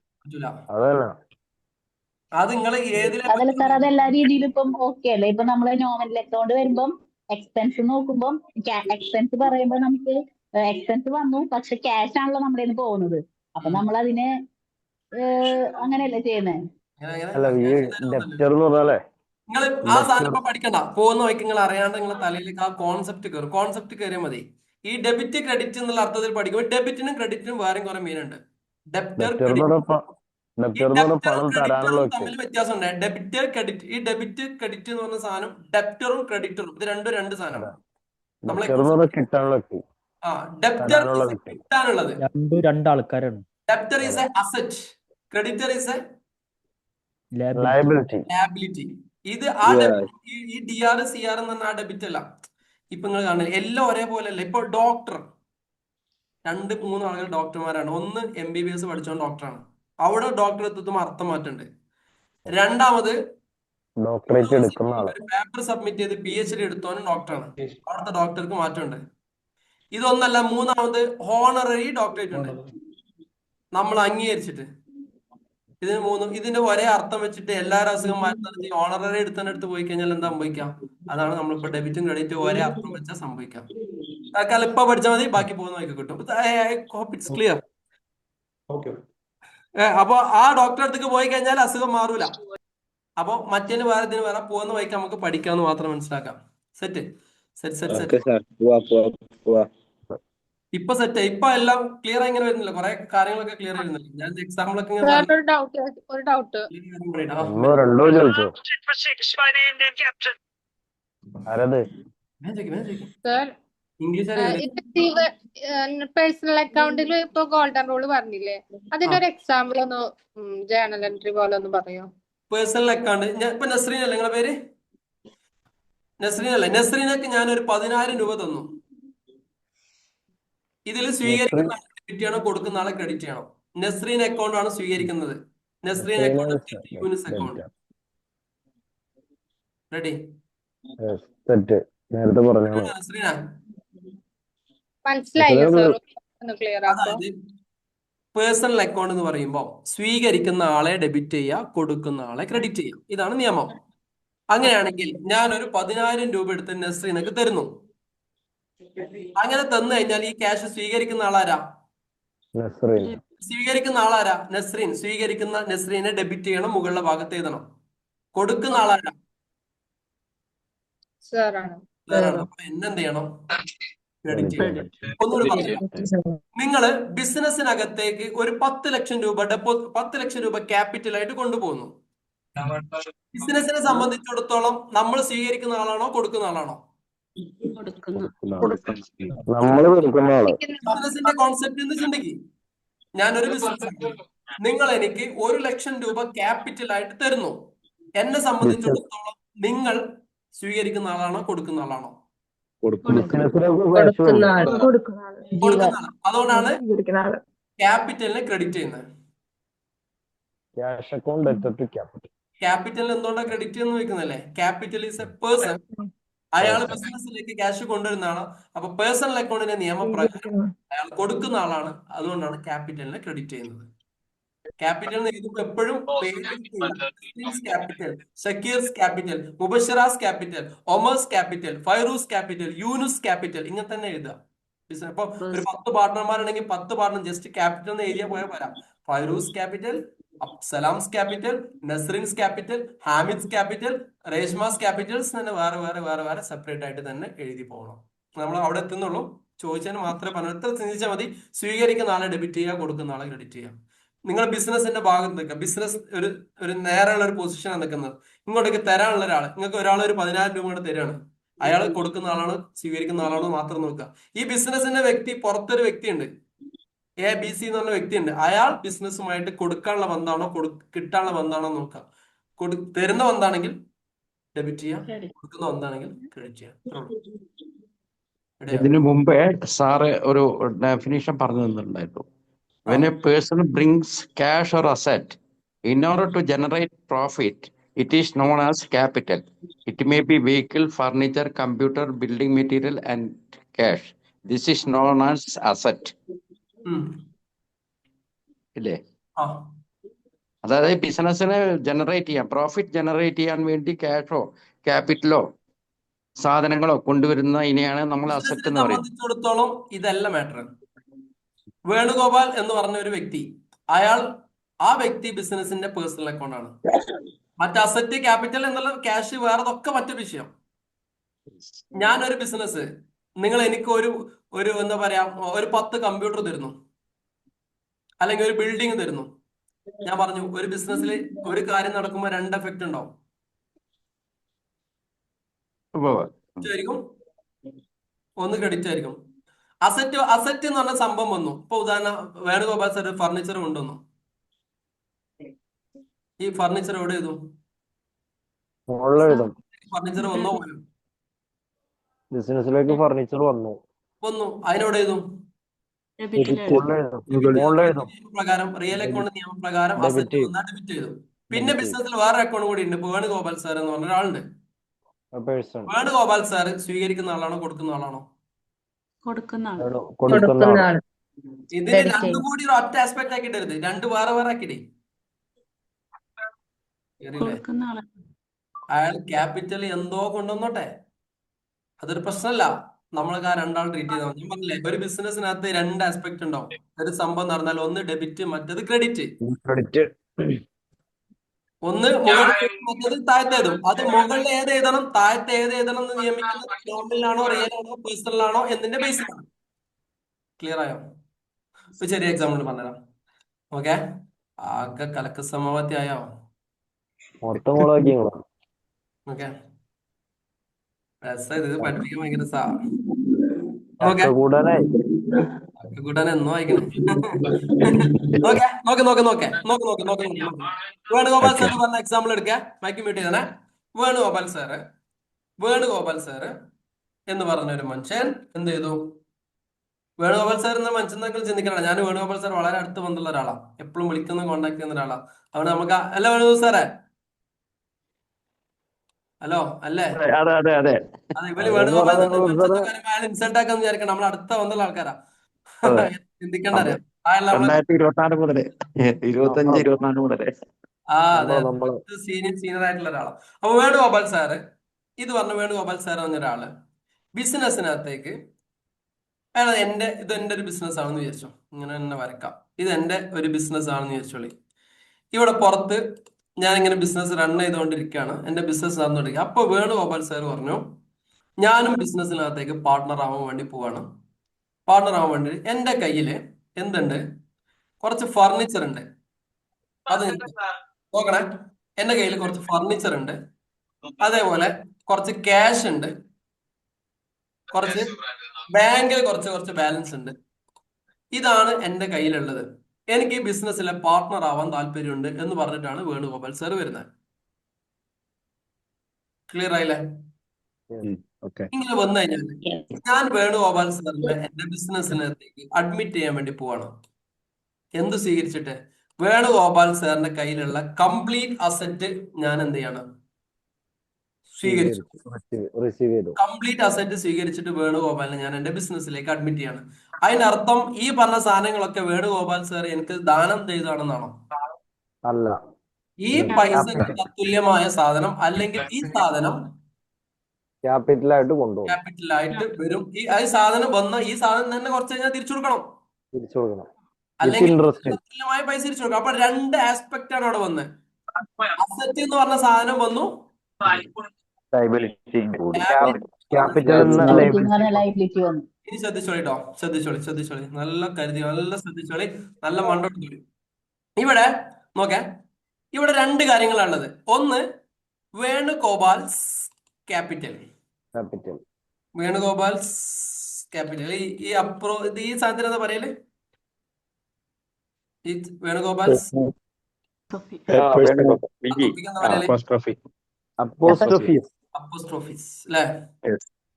അത് നിങ്ങൾ ഏതിലെ അതല്ല സാർ, അത് എല്ലാ രീതിയിലും ഇപ്പം ഓക്കെ അല്ലേ? ഇപ്പൊ നമ്മള് നോമിനൽ അക്കൗണ്ട് വരുമ്പം എക്സ്പെൻസ് നോക്കുമ്പം എക്സ്പെൻസ് പറയുമ്പോ നമുക്ക് എക്സ്പെൻസ് വന്നു, പക്ഷെ ക്യാഷ് ആണല്ലോ നമ്മുടെ കയ്യിൽ നിന്ന് പോകുന്നത്. അപ്പൊ നമ്മൾ അതിനെ അങ്ങനെയല്ലേ ചെയ്യുന്നത്? നിങ്ങൾ ആ സാധനം ഇപ്പൊ പഠിക്കണ്ട. പോകുന്ന വഴിക്ക് നിങ്ങൾ അറിയാണ്ട് നിങ്ങളെ തലയിലേക്ക് ആ കോൺസെപ്റ്റ് കയറും. കോൺസെപ്റ്റ് കയറിയാൽ മതി. ഈ ഡെബിറ്റ് ക്രെഡിറ്റ് എന്നുള്ള അർത്ഥത്തിൽ പഠിക്കുമ്പോൾ ഡെബിറ്റിനും ക്രെഡിറ്റിനും വേറെയും കുറെ മീൻ ഉണ്ട്. ഡെപ്റ്റർ തമ്മിൽ വ്യത്യാസമുണ്ട്. ഡെബിറ്റർ ക്രെഡിറ്റ്, ഈ ഡെബിറ്റ് ക്രെഡിറ്റ് എന്ന് പറഞ്ഞ സാധനം ഡെപ്റ്ററും ക്രെഡിറ്ററും ഇത് രണ്ട് സാധനമാണ്. നമ്മളെ ഡെപ്റ്റർ കിട്ടാനുള്ളത്. രണ്ടാൾക്കാരാണ്. Debtor is a asset, creditor is a liability. ഇത് ഈ DR CR എന്ന് പറഞ്ഞ ആ ഡെബിറ്റ് അല്ല. ഇപ്പൊ നിങ്ങൾ കാണില്ല, എല്ലാം ഒരേപോലെ അല്ല. ഇപ്പൊ ഡോക്ടർ 2-3 ആളുകൾ ഡോക്ടർമാരാണ്. ഒന്ന് MBBS പഠിച്ചോണ്ട് ഡോക്ടറാണ്. അവിടെ ഡോക്ടർ എത്തുമ്പോൾ അർത്ഥം മാറ്റുണ്ട്. രണ്ടാമത് പേപ്പർ സബ്മിറ്റ് ചെയ്ത് PhD എടുത്തോനും ഡോക്ടറാണ്. അവിടുത്തെ ഡോക്ടർക്ക് മാറ്റമുണ്ട്. ഇതൊന്നല്ല, മൂന്നാമത് ഹോണററി ഡോക്ടറേറ്റ് ഉണ്ട്, നമ്മൾ അംഗീകരിച്ചിട്ട്. ഇതിന്റെ ഒരേ അർത്ഥം വെച്ചിട്ട് എല്ലാവരും അസുഖം മാറ്റുന്നത് ഓണററി എടുത്തതിനടുത്ത് പോയി കഴിഞ്ഞാൽ എന്താ സംഭവിക്കാം? അതാണ് നമ്മളിപ്പോ ഡെബിറ്റും ക്രെഡിറ്റും ഒരേ അർത്ഥം വെച്ചാൽ സംഭവിക്കാം. തൽക്കാലം ഇപ്പൊ പഠിച്ചാൽ മതി, ബാക്കി പോകുന്ന വഴിക്ക് കിട്ടും. It's clear. അപ്പൊ ആ ഡോക്ടറെ അടുത്തേക്ക് പോയി കഴിഞ്ഞാൽ അസുഖം മാറൂല. അപ്പൊ മറ്റേന് വേറെ ഇതിന് വേറെ പോകുന്ന വഴിക്ക് നമുക്ക് പഠിക്കാന്ന് മാത്രം മനസ്സിലാക്കാം. സെറ്റ്. ഇപ്പൊ സെറ്റ്. ഇപ്പൊ എല്ലാം ക്ലിയർ ആയി ഇങ്ങനെ വരുന്നില്ല, കുറെ കാര്യങ്ങളൊക്കെ ക്ലിയർ ആയിരുന്നില്ല. ഞാൻ എക്സാമ്പിളൊക്കെ പേഴ്സണൽ അക്കൗണ്ടിൽ ഇപ്പൊ ഗോൾഡൻ റൂൾ പറഞ്ഞില്ലേ, അതിന്റെ ഒരു എക്സാമ്പിൾ ഒന്ന് ജേണൽ എൻട്രി പോലെ ഒന്ന് പറയോ? പേഴ്സണൽ അക്കൗണ്ട് ഇപ്പൊ നസ്രീൻ അല്ലേ നിങ്ങളെ പേര്? നസ്രീൻ അല്ലേ? നസ്രീനക്ക് ഞാനൊരു 10,000 രൂപ തന്നു. ഇതിൽ സ്വീകരിക്കുന്ന ആളെ ക്രെഡിറ്റ് ചെയ്യണോ, കൊടുക്കുന്ന ആളെ ക്രെഡിറ്റ് ചെയ്യണം? നസ്രീൻ അക്കൗണ്ട് ആണ് സ്വീകരിക്കുന്നത്. Nasreen account Younis account. Ready? Nasreena മനസ്സിലായില്ല സാർ, ഒന്ന് ക്ലിയർ ആക്കോ? പേഴ്സണൽ അക്കൗണ്ട് എന്ന് പറയുമ്പോൾ സ്വീകരിക്കുന്ന ആളെ ഡെബിറ്റ് ചെയ്യുക, കൊടുക്കുന്ന ആളെ ക്രെഡിറ്റ് ചെയ്യുക. ഇതാണ് നിയമം. അങ്ങനെയാണെങ്കിൽ ഞാനൊരു 10,000 രൂപ എടുത്ത് നസ്രീനക്ക് തരുന്നു. അങ്ങനെ തന്നു കഴിഞ്ഞാൽ ഈ ക്യാഷ് സ്വീകരിക്കുന്ന ആളാരാ? നസ്രീൻ. സ്വീകരിക്കുന്ന നസ്രീനെ ഡെബിറ്റ് ചെയ്യണം, മുകളിലെ ഭാഗത്ത് എഴുതണം. കൊടുക്കുന്ന ആളാരാ? അപ്പൊ എന്നെന്ത് ചെയ്യണം? ക്രെഡിറ്റ് ചെയ്യണം. ഒന്നുകൂടി പറയാം. നിങ്ങള് ബിസിനസ്സിനകത്തേക്ക് ഒരു 10 ലക്ഷം രൂപ 10 ലക്ഷം രൂപ ക്യാപിറ്റലായിട്ട് കൊണ്ടുപോകുന്നു. ബിസിനസിനെ സംബന്ധിച്ചിടത്തോളം നമ്മൾ സ്വീകരിക്കുന്ന ആളാണോ, കൊടുക്കുന്ന ആളാണോ? നമ്മള് കൊടുക്കുന്ന ആള്. ബിസിനസിന്റെ കോൺസെപ്റ്റ് എന്ന് ചിന്തിക്കും. ഞാനൊരു ബിസിനസ്, നിങ്ങൾ എനിക്ക് 1,00,000 രൂപ ക്യാപിറ്റൽ ആയിട്ട് തരുന്നു. എന്നെ സംബന്ധിച്ചിടത്തോളം നിങ്ങൾ സ്വീകരിക്കുന്ന ആളാണോ കൊടുക്കുന്ന ആളാണോ? കൊടുക്കുന്ന ആള്. കൊടുക്കുന്ന ആൾ. അതുകൊണ്ടാണ് ക്യാപിറ്റലിനെ ക്രെഡിറ്റ് ചെയ്യുന്നത്. Cash account debtor to capital. ക്യാപിറ്റലിന് എന്തുകൊണ്ടാണ് ക്രെഡിറ്റ് എന്ന് വെക്കുന്നല്ലേ? Capital is a person. അയാൾ ബിസിനസ്സിലേക്ക് ക്യാഷ് കൊണ്ടുവരുന്ന ആളാണ്. അപ്പൊ പേഴ്സണൽ അക്കൗണ്ടിന്റെ നിയമപ്രകാരം അയാൾ കൊടുക്കുന്ന ആളാണ്. അതുകൊണ്ടാണ് ക്യാപിറ്റലിനെ ക്രെഡിറ്റ് ചെയ്യുന്നത്. ക്യാപിറ്റൽ എഴുതുമ്പോൾ എപ്പോഴും capital, Shakir's capital, Mubashira's capital, Omar's capital, Fairooz capital, Yunus capital, ഇങ്ങനെ തന്നെ എഴുതുക. ഇപ്പൊ ഒരു 10 പാർട്ട്ണർമാരുണ്ടെങ്കിൽ 10 പാർട്ട്ണർ ജസ്റ്റ് ക്യാപിറ്റൽ എന്ന് എഴുതിയാൽ പോയാൽ പോരാ. Fairooz capital, Salam's capital, Nasrin's capital, Hamid's capital, Reshma's capitals തന്നെ വേറെ വേറെ വേറെ വേറെ സെപ്പറേറ്റ് ആയിട്ട് തന്നെ എഴുതി പോകണം. നമ്മൾ അവിടെ എത്തുന്നുള്ളൂ. ചോദിച്ചതിന് മാത്രമേ പറഞ്ഞു. എത്ര ചിന്തിച്ചാൽ മതി. സ്വീകരിക്കുന്ന ആളെ ഡെബിറ്റ് ചെയ്യുക, കൊടുക്കുന്ന ആളെ ക്രെഡിറ്റ് ചെയ്യുക. നിങ്ങൾ ബിസിനസിന്റെ ഭാഗത്ത് നിൽക്കുക. ബിസിനസ് ഒരു നേരെയുള്ള ഒരു പൊസിഷനാണ് നിൽക്കുന്നത്. ഇങ്ങോട്ടേക്ക് തരാനുള്ള ഒരാൾ, നിങ്ങൾക്ക് ഒരാൾ ഒരു 10,000 രൂപ കൊണ്ട് തരികയാണ്. അയാൾ കൊടുക്കുന്ന ആളാണ് സ്വീകരിക്കുന്ന ആളാണോ മാത്രം നോക്കുക. ഈ ബിസിനസിന്റെ വ്യക്തി, പുറത്തൊരു വ്യക്തിയുണ്ട്, ABC എന്ന് പറഞ്ഞ വ്യക്തിയുണ്ട്. അയാൾ ബിസിനസ്സുമായിട്ട് കൊടുക്കാനുള്ള ബന്ധമാണോ കിട്ടാനുള്ള ബന്ധമാണോ നോക്കുക. തരുന്ന ബന്ധാണെങ്കിൽ ഡെബിറ്റ് ചെയ്യാം, കൊടുക്കുന്ന ബന്ധാണെങ്കിൽ ക്രെഡിറ്റ് ചെയ്യാം. ഇതിനു മുമ്പേ സാറ് ഒരു ഡെഫിനിഷൻ പറഞ്ഞു തന്നിട്ടുണ്ടായിരുന്നു. When a person brings cash or asset in order to generate profit, it is known as capital. It may be vehicle, furniture, computer, building material, and cash. This is known as asset. ഇല്ലേ? അതായത് ബിസിനസ്സിനെ ജനറേറ്റ് ചെയ്യാൻ, പ്രോഫിറ്റ് ജനറേറ്റ് ചെയ്യാൻ വേണ്ടി ക്യാഷോ ക്യാപിറ്റലോ സാധനങ്ങളോ കൊണ്ടുവരുന്ന ഇനിയാണ് നമ്മൾ അസറ്റ് എന്ന് പറയുന്നത്. സംബന്ധിച്ചിടത്തോളം ഇതല്ല മാറ്റർ. വേണുഗോപാൽ എന്ന് പറഞ്ഞ ഒരു വ്യക്തി, ആ വ്യക്തി ബിസിനസിന്റെ പേഴ്സണൽ അക്കൗണ്ട് ആണ്. മറ്റ് അസറ്റ്, ക്യാപിറ്റൽ എന്നുള്ള ക്യാഷ് വേറെതൊക്കെ മറ്റൊരു വിഷയം. ഞാനൊരു ബിസിനസ്, നിങ്ങൾ എനിക്ക് ഒരു എന്താ പറയാ, ഒരു 10 കമ്പ്യൂട്ടർ തരുന്നു, അല്ലെങ്കിൽ ഒരു ബിൽഡിംഗ് തരുന്നു. ഞാൻ പറഞ്ഞു ഒരു ബിസിനസ്സിൽ ഒരു കാര്യം നടക്കുമ്പോൾ 2 എഫക്റ്റ് ഉണ്ടാവും. ഒന്ന് ക്രെഡിറ്റ് ആയിരിക്കും. അസറ്റ് എന്ന് പറഞ്ഞ സംഭവം വന്നു. ഇപ്പൊ ഉദാഹരണം, വേണുഗോപാൽ സാർ ഫർണിച്ചർ കൊണ്ടുവന്നു. ഈ ഫർണിച്ചർ എവിടെ എഴുതും? ഫർണിച്ചർ വന്നോ പോയോ? ബിസിനസ്സിലേക്ക് ഫർണിച്ചർ വന്നു. അതിനോട് എഴുതും പ്രകാരം, റിയൽ അക്കൗണ്ട് നിയമപ്രകാരം അസറ്റ് വന്നാൽ ഡെബിറ്റ് ചെയ്തു. പിന്നെ ബിസിനസ്സിൽ വേറെ അക്കൗണ്ട് കൂടി ഉണ്ട്. ഇപ്പൊ വേണുഗോപാൽ സാർ എന്ന് പറഞ്ഞ ഒരാളുണ്ട്. വേണുഗോപാൽ സാർ സ്വീകരിക്കുന്ന ആളാണോ കൊടുക്കുന്ന ആളാണോ? ഇതിന് രണ്ടും കൂടി ഒരു ഒറ്റ ആസ്പെക്ട് ആക്കിയിട്ടരുത്, 2 വേറെ വേറെ ആക്കിയിട്ടേ. അയാൾ ക്യാപിറ്റൽ എന്തോ കൊണ്ടുവന്നോട്ടെ, അതൊരു പ്രശ്നമല്ല. നമ്മൾക്ക് ആ 2 ആൾ ട്രീറ്റ് ചെയ്താൽ മതി. ഞാൻ പറഞ്ഞില്ലേ, ഒരു ബിസിനസ്സിനകത്ത് 2 ആസ്പെക്ട് ഉണ്ടാവും. ഒരു സംഭവം നടന്നാൽ ഒന്ന് ഡെബിറ്റ്, മറ്റത് ക്രെഡിറ്റ്. ഒന്ന് മറ്റത് താഴത്തേതും. അത് മുകളിൽ ഏത് എഴുതണം, താഴത്തെ ഏത് എഴുതണം എന്ന് നിയമിക്കുന്നത് നോമിനലാണോ, റിയൽ ആണോ, പേഴ്സണൽ ആണോ എന്നതിന്റെ ബേസിലാണ്. ക്ലിയർ ആയോ? ഇപ്പൊ ചെറിയ എക്സാമ്പിൾ പറഞ്ഞുതരാം. ഓക്കെ, ആകെ കലക്ക് സമവാക്യം ആയോ? ഓക്കെ, ഇത് പഠിപ്പിക്കാൻ ഭയങ്കര കൂട്ടാനെന്നോ വായിക്കണേ. വേണുഗോപാൽ സാർ പറഞ്ഞ എക്സാമ്പിൾ എടുക്കുക. മൈക്ക് മ്യൂട്ട് ചെയ്തേ. വേണുഗോപാൽ സാറ് എന്ന് പറഞ്ഞ ഒരു മനുഷ്യൻ എന്ത് ചെയ്തു? വേണുഗോപാൽ സാർ എന്ന മനുഷ്യൻ ചിന്തിക്കണം. ഞാൻ വേണുഗോപാൽ സാർ വളരെ അടുത്ത് ബന്ധമുള്ള ഒരാളാണ്, എപ്പോഴും വിളിക്കുന്ന കോണ്ടാക്ട് ചെയ്യുന്ന ഒരാളാണ്. അതുകൊണ്ട് നമുക്ക് അല്ല വേണുഗോപാൽ സാറേ, ഹലോ അല്ലേ? അതെ, ഇവര് വേണുഗോപാൽ അയാൾ ഇൻസൾട്ട് ആക്കാന്ന് വിചാരിക്കണം. നമ്മൾ അടുത്ത വന്നുള്ള ആൾക്കാരാ, ചിന്തിക്കേണ്ട. 2024 മുതലേ 25-24 മുതലേ സീനിയർ ആയിട്ടുള്ള ഒരാളാണ്. അപ്പൊ വേണുഗോപാൽ സാറ് ഇത് പറഞ്ഞ വേണുഗോപാൽ സാർ എന്നൊരാള് ബിസിനസ്സിനകത്തേക്ക് അയാൾ ഇത് എന്റെ ഒരു ബിസിനസ് ആണെന്ന് വിചാരിച്ചോ. ഇങ്ങനെ തന്നെ വരക്കാം. ഇത് എന്റെ ഒരു ബിസിനസ് ആണെന്ന് വിചാരിച്ചോളി. ഇവിടെ പുറത്ത് ഞാൻ ഇങ്ങനെ ബിസിനസ് റൺ ചെയ്തുകൊണ്ടിരിക്കുകയാണ്, എന്റെ ബിസിനസ് നടന്നുകൊണ്ടിരിക്കുക. അപ്പൊ വേണുഗോപാൽ സാർ പറഞ്ഞു, ഞാനും ബിസിനസ്സിനകത്തേക്ക് പാർട്ട്ണർ ആവാൻ വേണ്ടി പോവാണ്. പാർട്ട്ണർ ആവാൻ വേണ്ടി എന്റെ കയ്യില് എന്തുണ്ട്? കുറച്ച് ഫർണിച്ചർ ഉണ്ട്. അത് നോക്കണേ, എന്റെ കയ്യിൽ കുറച്ച് ഫർണിച്ചർ ഉണ്ട്. അതേപോലെ കുറച്ച് ക്യാഷ് ഉണ്ട്. കുറച്ച് ബാങ്കിൽ കുറച്ച് ബാലൻസ് ഉണ്ട്. ഇതാണ് എൻ്റെ കയ്യിലുള്ളത്. എനിക്ക് ഈ ബിസിനസ്സിലെ പാർട്ട്ണർ ആവാൻ താല്പര്യമുണ്ട് എന്ന് പറഞ്ഞിട്ടാണ് വേണുഗോപാൽ സാർ വരുന്നത്. ക്ലിയർ ആയില്ലേ? ഇങ്ങനെ വന്നു കഴിഞ്ഞാൽ ഞാൻ വേണുഗോപാൽ സാറിനെ എന്റെ ബിസിനസ്സിനകത്തേക്ക് അഡ്മിറ്റ് ചെയ്യാൻ വേണ്ടി പോവാണ്. എന്ത് സ്വീകരിച്ചിട്ട്? വേണുഗോപാൽ സാറിന്റെ കയ്യിലുള്ള കംപ്ലീറ്റ് അസറ്റ് ഞാൻ എന്ത് ചെയ്യണം? സ്വീകരിച്ചു. കംപ്ലീറ്റ് അസറ്റ് സ്വീകരിച്ചിട്ട് വേണുഗോപാലിനെ ഞാൻ എന്റെ ബിസിനസ്സിലേക്ക് അഡ്മിറ്റ് ചെയ്യാണ്. അതിനർത്ഥം ഈ പറഞ്ഞ സാധനങ്ങളൊക്കെ വേണുഗോപാൽ സാർ എനിക്ക് ദാനം ചെയ്താണെന്നാണോ? അല്ല. ഈ പൈസക്ക് തത്തുല്യമായ സാധനം അല്ലെങ്കിൽ ഈ സാധനം ക്യാപിറ്റലായിട്ട് കൊണ്ടുപോകും. ക്യാപിറ്റലായിട്ട് വരും. ഈ സാധനം വന്ന ഈ സാധനം തന്നെ കുറച്ച് കഴിഞ്ഞാൽ തിരിച്ചു കൊടുക്കണം. അല്ലെങ്കിൽ തത്തുല്യമായ പൈസ തിരിച്ചു കൊടുക്കണം. അപ്പൊ രണ്ട് ആസ്പെക്ട് ആണ് അവിടെ വന്നത്. അസറ്റ് എന്ന് പറഞ്ഞ സാധനം വന്നു, ഇനി ശ്രദ്ധിച്ചോളിട്ടോ, ശ്രദ്ധിച്ചോളി, നല്ല കരുതി, നല്ല ശ്രദ്ധിച്ചോളി, നല്ല മണ്ടോട്ട്. ഇവിടെ നോക്കേ, ഇവിടെ രണ്ട് കാര്യങ്ങളാണുള്ളത്. ഒന്ന് വേണുഗോപാൽസ് ക്യാപിറ്റൽ. വേണുഗോപാൽസ് ക്യാപിറ്റൽ. ഈ അപ്രോ ഈ സാധനത്തിന് എന്താ പറയല്? ഈ വേണുഗോപാൽസ് അപ്പോസ്ട്രോഫീസ് അല്ലേ?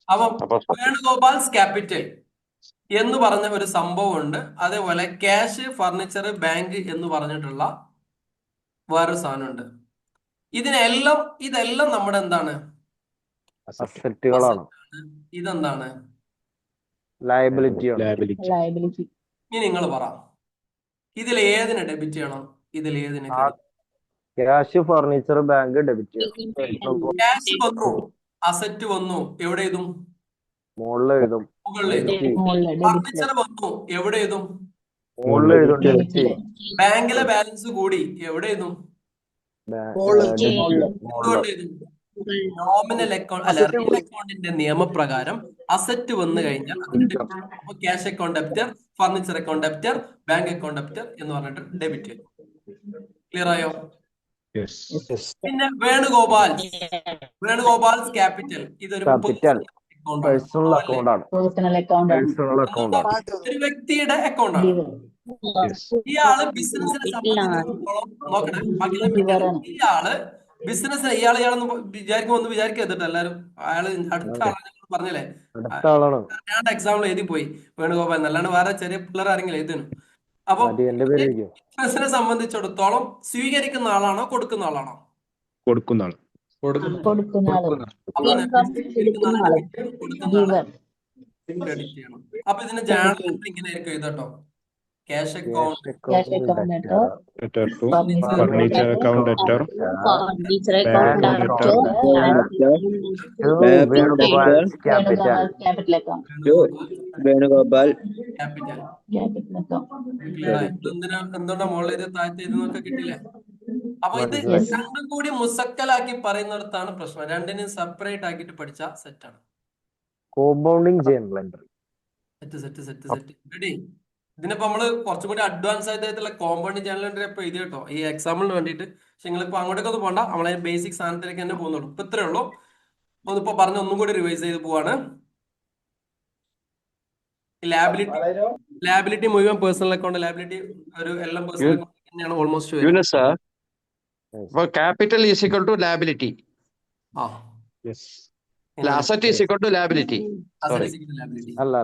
അപ്പം വേണുഗോപാൽസ് ക്യാപിറ്റൽ എന്ന് പറഞ്ഞ ഒരു സംഭവം ഉണ്ട്. അതേപോലെ ക്യാഷ്, ഫർണിച്ചർ, ബാങ്ക് എന്ന് പറഞ്ഞിട്ടുള്ള വേറൊരു സാധനമുണ്ട്. ഇതെല്ലാം നമ്മുടെ എന്താണ്? അസറ്റുകളാണ്. ഇതെന്താണ്? ലയബിലിറ്റി. ഇനി നിങ്ങൾ പറ, ഇതിൽ ഏതിനെ ഡെബിറ്റ് ചെയ്യണം? ഇതിൽ ഏതിനെ? ക്യാഷ്, ഫർണിച്ചർ, ബാങ്ക് ഡെബിറ്റ് ചെയ്യണം. ക്യാഷ് വന്നു, അസറ്റ് വന്നു, എവിടെ എഴുതും? മുകളിൽ എഴുതും. ഫർണിച്ചർ വന്നു, എവിടെ എഴുതും? മുകളിൽ എഴുതും. ബാങ്കിലെ ബാലൻസ് കൂടി, എവിടെ എഴുതും? നോമിനൽ അക്കൗണ്ട് അല്ല, റിയൽ അക്കൗണ്ടിന്റെ നിയമപ്രകാരം അസറ്റ് വന്നു കഴിഞ്ഞാൽ cash account debtor, furniture account debtor, bank account debtor എന്ന് പറഞ്ഞിട്ട് ഡെബിറ്റ് ചെയ്യും. ക്ലിയർ ആയോ? പിന്നെ വേണുഗോപാൽസ് ക്യാപിറ്റൽ, ഇതൊരു പേഴ്സണൽ അക്കൗണ്ടാണ്. ഒരു വ്യക്തിയുടെ അക്കൗണ്ടാണ്. ഇയാള് ബിസിനസിനെ സംബന്ധിച്ചിടത്തോളം നോക്കണേ, ഇയാളൊന്ന് വിചാരിക്കരുത് എല്ലാരും. അയാള് അടുത്ത ആളാണ്, പറഞ്ഞല്ലേ, എക്സാമ്പിൾ എഴുതി പോയി വേണുഗോപാൽ, അല്ലാണ്ട് വേറെ ചെറിയ പിള്ളേർ ആരെങ്കിലും എഴുതുന്നു. അപ്പൊ ബിസിനസിനെ സംബന്ധിച്ചിടത്തോളം സ്വീകരിക്കുന്ന ആളാണോ കൊടുക്കുന്ന ആളാണോ? കൊടുക്കുന്ന ആൾ. അപ്പൊ ഇതിന് ജേണൽ എൻട്രി ഇങ്ങനെ ആയിരിക്കും എഴുതട്ടോ. Cash account, furniture account debtor, Venugopal capital. എന്തുകൊണ്ടാ മോളിൽ ഇത് താഴ്ത്തി എഴുതുന്നൊക്കെ കിട്ടില്ലേ? അപ്പൊ ഇത് രണ്ടും കൂടി മുസക്കലാക്കി പറയുന്നിടത്താണ് പ്രശ്നം. രണ്ടിനും സെപ്പറേറ്റ് ആക്കിയിട്ട് പഠിച്ച സെറ്റാണ്. Compounding journal entry. Set ready. ഇതിനിപ്പോ നമ്മള് കുറച്ചും കൂടി അഡ്വാൻസ് ആയിട്ടുള്ള കോമ്പൗണ്ടിങ് ജേണൽ എൻട്രി ഇപ്പൊ എഴുതി കേട്ടോ, ഈ എക്സാമ്പിളിന് വേണ്ടിയിട്ട്. പക്ഷെ നിങ്ങളിപ്പോ അങ്ങോട്ടേക്ക് ഒന്നും പോകണ്ട, നമ്മളെ ബേസിക് സാധനത്തിലേക്ക് തന്നെ പോകുന്നുള്ളൂ. ഇപ്പൊ ഇത്രേ ഉള്ളൂ. ഇപ്പൊ പറഞ്ഞ ഒന്നും കൂടി റിവൈസ് ചെയ്ത് പോവാണ്. ലാബിലിറ്റി മുഴുവൻ പേഴ്സണൽ അക്കൗണ്ട്, ലാബിലിറ്റി ഒരു എല്ലാം പേഴ്സണൽ അക്കൗണ്ട് തന്നെയാണ് almost. Capital is equal to liability. Asset is equal to liability. അല്ല.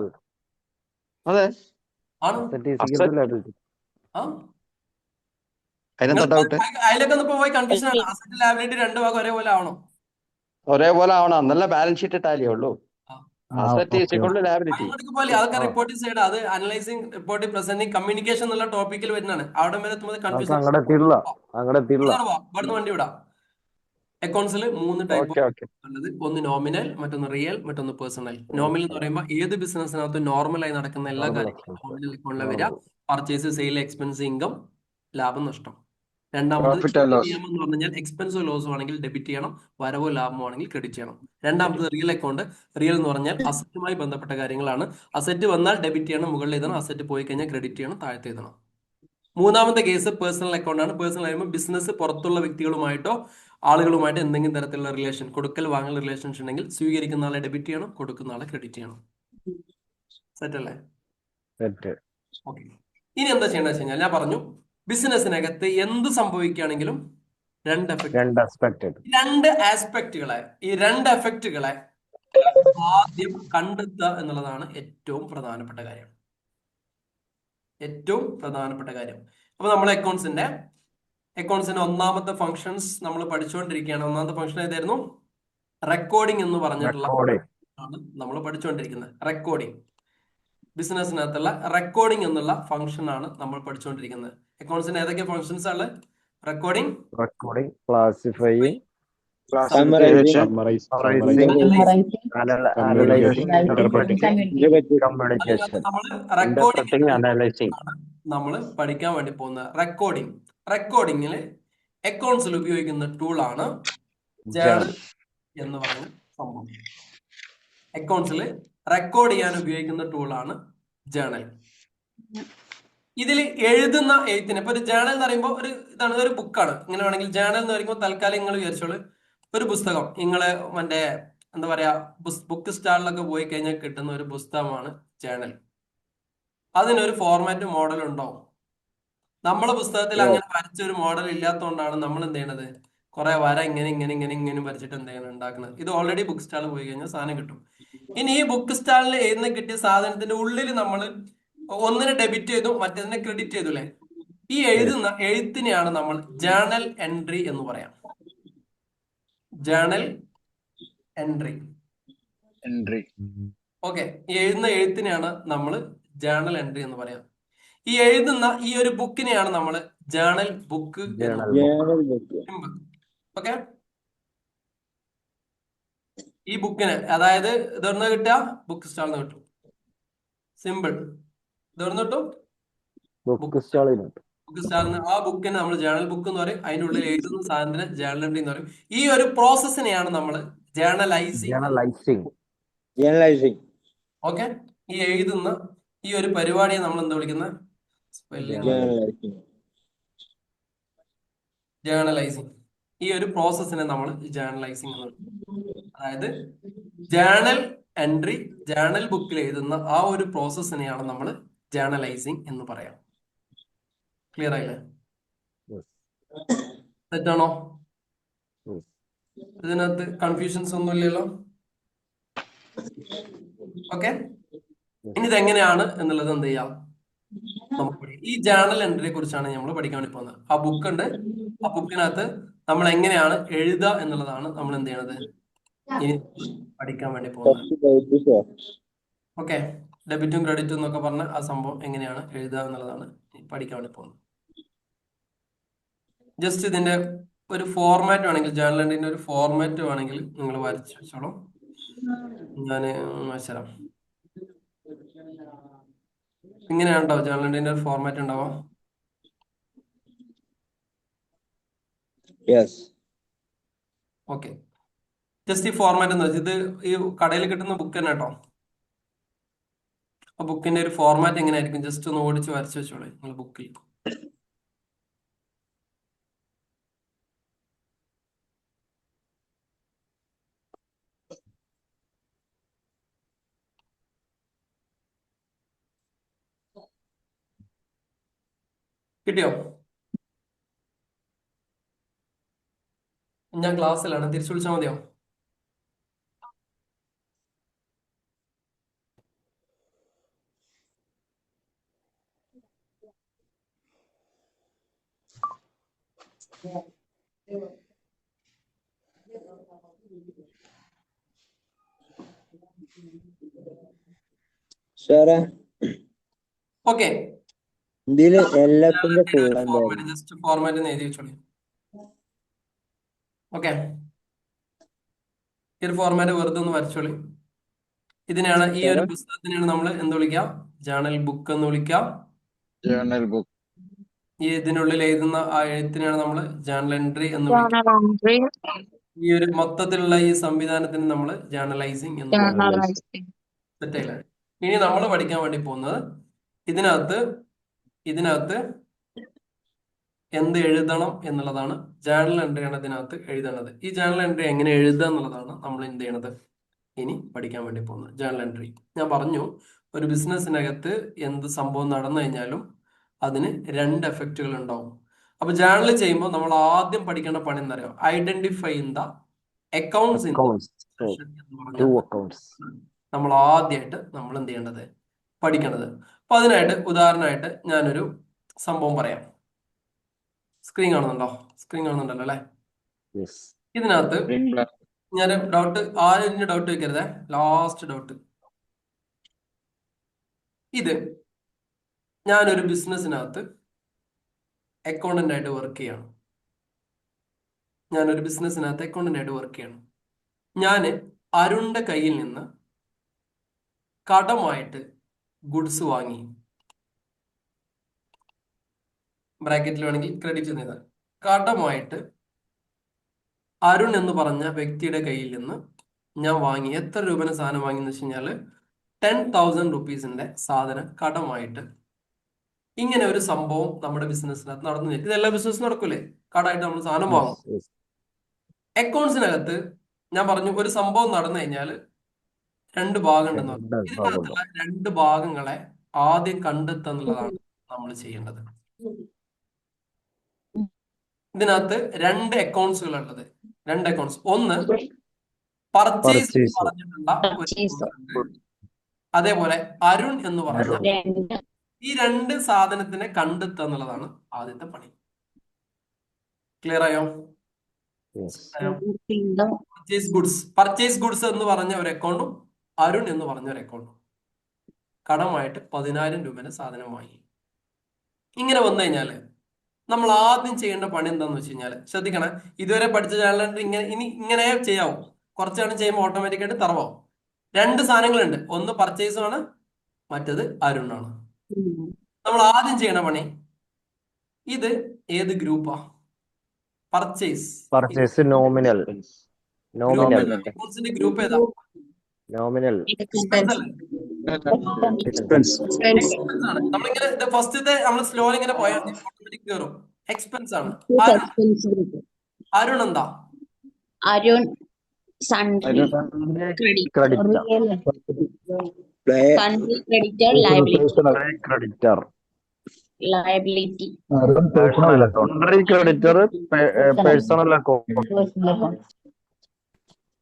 അതെ. അതിലൊക്കെ ഒന്ന് പോയി കൺഫ്യൂഷൻ ആണ്. അസറ്റ് ലാബിലിറ്റി രണ്ട് ഭാഗം ഒരേപോലെ ആവണം. ഒരേപോലെ ആവണം, എന്നല്ല ബാലൻസ് ഷീറ്റ് ടാലി ഉള്ളൂ. Asset is equal to liability. അതൊക്കെ റിപ്പോർട്ടിംഗ് സൈഡ്, അത് അനലൈസിംഗ്, റിപ്പോർട്ടിംഗ്, പ്രസന്റിംഗ്, കമ്മ്യൂണിക്കേഷൻ എന്നുള്ള ടോപ്പിക്കിൽ വരുന്നതാണ്. അവിടെ വരെ കൺഫ്യൂഷൻ. വണ്ടി വിടാം. അക്കൗണ്ട്സിൽ 3 ടൈപ്പ് ഉള്ളത്. ഒന്ന് നോമിനൽ, മറ്റൊന്ന് റിയൽ, മറ്റൊന്ന് പേഴ്സണൽ. നോമിനൽ എന്ന് പറയുമ്പോൾ ഏത് ബിസിനസ്സിനകത്ത് നോർമലായി നടക്കുന്ന എല്ലാ കാര്യങ്ങളും നോമിനൽ അക്കൗണ്ടിൽ വരിക. പർച്ചേസ്, സെയിൽ, എക്സ്പെൻസ്, ഇൻകം, ലാഭം, നഷ്ടം. രണ്ടാമത് നിയമം എന്ന് പറഞ്ഞാൽ എക്സ്പെൻസോ ലോസോ ആണെങ്കിൽ ഡെബിറ്റ് ചെയ്യണം, വരവോ ലാഭമോ ആണെങ്കിൽ ക്രെഡിറ്റ് ചെയ്യണം. രണ്ടാമത് റിയൽ അക്കൗണ്ട്. റിയൽ എന്ന് പറഞ്ഞാൽ അസറ്റുമായി ബന്ധപ്പെട്ട കാര്യങ്ങളാണ്. അസറ്റ് വന്നാൽ ഡെബിറ്റ് ചെയ്യണം, മുകളിൽ എഴുതണം. അസറ്റ് പോയി കഴിഞ്ഞാൽ ക്രെഡിറ്റ് ചെയ്യണം, താഴത്തെ എഴുതണം. മൂന്നാമത്തെ കേസ് പേഴ്സണൽ അക്കൗണ്ട് ആണ്. പേഴ്സണൽ ആകുമ്പോൾ ബിസിനസ് പുറത്തുള്ള വ്യക്തികളുമായിട്ടോ ആളുകളുമായിട്ട് എന്തെങ്കിലും തരത്തിലുള്ള റിലേഷൻ, കൊടുക്കൽ വാങ്ങൽ റിലേഷൻസ് ഉണ്ടെങ്കിൽ സ്വീകരിക്കുന്ന ആളെ ഡെബിറ്റ് ചെയ്യണം, കൊടുക്കുന്ന ആളെ ക്രെഡിറ്റ് ചെയ്യണം. സെറ്റ് അല്ലേ? സെറ്റ്. ഓക്കെ. ഇനി എന്താ ചെയ്യേണ്ടത് വെച്ച് കഴിഞ്ഞാൽ ഞാൻ പറഞ്ഞു ബിസിനസ്സിനകത്ത് എന്ത് സംഭവിക്കുകയാണെങ്കിലും രണ്ട് ആസ്പെക്റ്റുകളെ ഈ രണ്ട് എഫക്റ്റുകളെ ആദ്യം കണ്ടെത്തുക എന്നുള്ളതാണ് ഏറ്റവും പ്രധാനപ്പെട്ട കാര്യം. അപ്പൊ നമ്മൾ അക്കൗണ്ട്സിന്റെ ഒന്നാമത്തെ ഫങ്ഷൻസ് നമ്മൾ പഠിച്ചുകൊണ്ടിരിക്കുകയാണ്. ഒന്നാമത്തെ ഫങ്ഷൻ ഏതായിരുന്നു? റെക്കോർഡിംഗ് എന്ന് പറഞ്ഞിട്ടുള്ള ആണ് നമ്മൾ പഠിച്ചുകൊണ്ടിരിക്കുന്നത്. റെക്കോർഡിംഗ്, ബിസിനസ്സിനകത്തുള്ള റെക്കോർഡിംഗ് എന്നുള്ള ഫംഗ്ഷൻ ആണ് നമ്മൾ പഠിച്ചുകൊണ്ടിരിക്കുന്നത്. അക്കൗണ്ട്സിന്റെ ഏതൊക്കെ ഫങ്ഷൻസ് ആണ്? റെക്കോർഡിംഗ്, ക്ലാസിഫൈയിങ്, നമ്മൾ പഠിക്കാൻ വേണ്ടി പോകുന്ന റെക്കോർഡിംഗിൽ അക്കൗണ്ട്സിൽ ഉപയോഗിക്കുന്ന ടൂളാണ് ജേർണൽ എന്ന് പറയുന്ന സംഭവം. അക്കൗണ്ട്സിൽ റെക്കോർഡ് ചെയ്യാൻ ഉപയോഗിക്കുന്ന ടൂളാണ് ജേർണൽ. ഇതിൽ എഴുതുന്ന എഴുത്തിന് ഇപ്പൊ ഒരു ജേർണൽ എന്ന് പറയുമ്പോൾ ഒരു ബുക്കാണ്. ഇങ്ങനെ വേണമെങ്കിൽ ജേർണൽ എന്ന് പറയുമ്പോൾ തൽക്കാലം നിങ്ങൾ വിചാരിച്ചോളൂ ഒരു പുസ്തകം. നിങ്ങള് മറ്റേ എന്താ പറയാ ബുക്ക് സ്റ്റാളിലൊക്കെ പോയി കഴിഞ്ഞാൽ കിട്ടുന്ന ഒരു പുസ്തകമാണ് ജേർണൽ. അതിനൊരു ഫോർമാറ്റ് മോഡൽ ഉണ്ടാവും. നമ്മളെ പുസ്തകത്തിൽ അങ്ങനെ വരച്ച ഒരു മോഡൽ ഇല്ലാത്തതുകൊണ്ടാണ് നമ്മൾ എന്ത് ചെയ്യണത്, കുറെ വര ഇങ്ങനെ വരച്ചിട്ട് എന്ത് ചെയ്യണം ഉണ്ടാക്കുന്നത്. ഇത് ഓൾറെഡി ബുക്ക് സ്റ്റാളിൽ പോയി കഴിഞ്ഞാൽ സാധനം കിട്ടും. ഇനി ഈ ബുക്ക് സ്റ്റാളിൽ എഴുതുന്ന കിട്ടിയ സാധനത്തിന്റെ ഉള്ളിൽ നമ്മൾ ഒന്നിനെ ഡെബിറ്റ് ചെയ്തു, മറ്റേതിനെ ക്രെഡിറ്റ് ചെയ്തു അല്ലെ? ഈ എഴുതുന്ന എഴുത്തിനെയാണ് നമ്മൾ ജേർണൽ എൻട്രി എന്ന് പറയാം. Journal entry. ഓക്കെ. ഈ എഴുതുന്ന എഴുത്തിനെയാണ് നമ്മൾ ജേർണൽ എൻട്രി എന്ന് പറയാം. ഈ എഴുതുന്ന ഈ ഒരു ബുക്കിനെയാണ് നമ്മൾ ജേർണൽ ബുക്ക്. ഓക്കെ. ഈ ബുക്കിന്, അതായത് ഇതൊന്ന് കിട്ടുക ബുക്ക് സ്റ്റാളിൽ നിന്ന് കിട്ടും. സിമ്പിൾ. ഇതൊന്ന് കിട്ടും ബുക്ക് സ്റ്റാളിൽ നിന്ന്. ആ ബുക്കിന് നമ്മൾ ജേർണൽ ബുക്ക് എന്ന് പറയും. അതിന്റെ ഉള്ളിൽ എഴുതുന്ന സാധനത്തിന് ജേർണൽ എൻട്രി എന്ന് പറയും. ഈ ഒരു പ്രോസസ്സിനെയാണ് നമ്മൾ ജേർണലൈസിങ്. ഓക്കെ. ഈ എഴുതുന്ന ഈ ഒരു പരിപാടിയെ നമ്മൾ എന്താ വിളിക്കുന്നത്? ജേർണലൈസിങ്. ഈ ഒരു പ്രോസസ്സിനെ നമ്മൾ ജേർണലൈസിങ് എന്ന് വിളിക്കും. അതായത് ജേർണൽ എൻട്രി, ജേർണൽ ബുക്കിൽ എഴുതുന്ന ആ ഒരു പ്രോസസ്സിനെയാണ് നമ്മൾ ജേർണലൈസിങ് എന്ന് പറയാം. ക്ലിയർ ആയില്ലേ? തെറ്റാണോ? ഇതിനകത്ത് കൺഫ്യൂഷൻസ് ഒന്നും ഇല്ലല്ലോ? ഓക്കെ. ഇനി ഇതെങ്ങനെയാണ് എന്നുള്ളത് എന്ത് ചെയ്യാം, ഈ ജേർണൽ എൻട്രിയെ കുറിച്ചാണ് നമ്മൾ പഠിക്കാൻ വേണ്ടി പോകുന്നത്. ആ ബുക്ക് ഉണ്ട്, ആ ബുക്കിനകത്ത് നമ്മൾ എങ്ങനെയാണ് എഴുതുക എന്നുള്ളതാണ് നമ്മൾ എന്ത് ചെയ്യണത് ഇനി പഠിക്കാൻ വേണ്ടി പോകുന്നത്. ഓക്കെ. ഡെബിറ്റും ക്രെഡിറ്റും എന്നൊക്കെ പറഞ്ഞ ആ സംഭവം എങ്ങനെയാണ് എഴുതുക എന്നുള്ളതാണ് പഠിക്കാൻ വേണ്ടി പോകുന്നത്. ജസ്റ്റ് ഇതിന്റെ ഒരു ഫോർമാറ്റ് വേണമെങ്കിൽ, ജേർണൽ എൻട്രിന്റെ ഒരു ഫോർമാറ്റ് വേണമെങ്കിൽ നിങ്ങൾ വരച്ചു വെച്ചോളൂ. ഞാൻ വരച്ചുതരാം. ഇങ്ങനെയാണ് ഉണ്ടാവും ജേർണൽ എൻട്രിന്റെ ഒരു ഫോർമാറ്റ് ഉണ്ടാവാം. ഓക്കെ. ജസ്റ്റ് ഈ ഫോർമാറ്റ് എന്ന് വെച്ചാൽ ഇത് ഈ കടയിൽ കിട്ടുന്ന ബുക്ക് തന്നെ കേട്ടോ. ആ ബുക്കിന്റെ ഒരു ഫോർമാറ്റ് എങ്ങനെയായിരിക്കും ജസ്റ്റ് ഒന്ന് ഓടിച്ച് വരച്ചു വെച്ചോളൂ നിങ്ങൾ ബുക്കിൽ. കിട്ടിയോ? ഞാൻ ക്ലാസ്സിലാണ്, തിരിച്ചു വിളിച്ചാൽ മതിയോ? ഓക്കെ. ജസ്റ്റ് ഫോർമാറ്റ് എഴുതി വെച്ചോളൂ. ഓക്കെ. ഈ ഒരു ഫോർമാറ്റ് വെറുതെ ഒന്ന് വരച്ചോളി. ഇതിനെയാണ്, ഈ ഒരു പുസ്തകത്തിനെയാണ് നമ്മൾ എന്ത് വിളിക്കാം? ജേർണൽ ബുക്ക് എന്ന് വിളിക്കാം. Journal book. ഈ ഇതിനുള്ളിൽ എഴുതുന്ന ആ എഴുത്തിനെയാണ് നമ്മൾ ജേർണൽ എൻട്രി എന്ന് വിളിക്കാം. ഈ ഒരു മൊത്തത്തിലുള്ള ഈ സംവിധാനത്തിന് നമ്മൾ ജേർണലൈസിങ് എന്ന് വിളിക്കാം. തെറ്റല്ലേ? ഇനി നമ്മൾ പഠിക്കാൻ വേണ്ടി പോകുന്നത് ഇതിനകത്ത് എന്ത് എഴുതണം എന്നുള്ളതാണ് ജേണൽ എൻട്രിയാണ് ഇതിനകത്ത് എഴുതേണ്ടത്. ഈ ജേണൽ എൻട്രി എങ്ങനെ എഴുതുക എന്നുള്ളതാണ് നമ്മൾ എന്ത് ചെയ്യണത് ഇനി പഠിക്കാൻ വേണ്ടി പോകുന്നത്. ജേണൽ എൻട്രി ഞാൻ പറഞ്ഞു, ഒരു ബിസിനസ്സിനകത്ത് എന്ത് സംഭവം നടന്നു കഴിഞ്ഞാലും അതിന് 2 എഫക്റ്റുകൾ ഉണ്ടാവും. അപ്പൊ ജേണൽ ചെയ്യുമ്പോൾ നമ്മൾ ആദ്യം പഠിക്കേണ്ട പണി എന്താ പറയുക, identify in the accounts in നമ്മൾ ആദ്യമായിട്ട് നമ്മൾ എന്ത് ചെയ്യേണ്ടത് പഠിക്കേണ്ടത്. അപ്പൊ അതിനായിട്ട് ഉദാഹരണമായിട്ട് ഞാനൊരു സംഭവം പറയാം. സ്ക്രീൻ കാണുന്നുണ്ടോ? സ്ക്രീൻ കാണുന്നുണ്ടല്ലോ അല്ലെ? ഇതിനകത്ത് ഞാൻ ഡൗട്ട്, ആരും ഡൗട്ട് വെക്കരുതേ, ലാസ്റ്റ് ഡൗട്ട്. ഇത് ഞാനൊരു ബിസിനസ്സിനകത്ത് അക്കൗണ്ടന്റ് ആയിട്ട് വർക്ക് ചെയ്യാണ്. ഞാൻ അരുണിന്റെ കയ്യിൽ നിന്ന് കടമായിട്ട് ഗുഡ്സ് വാങ്ങി. ബ്രാക്കറ്റിൽ വേണമെങ്കിൽ ക്രെഡിറ്റ് ചെയ്താൽ, കടമായിട്ട് അരുൺ എന്ന് പറഞ്ഞ വ്യക്തിയുടെ കയ്യിൽ നിന്ന് ഞാൻ വാങ്ങി. എത്ര രൂപയുടെ സാധനം വാങ്ങി എന്ന് വെച്ച് കഴിഞ്ഞാൽ 10,000 റുപ്പീസിന്റെ സാധനം കടമായിട്ട്. ഇങ്ങനെ ഒരു സംഭവം നമ്മുടെ ബിസിനസ്സിനകത്ത് നടന്നു. ഇതെല്ലാ ബിസിനസ് നടക്കൂലേ? കടമായിട്ട് നമ്മൾ സാധനം വാങ്ങും. അക്കൗണ്ട്സിനകത്ത് ഞാൻ പറഞ്ഞു ഒരു സംഭവം നടന്നു കഴിഞ്ഞാൽ 2 ഭാഗം ഉണ്ടെന്ന് പറഞ്ഞു. ഇതിനകത്തുള്ള 2 ഭാഗങ്ങളെ ആദ്യം കണ്ടെത്തുക എന്നുള്ളതാണ് നമ്മൾ ചെയ്യേണ്ടത്. ഇതിനകത്ത് 2 അക്കൗണ്ട്സുകൾ ഉള്ളത്. 2 അക്കൗണ്ട്സ്. ഒന്ന് പർച്ചേസ് പറഞ്ഞിട്ടുള്ള ഒരു account ഉണ്ട്. അതേപോലെ അരുൺ എന്ന് പറഞ്ഞ ഈ 2 സാധനത്തിനെ കണ്ടെത്തുക എന്നുള്ളതാണ് ആദ്യത്തെ പണി. ക്ലിയർ ആയോ? പർച്ചേസ് ഗുഡ്സ് എന്ന് പറഞ്ഞ ഒരു അക്കൗണ്ടും അരുൺ എന്ന് പറഞ്ഞ ഒരു അക്കൗണ്ടും കടമായിട്ട് 10,000 രൂപയുടെ സാധനം വാങ്ങി. ഇങ്ങനെ വന്നു കഴിഞ്ഞാല് നമ്മൾ ആദ്യം ചെയ്യേണ്ട പണി എന്താന്ന് വെച്ച് കഴിഞ്ഞാൽ, ശ്രദ്ധിക്കണേ, ഇതുവരെ പഠിച്ച ചാനൽ ഇങ്ങനെ ചെയ്യാവും. കുറച്ചാണ് ചെയ്യുമ്പോൾ ഓട്ടോമാറ്റിക്കായിട്ട് തറവാവും. 2 സാധനങ്ങളുണ്ട്. ഒന്ന് പർച്ചേസും ആണ്, മറ്റത് അരുണാണ്. നമ്മൾ ആദ്യം ചെയ്യണ പണി, ഇത് ഏത് ഗ്രൂപ്പാ? പർച്ചേസ് നോമിനൽ ഗ്രൂപ്പ് ഏതാ? നമ്മളിങ്ങനെ ഫസ്റ്റത്തെ നമ്മൾ സ്ലോ ഇങ്ങനെ പോയാൽ ഓട്ടോമാറ്റിക് കയറും. എക്സ്പെൻസ് ആണ്. അരുൺ എന്താ? Arun sundry creditor liability personal account.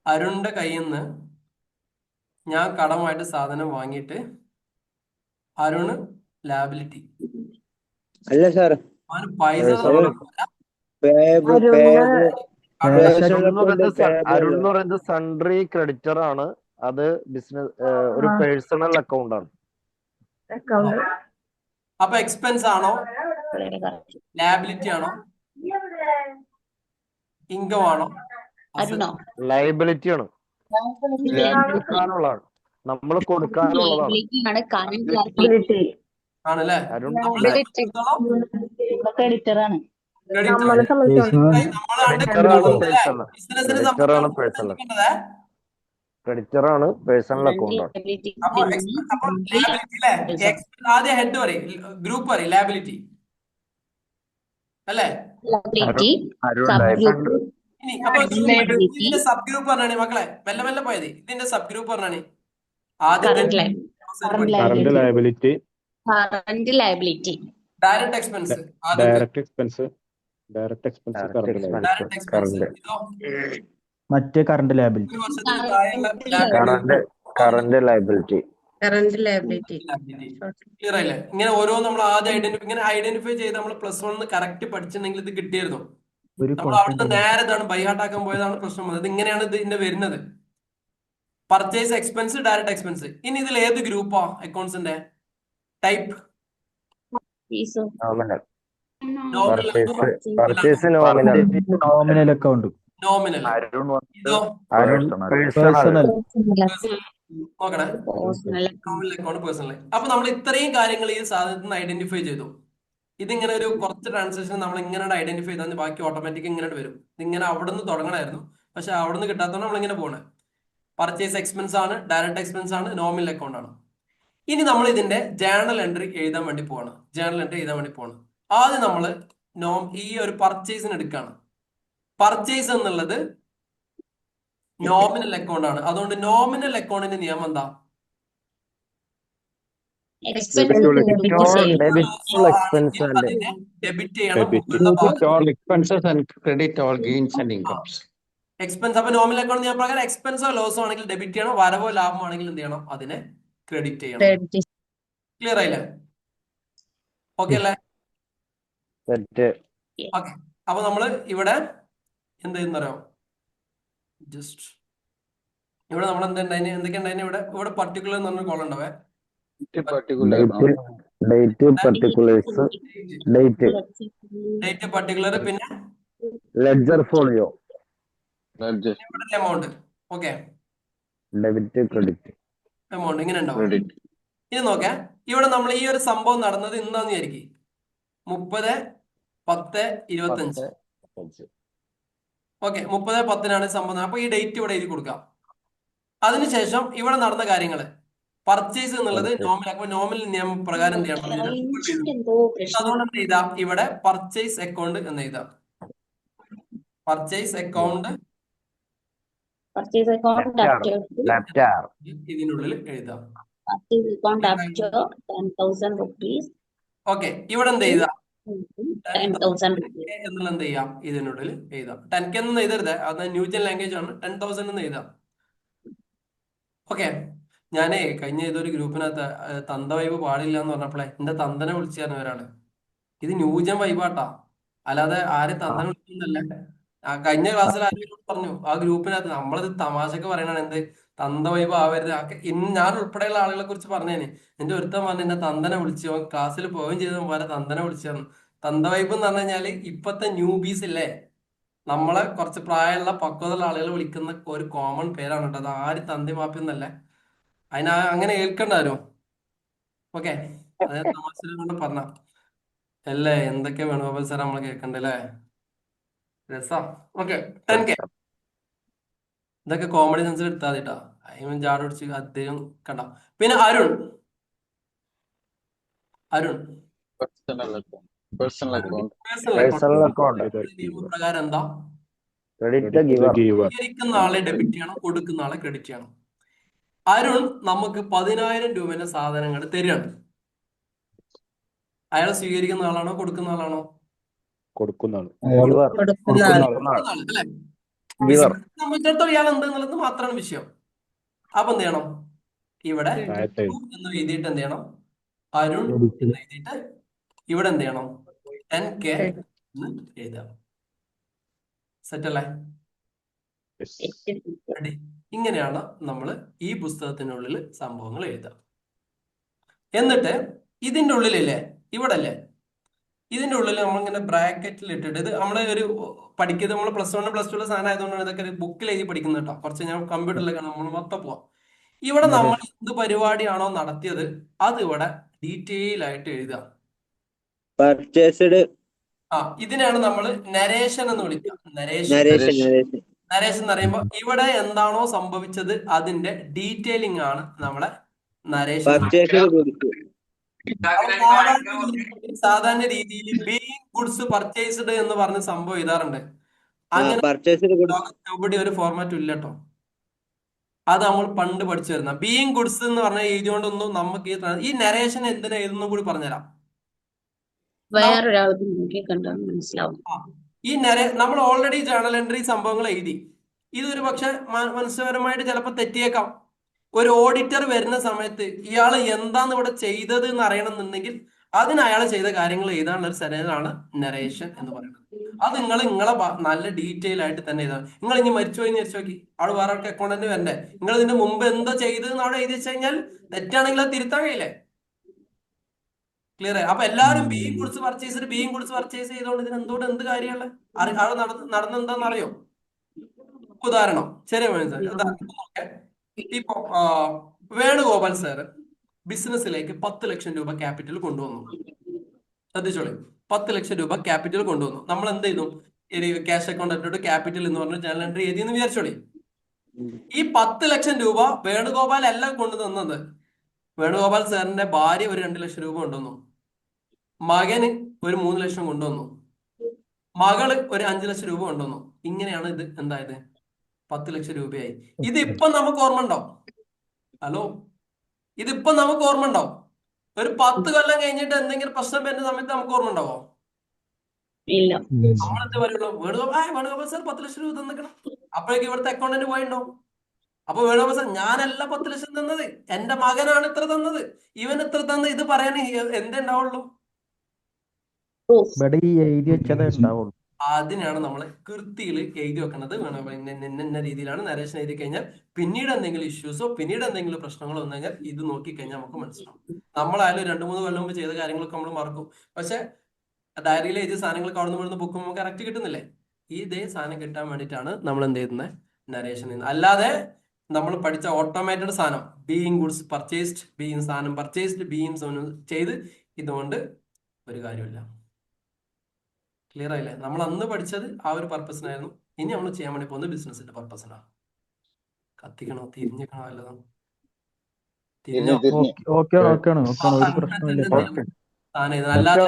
അരുണിന്റെ കയ്യിൽ നിന്ന് ഞാൻ കടമായിട്ട് സാധനം വാങ്ങിയിട്ട് അരുണ് ലാബിലിറ്റി. അല്ല സാർ, അവന് പൈസ അരുൺ എന്ന് പറയുന്നത് സൺഡ്രി ക്രെഡിറ്റർ ആണ്. അത് ബിസിനസ് ഒരു പേഴ്സണൽ അക്കൗണ്ട് ആണ്. അപ്പൊ എക്സ്പെൻസ് ആണോ, ലാബിലിറ്റി ആണോ, ഇൻകം ആണോ? ലയബിലിറ്റി ആണ്. നമ്മൾ കൊടുക്കാനുള്ളതാണ്. ആണല്ലേ? ക്രെഡിറ്റർ ആണ്. ക്രെഡിറ്റർ ആണ്, പേഴ്സണൽ അക്കൗണ്ട് ആണ്. ആദ്യം ഹെഡ് പറയും, ഗ്രൂപ്പ് പറയും ലാബിലിറ്റി അല്ലേ? ഇനി അപ്പൊ ഇതിന്റെ സബ് ഗ്രൂപ്പ് പറഞ്ഞാണ് മക്കളെ, മെല്ലെ മെല്ലെ പോയത്. ഇതിന്റെ സബ് ഗ്രൂപ്പ് പറഞ്ഞാണ് ആദ്യത്തെ ഡയറക്റ്റ് എക്സ്പെൻസ്. മറ്റേ കറണ്ട് ലാബിലിറ്റി. ക്ലിയർ ആയില്ലേ? ഇങ്ങനെ ഓരോ നമ്മൾ ആദ്യം ഐഡന്റിഫൈ ചെയ്ത് നമ്മൾ +1 കറക്റ്റ് പഠിച്ചിട്ടുണ്ടെങ്കിൽ ഇത് കിട്ടിയിരുന്നു. നമ്മൾ അവിടുന്ന് നേരെ ഇതാണ് ബൈഹാർട്ടാക്കാൻ പോയതാണ് പ്രശ്നം വന്നത്. ഇങ്ങനെയാണ് ഇതിന്റെ വരുന്നത്. Purchase expense, direct expense. ഇനി ഇതിൽ ഏത് ഗ്രൂപ്പാ അക്കൗണ്ട്സിന്റെ ടൈപ്പ്? Nominal account. നോമിനൽ. ഇതോ പേഴ്സണൽ. നോക്കണേ, നോമിനൽ അക്കൗണ്ട്, പേഴ്സണൽ. അപ്പൊ നമ്മൾ ഇത്രയും കാര്യങ്ങൾ ഈ സാധനത്തിൽ നിന്ന് ഐഡന്റിഫൈ ചെയ്തു. ഇതിങ്ങനെ ഒരു കുറച്ച് ട്രാൻസാക്ഷൻ നമ്മൾ ഇങ്ങനെ ഐഡന്റിഫൈ ചെയ്താൽ ബാക്കി ഓട്ടോമാറ്റിക് ഇങ്ങനെ വരും. ഇതിങ്ങനെ അവിടെ നിന്ന് തുടങ്ങണമായിരുന്നു, പക്ഷെ അവിടെ നിന്ന് കിട്ടാത്തതുകൊണ്ട് നമ്മളിങ്ങനെ പോകണേ. പർച്ചേസ് എക്സ്പെൻസ് ആണ്, ഡയറക്റ്റ് എക്സ്പെൻസ് ആണ്, നോമിനൽ അക്കൗണ്ട് ആണ്. ഇനി നമ്മൾ ഇതിന്റെ ജേണൽ എൻട്രി എഴുതാൻ വേണ്ടി പോവാണ്. ആദ്യം നമ്മൾ ഈ ഒരു പർച്ചേസിന് എടുക്കുകയാണ്. പർച്ചേസ് എന്നുള്ളത് നോമിനൽ അക്കൗണ്ട് ആണ്. അതുകൊണ്ട് നോമിനൽ അക്കൗണ്ടിന്റെ നിയമം എന്താ? എക്സ്പെൻസ് അല്ലേ? അതിനെ ഡെബിറ്റ് ചെയ്യണം. expenses and credit all gains and incomes. Expense. അപ്പൊ നോമിനൽ അക്കൗണ്ട് നിയമ പ്രകാരം എക്സ്പെൻസോ ലോസോ ആണെങ്കിൽ ഡെബിറ്റ് ചെയ്യണം, വരവോ ലാഭമോ ആണെങ്കിൽ എന്ത് ചെയ്യണം? അതിനെ ക്രെഡിറ്റ് ചെയ്യണം. ക്ലിയർ ആയില്ലേ? ഓക്കെ അല്ലേ? ഓക്കെ. അപ്പൊ നമ്മള് ഇവിടെ എന്ത് ചെയ്യുന്നറിയോ? ജസ്റ്റ് ഇവിടെ നമ്മൾ എന്തൊക്കെ ഉണ്ടായിന് ഇവിടെ പർട്ടിക്കുലർ എന്ന് പറഞ്ഞ കോളം ഉണ്ടാവേ. ഡേറ്റ് പർട്ടിക്കുലേഴ്സ്, ഡേറ്റ് പർട്ടിക്കുലർ, പിന്നെ ലെഡ്ജർ ഫോളിയോ, ഇവിടെ amount. Okay, debit credit amount ഇങ്ങനെ ഉണ്ടാവും. ഇത് നോക്കേ, ഇവിടെ നമ്മൾ ഈ ഒരു സംഭവം നടന്നത് ഇന്നാന്ന് വിചാരിക്കും. 30/10/25. ഓക്കെ, 30/10 സംഭവം. അപ്പൊ ഈ ഡേറ്റ് ഇവിടെ എഴുതി കൊടുക്കാം. അതിനുശേഷം ഇവിടെ നടന്ന കാര്യങ്ങള് പർച്ചേസ് എന്നുള്ളത് നോമിനൽ നിയമ പ്രകാരം എന്ത് ചെയ്യണം? അതുകൊണ്ട് എന്ത് ചെയ്താ ഇവിടെ പർച്ചേസ് അക്കൗണ്ട് എന്ന് എഴുതാം. പർച്ചേസ് അക്കൗണ്ട് ഇതിനുള്ളിൽ എഴുതാം. ഓക്കെ, ഇവിടെ എന്ത് ചെയ്താ? 10,000 എന്നുള്ള എന്ത് ചെയ്യാം? ഇതിനുള്ളിൽ എഴുതാം. 10K എന്ന് എഴുതരുത്, അത് ന്യൂജൻ ലാംഗ്വേജ് ആണ്. 10,000 എന്ന് എഴുതാം. ഓക്കെ, ഞാനേ കഴിഞ്ഞ ഏതൊരു ഗ്രൂപ്പിനകത്ത് തന്ത വൈബ് പാടില്ല എന്ന് പറഞ്ഞപ്പോഴേ എന്റെ തന്തനെ വിളിച്ചു തരുന്ന ഒരാള്. ഇത് ന്യൂജൻ വൈബാട്ടാ, അല്ലാതെ ആരും തന്തനെ വിളിക്കുന്നല്ല. കഴിഞ്ഞ ക്ലാസ്സിൽ ആരും പറഞ്ഞു ആ ഗ്രൂപ്പിനകത്ത് നമ്മളത് തമാശക്ക് പറയണാണ്, എന്ത് തന്ത വൈബ് ആവരുത്. ഇന്ന് ഞാൻ ഉൾപ്പെടെയുള്ള ആളുകളെ കുറിച്ച് പറഞ്ഞേന്. എന്റെ ഒരുത്തം പറഞ്ഞു എന്നെ തന്തനെ വിളിച്ചു, ക്ലാസ്സിൽ പോവുകയും ചെയ്ത പോലെ തന്തനെ വിളിച്ചു. തന്ത വൈബ് എന്ന് പറഞ്ഞു കഴിഞ്ഞാല് ഇപ്പത്തെ ന്യൂബീസ് ഇല്ലേ, നമ്മളെ കുറച്ച് പ്രായമുള്ള പക്വതയുള്ള ആളുകൾ വിളിക്കുന്ന ഒരു കോമൺ പേരാണ് കേട്ടോ. അത് ആരും തന്തി മാപ്പിന്നല്ല, അങ്ങനെ കേൾക്കണ്ടാരോ. ഓക്കെ, അതായത് തമാശ കൊണ്ട് പറഞ്ഞ അല്ലേ. എന്തൊക്കെ വേണുഗോപാൽ സാർ നമ്മൾ കേൾക്കണ്ടല്ലേ, രസാ. ഓക്കെ, 10K ഇതൊക്കെ കോമഡി സെൻസിൽ എടുത്താൽ മതി കേട്ടോ. അതിന് ജാട് പിടിച്ച് അദ്ദേഹം കണ്ട. പിന്നെ അരുൺ പേഴ്സണൽ അക്കൗണ്ട് പ്രകാരം എന്താ? സ്വീകരിക്കുന്ന ആളെ ഡെബിറ്റ് ചെയ്യണം, കൊടുക്കുന്ന ആളെ ക്രെഡിറ്റ് ചെയ്യണം. അരുൺ നമുക്ക് 10,000 രൂപേന്റെ സാധനങ്ങൾ തരികയാണ്. അയാൾ സ്വീകരിക്കുന്ന ആളാണോ കൊടുക്കുന്ന ആളാണോ? കൊടുക്കുന്ന ആള്. അല്ലെ? സംബന്ധിച്ചിടത്തോളം ഇയാൾ എന്ത് എന്നുള്ളത് മാത്രമാണ് വിഷയം. അപ്പൊ എന്ത് ചെയ്യണം? ഇവിടെ എന്ന് എഴുതിയിട്ട് എന്ത് ചെയ്യണം? അരുൺ എന്ന് എഴുതിയിട്ട് ഇവിടെ എന്ത് ചെയ്യണം? 10K എന്ന് എഴുതാം. സെറ്റ് അല്ലേ? റെഡി? ഇങ്ങനെയാണ് നമ്മൾ ഈ പുസ്തകത്തിനുള്ളിൽ സംഭവങ്ങൾ എഴുതാം. എന്നിട്ട് ഇതിന്റെ ഉള്ളിലല്ലേ, ഇവിടെ അല്ലേ, ഇതിന്റെ ഉള്ളിൽ നമ്മളിങ്ങനെ ബ്രാക്കറ്റിൽ ഇട്ടിട്ട്, ഇത് നമ്മളെ ഒരു പഠിക്കുന്നത് നമ്മൾ +1 +2 സാധനം ആയതുകൊണ്ടാണ് ഇതൊക്കെ ബുക്കിൽ എഴുതി പഠിക്കുന്നത് കേട്ടോ. കുറച്ച് ഞാൻ കമ്പ്യൂട്ടറിലൊക്കെ നമ്മൾ മൊത്തം പോവാം. ഇവിടെ നമ്മൾ എന്ത് പരിപാടിയാണോ നടത്തിയത് അത് ഇവിടെ ഡീറ്റെയിൽ ആയിട്ട് എഴുതാം. ഇതിനെയാണ് നമ്മൾ നരേഷൻ എന്ന് വിളിക്കുക. നരേഷൻ എന്ന് പറയുമ്പോൾ ഇവിടെ എന്താണോ സംഭവിച്ചത് അതിന്റെ ഡീറ്റെയിലിംഗ് ആണ് നമ്മളെ നരേഷൻ. സാധാരണ രീതിയിൽ ബീയിങ് ഗുഡ്സ് പർച്ചേസ്ഡ് എന്ന് പറഞ്ഞ സംഭവം എഴുതാറുണ്ട്. അങ്ങനെ ഇവിടെ ഒരു ഫോർമാറ്റും ഇല്ല കേട്ടോ. അത് നമ്മൾ പണ്ട് പഠിച്ചു വരുന്ന ബീയിങ് ഗുഡ്സ് എന്ന് പറഞ്ഞ എഴുതിയോണ്ടൊന്നും നമുക്ക് ഈ നരേഷൻ എന്തിനാ എഴുതുന്നു കൂടി പറഞ്ഞുതരാം. ഈ നമ്മൾ ഓൾറെഡി ജേണൽ എൻട്രി സംഭവങ്ങൾ എഴുതി. ഇതൊരു പക്ഷെ മനസ്സുപരമായിട്ട് ചിലപ്പോൾ തെറ്റിയേക്കാം. ഒരു ഓഡിറ്റർ വരുന്ന സമയത്ത് ഇയാൾ എന്താന്ന് ഇവിടെ ചെയ്തത് എന്ന് അറിയണമെന്നുണ്ടെങ്കിൽ അതിന് അയാൾ ചെയ്ത കാര്യങ്ങൾ എഴുതാനുള്ള ഒരു സെനലാണ് നരേഷൻ എന്ന് പറയുന്നത്. അത് നിങ്ങളെ നല്ല ഡീറ്റെയിൽ ആയിട്ട് തന്നെ എഴുതാം. നിങ്ങൾ ഇനി മരിച്ചുപോയി എന്ന് വെച്ച് നോക്കി, അവിടെ വേറെ ആൾക്ക് അക്കൗണ്ടന്റ് വരണ്ടേ? നിങ്ങൾ ഇതിന്റെ മുമ്പ് എന്താ ചെയ്തതെന്ന് അവിടെ എഴുതി വെച്ച് കഴിഞ്ഞാൽ തെറ്റാണെങ്കിൽ അത് തിരുത്താൻ കഴിയില്ലേ? ക്ലിയർ ആയി? അപ്പൊ എല്ലാവരും ബീയിങ് ഗുഡ്സ് പർച്ചേസ് ചെയ്തോണ്ട് ഇതിന് എന്തുകൊണ്ട് എന്ത് കാര്യമുള്ള അവിടെ നടന്നെന്താന്ന് അറിയോ? ഉദാഹരണം ചെറിയ ഇപ്പൊ വേണുഗോപാൽ സാറ് ബിസിനസ്സിലേക്ക് 10 ലക്ഷം രൂപ ക്യാപിറ്റൽ കൊണ്ടുവന്നു. ശ്രദ്ധിച്ചോളൂ, 10 ലക്ഷം രൂപ ക്യാപിറ്റൽ കൊണ്ടുവന്നു. നമ്മൾ എന്ത് ചെയ്തു? ക്യാഷ് അക്കൗണ്ട് ക്യാപിറ്റൽ എന്ന് പറഞ്ഞ ജേണൽ എൻട്രി എഴുതിയെന്ന് വിചാരിച്ചോളി. ഈ 10 ലക്ഷം രൂപ വേണുഗോപാൽ എല്ലാം കൊണ്ടുതന്നത്. വേണുഗോപാൽ സാറിന്റെ ഭാര്യ ഒരു 2 ലക്ഷം രൂപ കൊണ്ടുവന്നു, മകന് ഒരു 3 ലക്ഷം കൊണ്ടുവന്നു, മകള് ഒരു 5 ലക്ഷം രൂപ കൊണ്ടുവന്നു. ഇങ്ങനെയാണ് ഇത് എന്തായത് 10 ലക്ഷം രൂപയായി. ഇതിപ്പം നമുക്ക് ഓർമ്മ ഉണ്ടോ? ഹലോ, ഇതിപ്പം നമുക്ക് ഓർമ്മ ഉണ്ടോ? ഒരു 10 കൊല്ലം കഴിഞ്ഞിട്ട് എന്തെങ്കിലും പ്രശ്നം വരുന്ന സമയത്ത് നമുക്ക് ഓർമ്മ ഉണ്ടാവോ? ഇല്ല. നമ്മളെന്ത് പറയുള്ളൂ, വേണുഗോപാൽ സാർ 10 ലക്ഷം രൂപ തന്നിക്കണം. അപ്പോഴേക്ക് ഇവിടുത്തെ അക്കൗണ്ടന്റ് പോയിണ്ടോ? അപ്പൊ വേണുഗോപാൽ സാർ ഞാനല്ല 10 ലക്ഷം തന്നത്, എന്റെ മകനാണ് ഇത്ര തന്നത്, ഇവൻ ഇത്ര തന്നത്, ഇത് പറയാൻ എന്തേ ഉണ്ടാവുള്ളൂ? ഇവിടെ ഈ എഴുതി വെച്ചതേ ഉണ്ടാവുള്ളൂ. അതിനാണ് നമ്മൾ കൃതിയിൽ എഴുതി വെക്കുന്നത്. ഇന്ന രീതിയിലാണ് നരേഷൻ എഴുതി കഴിഞ്ഞാൽ പിന്നീട് എന്തെങ്കിലും ഇഷ്യൂസോ പിന്നീട് എന്തെങ്കിലും പ്രശ്നങ്ങളോ വന്നു കഴിഞ്ഞാൽ ഇത് നോക്കിക്കഴിഞ്ഞാൽ നമുക്ക് മനസ്സിലാവും. നമ്മളായാലും 2-3 കൊല്ലം മുമ്പ് ചെയ്ത കാര്യങ്ങളൊക്കെ നമ്മൾ മറക്കും. പക്ഷെ ഡയറിയിൽ എഴുതിയ സാധനങ്ങളൊക്കെ അവിടെ നിന്ന് വരുന്ന ബുക്ക് നമുക്ക് കറക്റ്റ് കിട്ടുന്നില്ലേ? ഈ ഇതേ സാധനം കിട്ടാൻ വേണ്ടിയിട്ടാണ് നമ്മൾ എന്ത് ചെയ്യുന്നത്, നരേഷൻ. അല്ലാതെ നമ്മൾ പഠിച്ച ഓട്ടോമേറ്റഡ് സാധനം ബീയിങ് ഗുഡ്സ് പർച്ചേസ്ഡ്, ബീയിങ് സാധനം പർച്ചേസ്ഡ്, ബീയിങ് ചെയ്ത് ഇതുകൊണ്ട് ഒരു കാര്യമില്ല. ക്ലിയർ ആയില്ലേ? നമ്മൾ അന്ന് പഠിച്ചത് ആ ഒരു പർപ്പസിനായിരുന്നു. ഇനി നമ്മൾ ചെയ്യാൻ വേണ്ടി പോകുന്നത് ബിസിനസിന്റെ പർപ്പസിനാണ്. കത്തിക്കണോ തിരിഞ്ഞിക്കണോ വല്ലതും? തിരിഞ്ഞോ? ഒരു പ്രശ്നമില്ല. അല്ലാതെ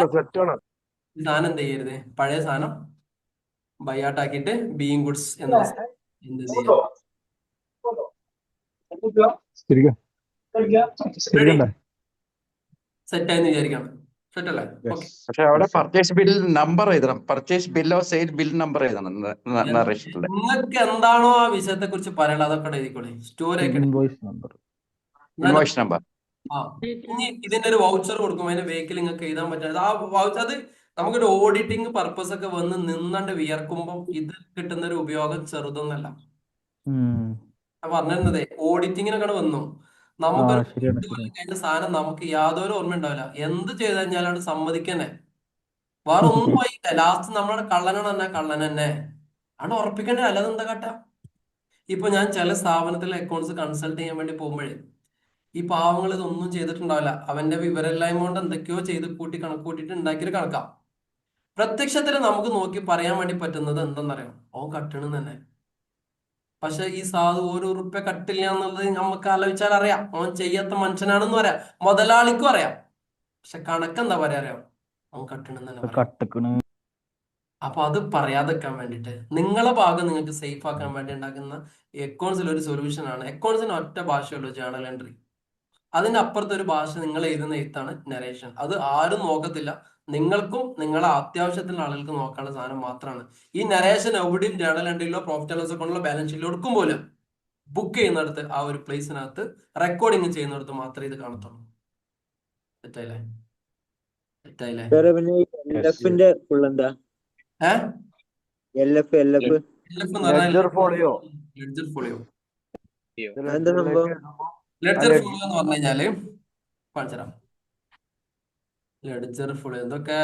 സാധനം എന്ത് ചെയ്യരുത്, പഴയ സാധനം ബൈയാട്ടാക്കിയിട്ട് ബീയിങ് ഗുഡ്സ് എന്ന എന്ത് ചെയ്യാം. സെറ്റായെന്ന് വിചാരിക്കണം. സെറ്റല്ലേ? ഓക്കെ. പക്ഷെ അവിടെ പർച്ചേസ് ബിൽ നമ്പർ എഴുതണം. പർച്ചേസ് ബില്ലോ സെയിൽ ബിൽ നമ്പർ എഴുതണം നറേഷനിൽ. നിങ്ങൾക്ക് എന്താണോ ആ വിഷയത്തെ കുറിച്ച് പറയാനുള്ളത് അതൊക്കെ എഴുതിക്കോളെ. സ്റ്റോറി ഒക്കെ ഇൻവോയ്സ് നമ്പർ. Invoice number. ഇനി ഇതിന്റെ ഒരു വൗച്ചർ കൊടുക്കും, അതിന്റെ വേക്കിൽ നിങ്ങൾക്ക് എഴുതാൻ പറ്റുന്നത് ആ വൗച്ചർ. അത് നമുക്കൊരു ഓഡിറ്റിംഗ് പർപ്പസ് ഒക്കെ വന്ന് നിന്നണ്ട് വിയർക്കുമ്പോൾ ഇത് കിട്ടുന്ന ഒരു ഉപയോഗം ചെറുതൊന്നല്ല. ഞാൻ പറഞ്ഞിരുന്നതേ ഓഡിറ്റിങ്ങിനൊക്കെ വന്നു. നമുക്കൊരു കഴിഞ്ഞ സാധനം നമുക്ക് യാതൊരു ഓർമ്മ ഉണ്ടാവില്ല. എന്ത് ചെയ്ത് കഴിഞ്ഞാലാണ് സമ്മതിക്കന്നെ, വേറെ ഒന്നും ആയില്ല. ലാസ്റ്റ് നമ്മളോട് കള്ളനാണ് തന്നെ കള്ളൻ തന്നെ ആണ് ഉറപ്പിക്കേണ്ടത്. അല്ലാതെ എന്താ കാട്ടാ? ഇപ്പൊ ഞാൻ ചില സ്ഥാപനത്തിലെ അക്കൗണ്ട്സ് കൺസൾട്ട് ചെയ്യാൻ വേണ്ടി പോകുമ്പോഴേ ഈ പാവങ്ങൾ ഇതൊന്നും ചെയ്തിട്ടുണ്ടാവില്ല. അവന്റെ വിവരമില്ലായ്മ കൊണ്ട് എന്തൊക്കെയോ ചെയ്ത് കണക്ക് കൂട്ടിയിട്ട് ഉണ്ടാക്കിയൊരു കണക്കാം. പ്രത്യക്ഷത്തിൽ നമുക്ക് നോക്കി പറയാൻ വേണ്ടി പറ്റുന്നത് എന്തെന്നറിയാം, ഓൻ കട്ടണെന്ന് തന്നെ. പക്ഷെ ഈ സാധു ₹1 കട്ടില്ല എന്നുള്ളത് നമുക്ക് ആലോചിച്ചാൽ അറിയാം. അവൻ ചെയ്യാത്ത മനുഷ്യനാണെന്ന് പറയാം, മുതലാളിക്കും അറിയാം. പക്ഷെ കണക്കെന്താ പറയാ അറിയാം, അവൻ കട്ടണെന്ന് തന്നെ പറയാം. അപ്പൊ അത് പറയാതെക്കാൻ വേണ്ടിയിട്ട് നിങ്ങളെ ഭാഗം നിങ്ങൾക്ക് സേഫ് ആക്കാൻ വേണ്ടി ഉണ്ടാക്കുന്ന അക്കൗണ്ട്സിൽ ഒരു സൊല്യൂഷനാണ്. അക്കൗണ്ട്സിന് ഒറ്റ ഭാഷയുള്ളൂ, ജേണൽ എൻട്രി. അതിന്റെ അപ്പുറത്തെ ഒരു ഭാഷ നിങ്ങൾ എഴുതുന്ന എഴുത്താണ് നരേഷൻ. അത് ആരും നോക്കത്തില്ല. നിങ്ങൾക്കും നിങ്ങളെ അത്യാവശ്യത്തിലുള്ള ആളുകൾക്ക് നോക്കാനുള്ള സാധനം മാത്രമാണ്. ഈ നരേഷൻ എവിടെയും ജേണൽ എൻട്രിയിലോ പ്രോഫിറ്റ് ആൻഡ് ലോസ് അക്കൗണ്ടിലോ ബാലൻസ് ഷീറ്റിലോ എടുക്കും പോലും ബുക്ക് ചെയ്യുന്നിടത്ത് ആ ഒരു പ്ലേസിനകത്ത് റെക്കോർഡിങ് ചെയ്യുന്നിടത്ത് മാത്രമേ ഇത് കാണത്തുള്ളൂ. തെറ്റായില്ലേ? തെറ്റായില്ലേ? ഫുൾ എന്താ? Ledger folio. ലെഡ്ജർ ഫോളിയോ എന്താ സംഭവം? ലെഡ്ജർ ഫോളിയോ എന്ന് പറഞ്ഞു കഴിഞ്ഞാല് കാണിച്ചുതരാം. ലെഡ്ജർ ഫോളിയോ എന്തൊക്കെ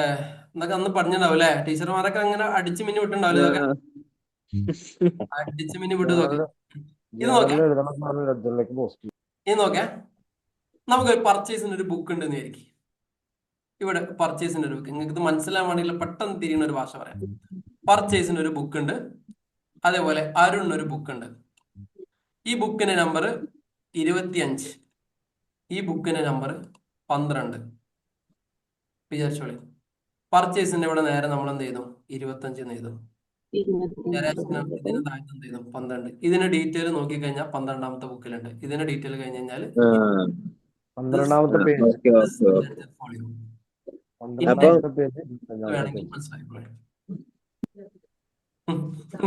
അന്ന് പറഞ്ഞിട്ടുണ്ടാവും അല്ലെ? ടീച്ചർമാരൊക്കെ അങ്ങനെ അടിച്ചു മിന്നി വിട്ടുണ്ടാവില്ല. ഇതൊക്കെ അടിച്ചു മിന്നി വിട്ടു. നോക്കെ ഇത് നോക്കാം. ഇത് നോക്കേ, നമുക്ക് പർച്ചേസിന് ഒരു ബുക്ക് ഉണ്ട് എന്ന് വിചാരിക്കും. ഇവിടെ പർച്ചേസിന് ഒരു ബുക്ക്, നിങ്ങൾക്ക് ഇത് മനസ്സിലാൻ വേണ്ടിയുള്ള പെട്ടെന്ന് തിരിയുന്ന ഒരു ഭാഷ പറയാം. പർച്ചേസിന് ഒരു ബുക്ക് ഉണ്ട്, അതേപോലെ അരുണിനൊരു ബുക്ക് ഉണ്ട്. ഈ ബുക്കിന്റെ നമ്പർ 25, ഈ ബുക്കിന്റെ നമ്പർ 12. വിചാരിച്ചോളി. പർച്ചേസിന്റെ ഇവിടെ നേരെ നമ്മൾ എന്ത് ചെയ്തു, 25 ചെയ്തു. ഇതിന് താഴെ എന്ത് ചെയ്തു, 12. ഇതിന്റെ ഡീറ്റെയിൽ നോക്കിക്കഴിഞ്ഞാൽ 12ാമത്തെ ബുക്കിലുണ്ട്. ഇതിന്റെ ഡീറ്റെയിൽ കഴിഞ്ഞ് കഴിഞ്ഞാൽ 12ാമത്തെ പേജ്. വേണമെങ്കിൽ മനസ്സിലാക്കിക്കോളെ.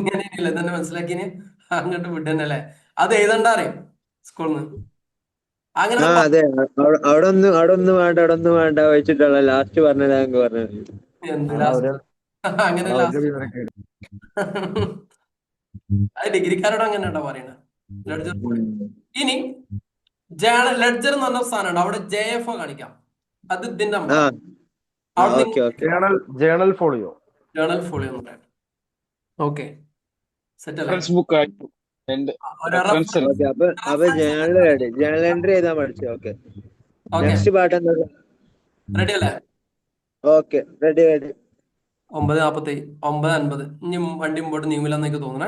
ഇങ്ങനെയല്ലേ തന്നെ മനസ്സിലാക്കിന്, അങ്ങോട്ട് വിടന്നല്ലേ. അത് എഴുതണ്ട അറിയാം സ്കൂളിൽ നിന്ന്. അങ്ങനെ അവിടെ ഒന്നും വേണ്ട വെച്ചിട്ടുള്ള ലാസ്റ്റ് പറഞ്ഞത് എന്ത് അങ്ങനെ അത് ഡിഗ്രിക്കാരോട് അങ്ങനെ ഉണ്ടോ പറയണ ലെഡ്ജർ. ഇനി ലെഡ്ജർ എന്ന് പറഞ്ഞ സാധനം അവിടെ JFO കാണിക്കാം. അത് ഇതിന്റെ ജേണൽ ഫോളിയോ. ജേണൽ ഫോളിയോ എന്ന് പറയാം. ഓക്കെ, സെറ്റ് അല്ലേ? ജേണൽ എൻട്രി ചെയ്താൽ പഠിച്ചു. ഓക്കെ, നെക്സ്റ്റ് പാർട്ട് എന്താ? റെഡി അല്ലേ? Okay, ready. 9:40, 9:50. ഇനി വണ്ടി മുമ്പോട്ട് നീങ്ങില്ലെന്ന് എനിക്ക് തോന്നണേ.